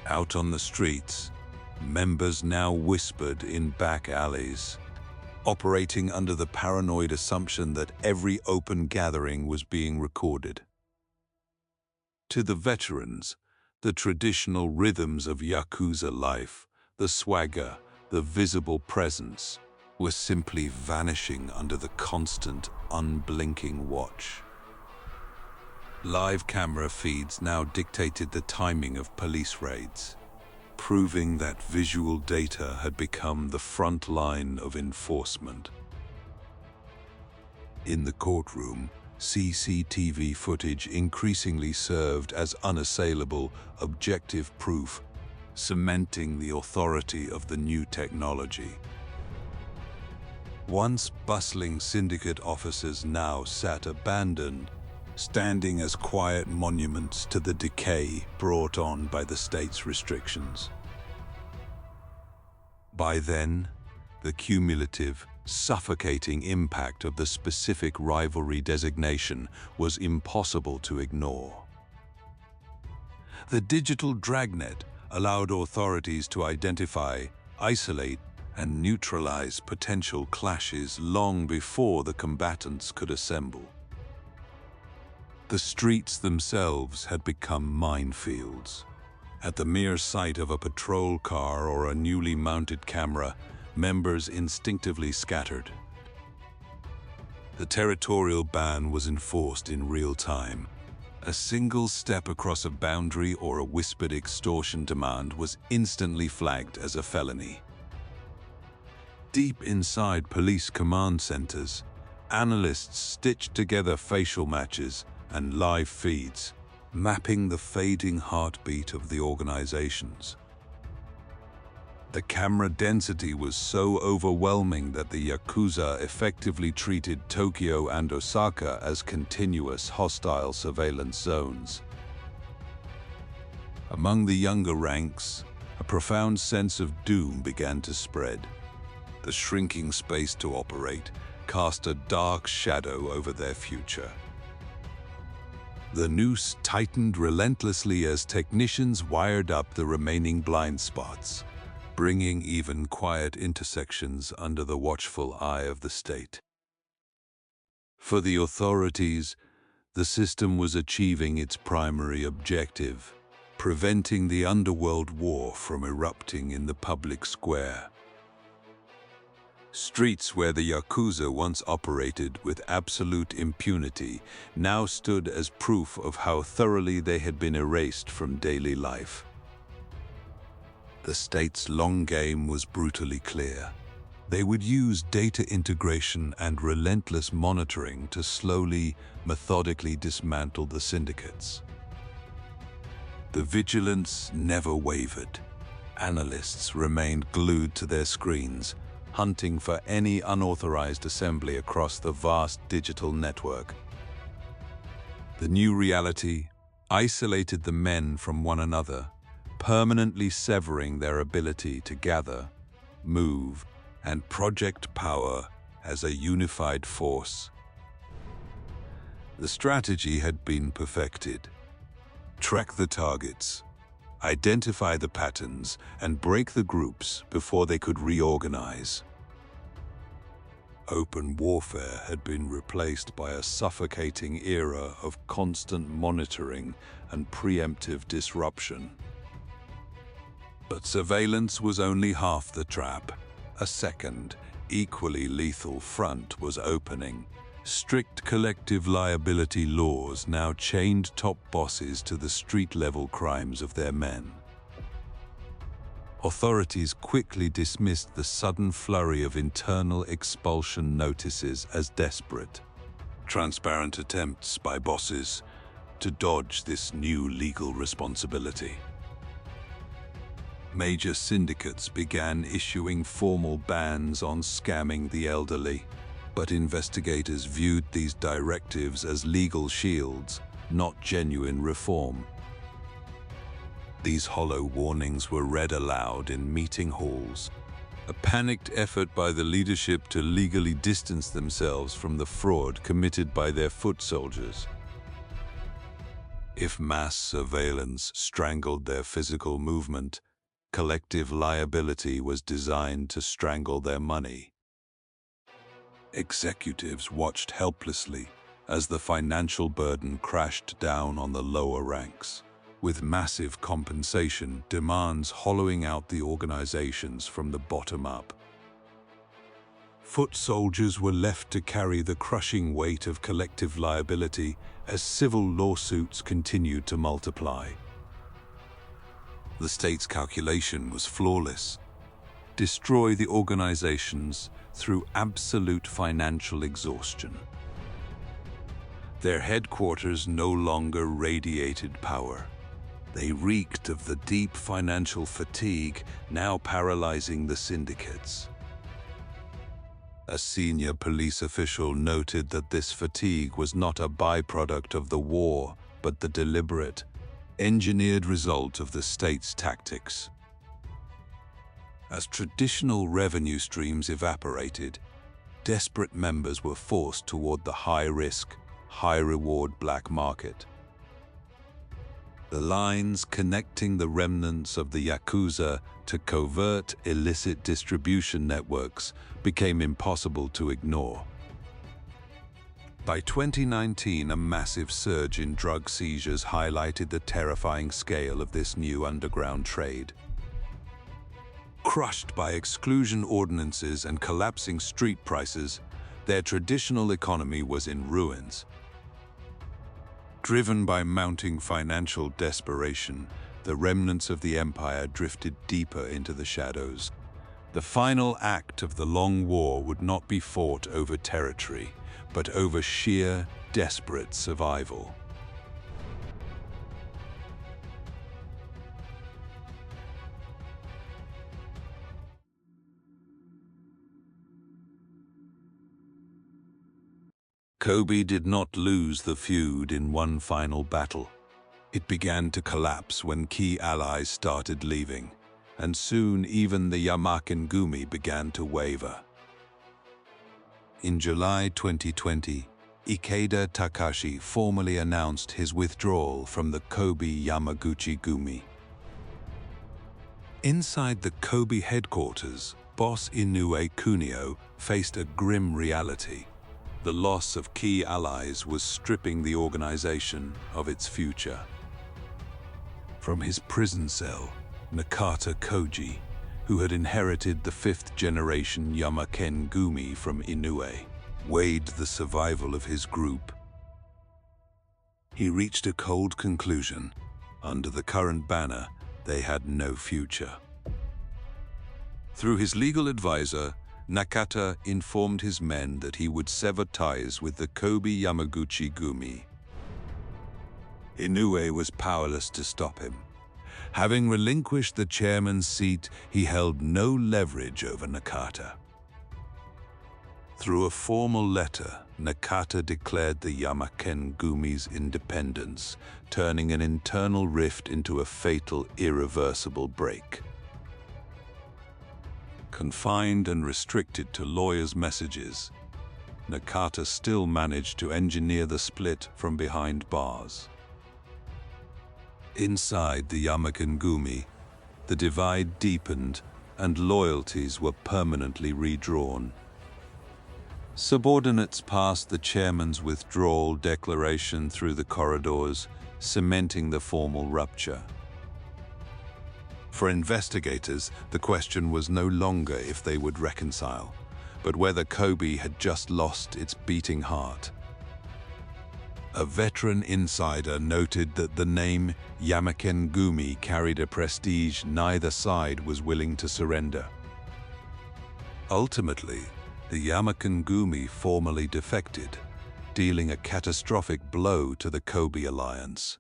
Out on the streets, members now whispered in back alleys, operating under the paranoid assumption that every open gathering was being recorded. To the veterans, the traditional rhythms of Yakuza life, the swagger, the visible presence, were simply vanishing under the constant, unblinking watch. Live camera feeds now dictated the timing of police raids, proving that visual data had become the front line of enforcement. In the courtroom, CCTV footage increasingly served as unassailable, objective proof, cementing the authority of the new technology. Once bustling syndicate offices now sat abandoned, standing as quiet monuments to the decay brought on by the state's restrictions. By then, the cumulative, suffocating impact of the specific rivalry designation was impossible to ignore. The digital dragnet allowed authorities to identify, isolate, and neutralize potential clashes long before the combatants could assemble. The streets themselves had become minefields. At the mere sight of a patrol car or a newly mounted camera, members instinctively scattered. The territorial ban was enforced in real time. A single step across a boundary or a whispered extortion demand was instantly flagged as a felony. Deep inside police command centers, analysts stitched together facial matches and live feeds, mapping the fading heartbeat of the organizations. The camera density was so overwhelming that the Yakuza effectively treated Tokyo and Osaka as continuous hostile surveillance zones. Among the younger ranks, a profound sense of doom began to spread. The shrinking space to operate cast a dark shadow over their future. The noose tightened relentlessly as technicians wired up the remaining blind spots, bringing even quiet intersections under the watchful eye of the state. For the authorities, the system was achieving its primary objective, preventing the underworld war from erupting in the public square. Streets where the Yakuza once operated with absolute impunity now stood as proof of how thoroughly they had been erased from daily life. The state's long game was brutally clear. They would use data integration and relentless monitoring to slowly, methodically dismantle the syndicates. The vigilance never wavered. Analysts remained glued to their screens, hunting for any unauthorized assembly across the vast digital network. The new reality isolated the men from one another, permanently severing their ability to gather, move, and project power as a unified force. The strategy had been perfected. Track the targets, identify the patterns, and break the groups before they could reorganize. Open warfare had been replaced by a suffocating era of constant monitoring and preemptive disruption. But surveillance was only half the trap. A second, equally lethal front was opening. Strict collective liability laws now chained top bosses to the street-level crimes of their men. Authorities quickly dismissed the sudden flurry of internal expulsion notices as desperate, transparent attempts by bosses to dodge this new legal responsibility. Major syndicates began issuing formal bans on scamming the elderly, but investigators viewed these directives as legal shields, not genuine reform. These hollow warnings were read aloud in meeting halls, a panicked effort by the leadership to legally distance themselves from the fraud committed by their foot soldiers. If mass surveillance strangled their physical movement, collective liability was designed to strangle their money. Executives watched helplessly as the financial burden crashed down on the lower ranks, with massive compensation demands hollowing out the organizations from the bottom up. Foot soldiers were left to carry the crushing weight of collective liability as civil lawsuits continued to multiply. The state's calculation was flawless: destroy the organizations through absolute financial exhaustion. Their headquarters no longer radiated power. They reeked of the deep financial fatigue now paralyzing the syndicates. A senior police official noted that this fatigue was not a byproduct of the war, but the deliberate, engineered result of the state's tactics. As traditional revenue streams evaporated, desperate members were forced toward the high-risk, high-reward black market. The lines connecting the remnants of the Yakuza to covert, illicit distribution networks became impossible to ignore. By 2019, a massive surge in drug seizures highlighted the terrifying scale of this new underground trade. Crushed by exclusion ordinances and collapsing street prices, their traditional economy was in ruins. Driven by mounting financial desperation, the remnants of the empire drifted deeper into the shadows. The final act of the long war would not be fought over territory, but over sheer, desperate survival. Kobe did not lose the feud in one final battle. It began to collapse when key allies started leaving, and soon even the Yamaken Gumi began to waver. In July 2020, Ikeda Takashi formally announced his withdrawal from the Kobe Yamaguchi Gumi. Inside the Kobe headquarters, boss Inoue Kunio faced a grim reality. The loss of key allies was stripping the organization of its future. From his prison cell, Nakata Koji, who had inherited the fifth-generation Yamaken Gumi from Inoue, weighed the survival of his group. He reached a cold conclusion. Under the current banner, they had no future. Through his legal advisor, Nakata informed his men that he would sever ties with the Kobe Yamaguchi Gumi. Inoue was powerless to stop him. Having relinquished the chairman's seat, he held no leverage over Nakata. Through a formal letter, Nakata declared the Yamaken Gumi's independence, turning an internal rift into a fatal, irreversible break. Confined and restricted to lawyers' messages, Nakata still managed to engineer the split from behind bars. Inside the Yamaken Gumi, the divide deepened and loyalties were permanently redrawn. Subordinates passed the chairman's withdrawal declaration through the corridors, cementing the formal rupture. For investigators, the question was no longer if they would reconcile, but whether Kobe had just lost its beating heart. A veteran insider noted that the name Yamaken Gumi carried a prestige neither side was willing to surrender. Ultimately, the Yamaken Gumi formally defected, dealing a catastrophic blow to the Kobe alliance.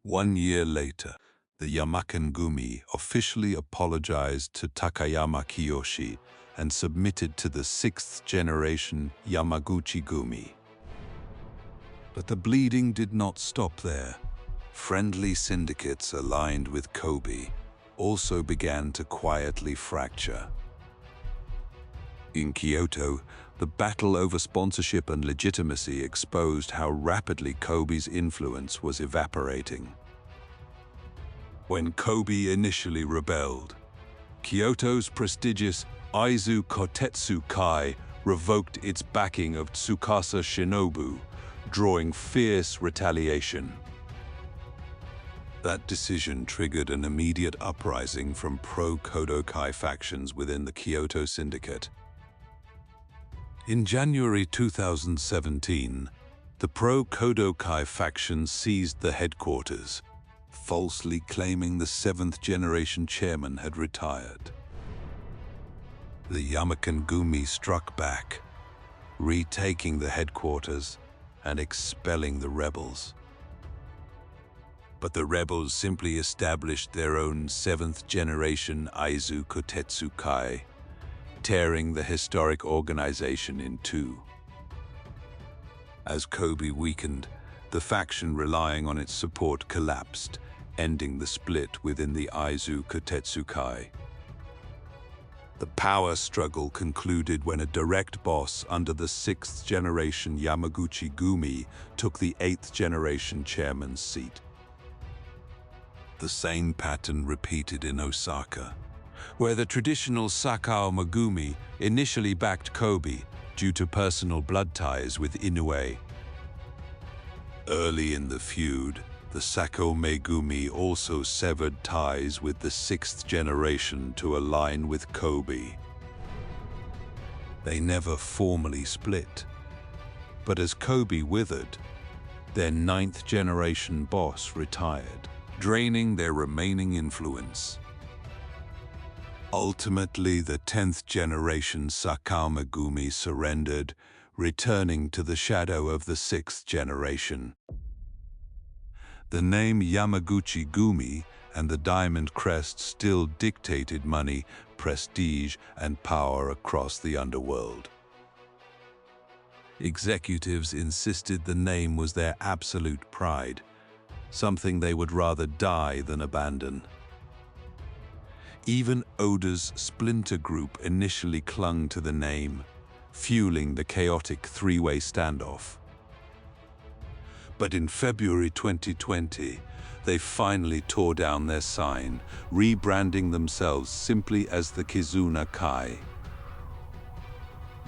1 year later, the Yamaken Gumi officially apologized to Takayama Kiyoshi and submitted to the 6th generation Yamaguchi Gumi. But the bleeding did not stop there. Friendly syndicates aligned with Kobe also began to quietly fracture. In Kyoto, the battle over sponsorship and legitimacy exposed how rapidly Kobe's influence was evaporating. When Kobe initially rebelled, Kyoto's prestigious Aizu Kotetsu Kai revoked its backing of Tsukasa Shinobu, drawing fierce retaliation. That decision triggered an immediate uprising from pro-Kodokai factions within the Kyoto Syndicate. In January 2017, the pro-Kodokai faction seized the headquarters, falsely claiming the 7th generation chairman had retired. The Yamaken Gumi struck back, retaking the headquarters and expelling the rebels. But the rebels simply established their own 7th generation Aizu Kotetsu Kai, tearing the historic organization in two. As Kobe weakened, the faction relying on its support collapsed, ending the split within the Aizu Kotetsu Kai. The power struggle concluded when a direct boss under the 6th generation Yamaguchi Gumi took the 8th generation chairman's seat. The same pattern repeated in Osaka, where the traditional Sakao Megumi initially backed Kobe due to personal blood ties with Inoue. Early in the feud, the Sakao Megumi also severed ties with the 6th generation to align with Kobe. They never formally split, but as Kobe withered, their 9th generation boss retired, draining their remaining influence. Ultimately, the 10th generation Sakao Megumi surrendered, returning to the shadow of the 6th generation. The name Yamaguchi Gumi and the diamond crest still dictated money, prestige, and power across the underworld. Executives insisted the name was their absolute pride, something they would rather die than abandon. Even Oda's splinter group initially clung to the name, fueling the chaotic three-way standoff. But in February 2020, they finally tore down their sign, rebranding themselves simply as the Kizuna Kai.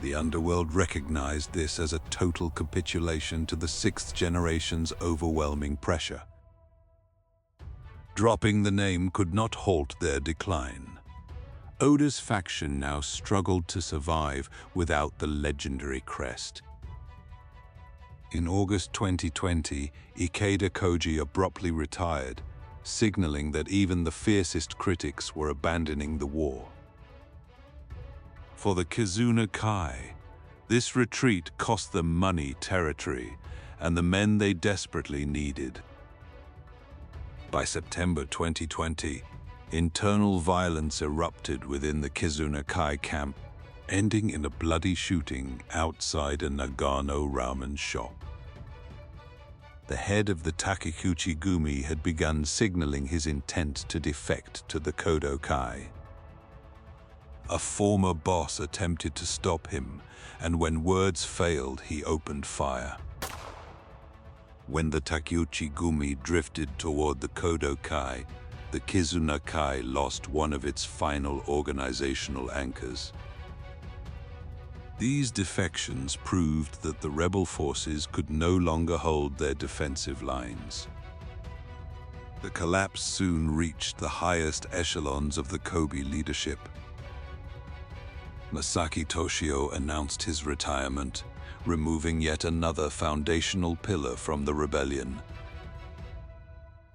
The underworld recognized this as a total capitulation to the 6th generation's overwhelming pressure. Dropping the name could not halt their decline. Oda's faction now struggled to survive without the legendary crest. In August 2020, Ikeda Koji abruptly retired, signaling that even the fiercest critics were abandoning the war. For the Kizuna Kai, this retreat cost them money, territory, and the men they desperately needed. By September 2020, internal violence erupted within the Kizuna-kai camp, ending in a bloody shooting outside a Nagano ramen shop. The head of the Takekuchi-gumi had begun signaling his intent to defect to the Kodokai. A former boss attempted to stop him, and when words failed, he opened fire. When the Takekuchi-gumi drifted toward the Kodokai, the Kizuna-kai lost one of its final organizational anchors. These defections proved that the rebel forces could no longer hold their defensive lines. The collapse soon reached the highest echelons of the Kobe leadership. Masaki Toshio announced his retirement, removing yet another foundational pillar from the rebellion.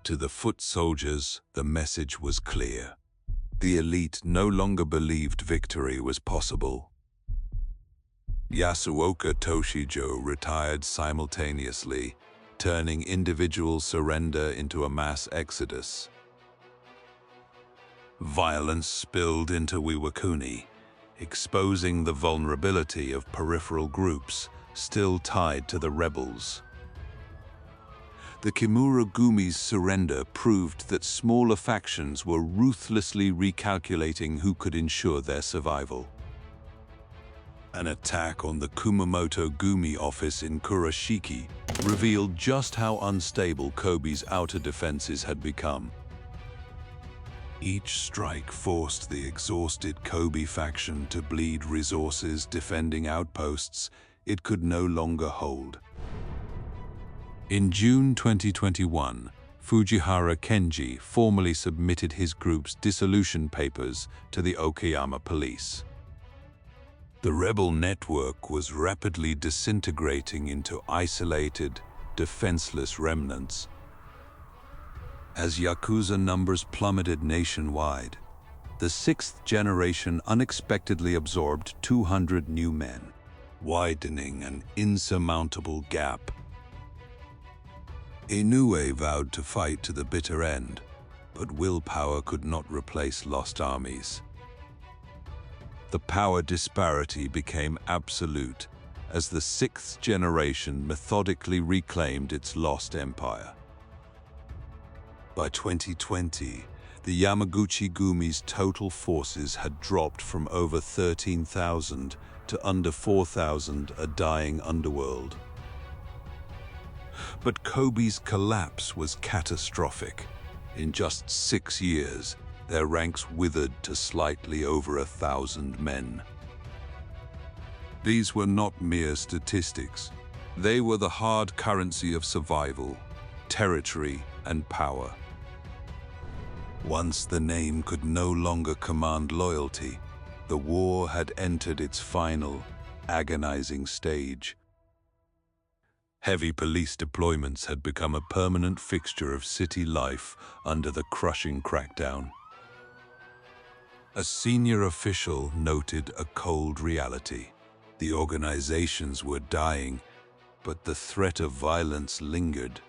To the foot soldiers, the message was clear. The elite no longer believed victory was possible. Yasuoka Toshijo retired simultaneously, turning individual surrender into a mass exodus. Violence spilled into Iwakuni, exposing the vulnerability of peripheral groups still tied to the rebels. The Kimura-gumi's surrender proved that smaller factions were ruthlessly recalculating who could ensure their survival. An attack on the Kumamoto-gumi office in Kurashiki revealed just how unstable Kobe's outer defenses had become. Each strike forced the exhausted Kobe faction to bleed resources defending outposts it could no longer hold. In June 2021, Fujihara Kenji formally submitted his group's dissolution papers to the Okayama police. The rebel network was rapidly disintegrating into isolated, defenseless remnants. As Yakuza numbers plummeted nationwide, the sixth generation unexpectedly absorbed 200 new men, widening an insurmountable gap. Inoue vowed to fight to the bitter end, but willpower could not replace lost armies. The power disparity became absolute as the sixth generation methodically reclaimed its lost empire. By 2020, the Yamaguchi-gumi's total forces had dropped from over 13,000 to under 4,000, a dying underworld. But Kobe's collapse was catastrophic. In just 6 years, their ranks withered to slightly over 1,000 men. These were not mere statistics. They were the hard currency of survival, territory, and power. Once the name could no longer command loyalty, the war had entered its final, agonizing stage. Heavy police deployments had become a permanent fixture of city life under the crushing crackdown. A senior official noted a cold reality. The organizations were dying, but the threat of violence lingered.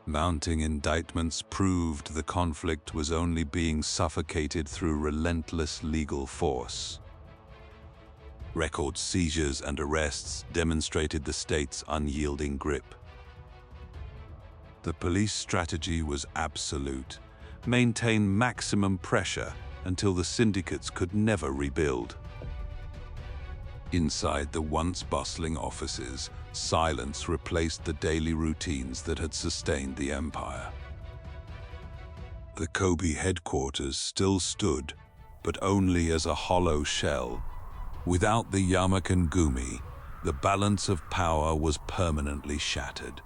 Mounting indictments proved the conflict was only being suffocated through relentless legal force. Record seizures and arrests demonstrated the state's unyielding grip. The police strategy was absolute: maintain maximum pressure until the syndicates could never rebuild. Inside the once bustling offices, silence replaced the daily routines that had sustained the empire. The Kobe headquarters still stood, but only as a hollow shell. Without the Yamakan-gumi, the balance of power was permanently shattered.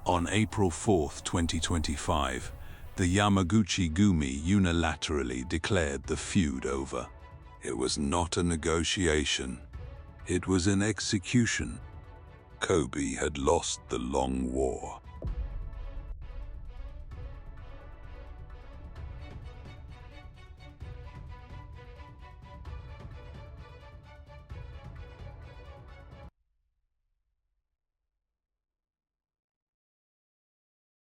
On April 4, 2025, the Yamaguchi-gumi unilaterally declared the feud over. It was not a negotiation. It was an execution. Kobe had lost the long war.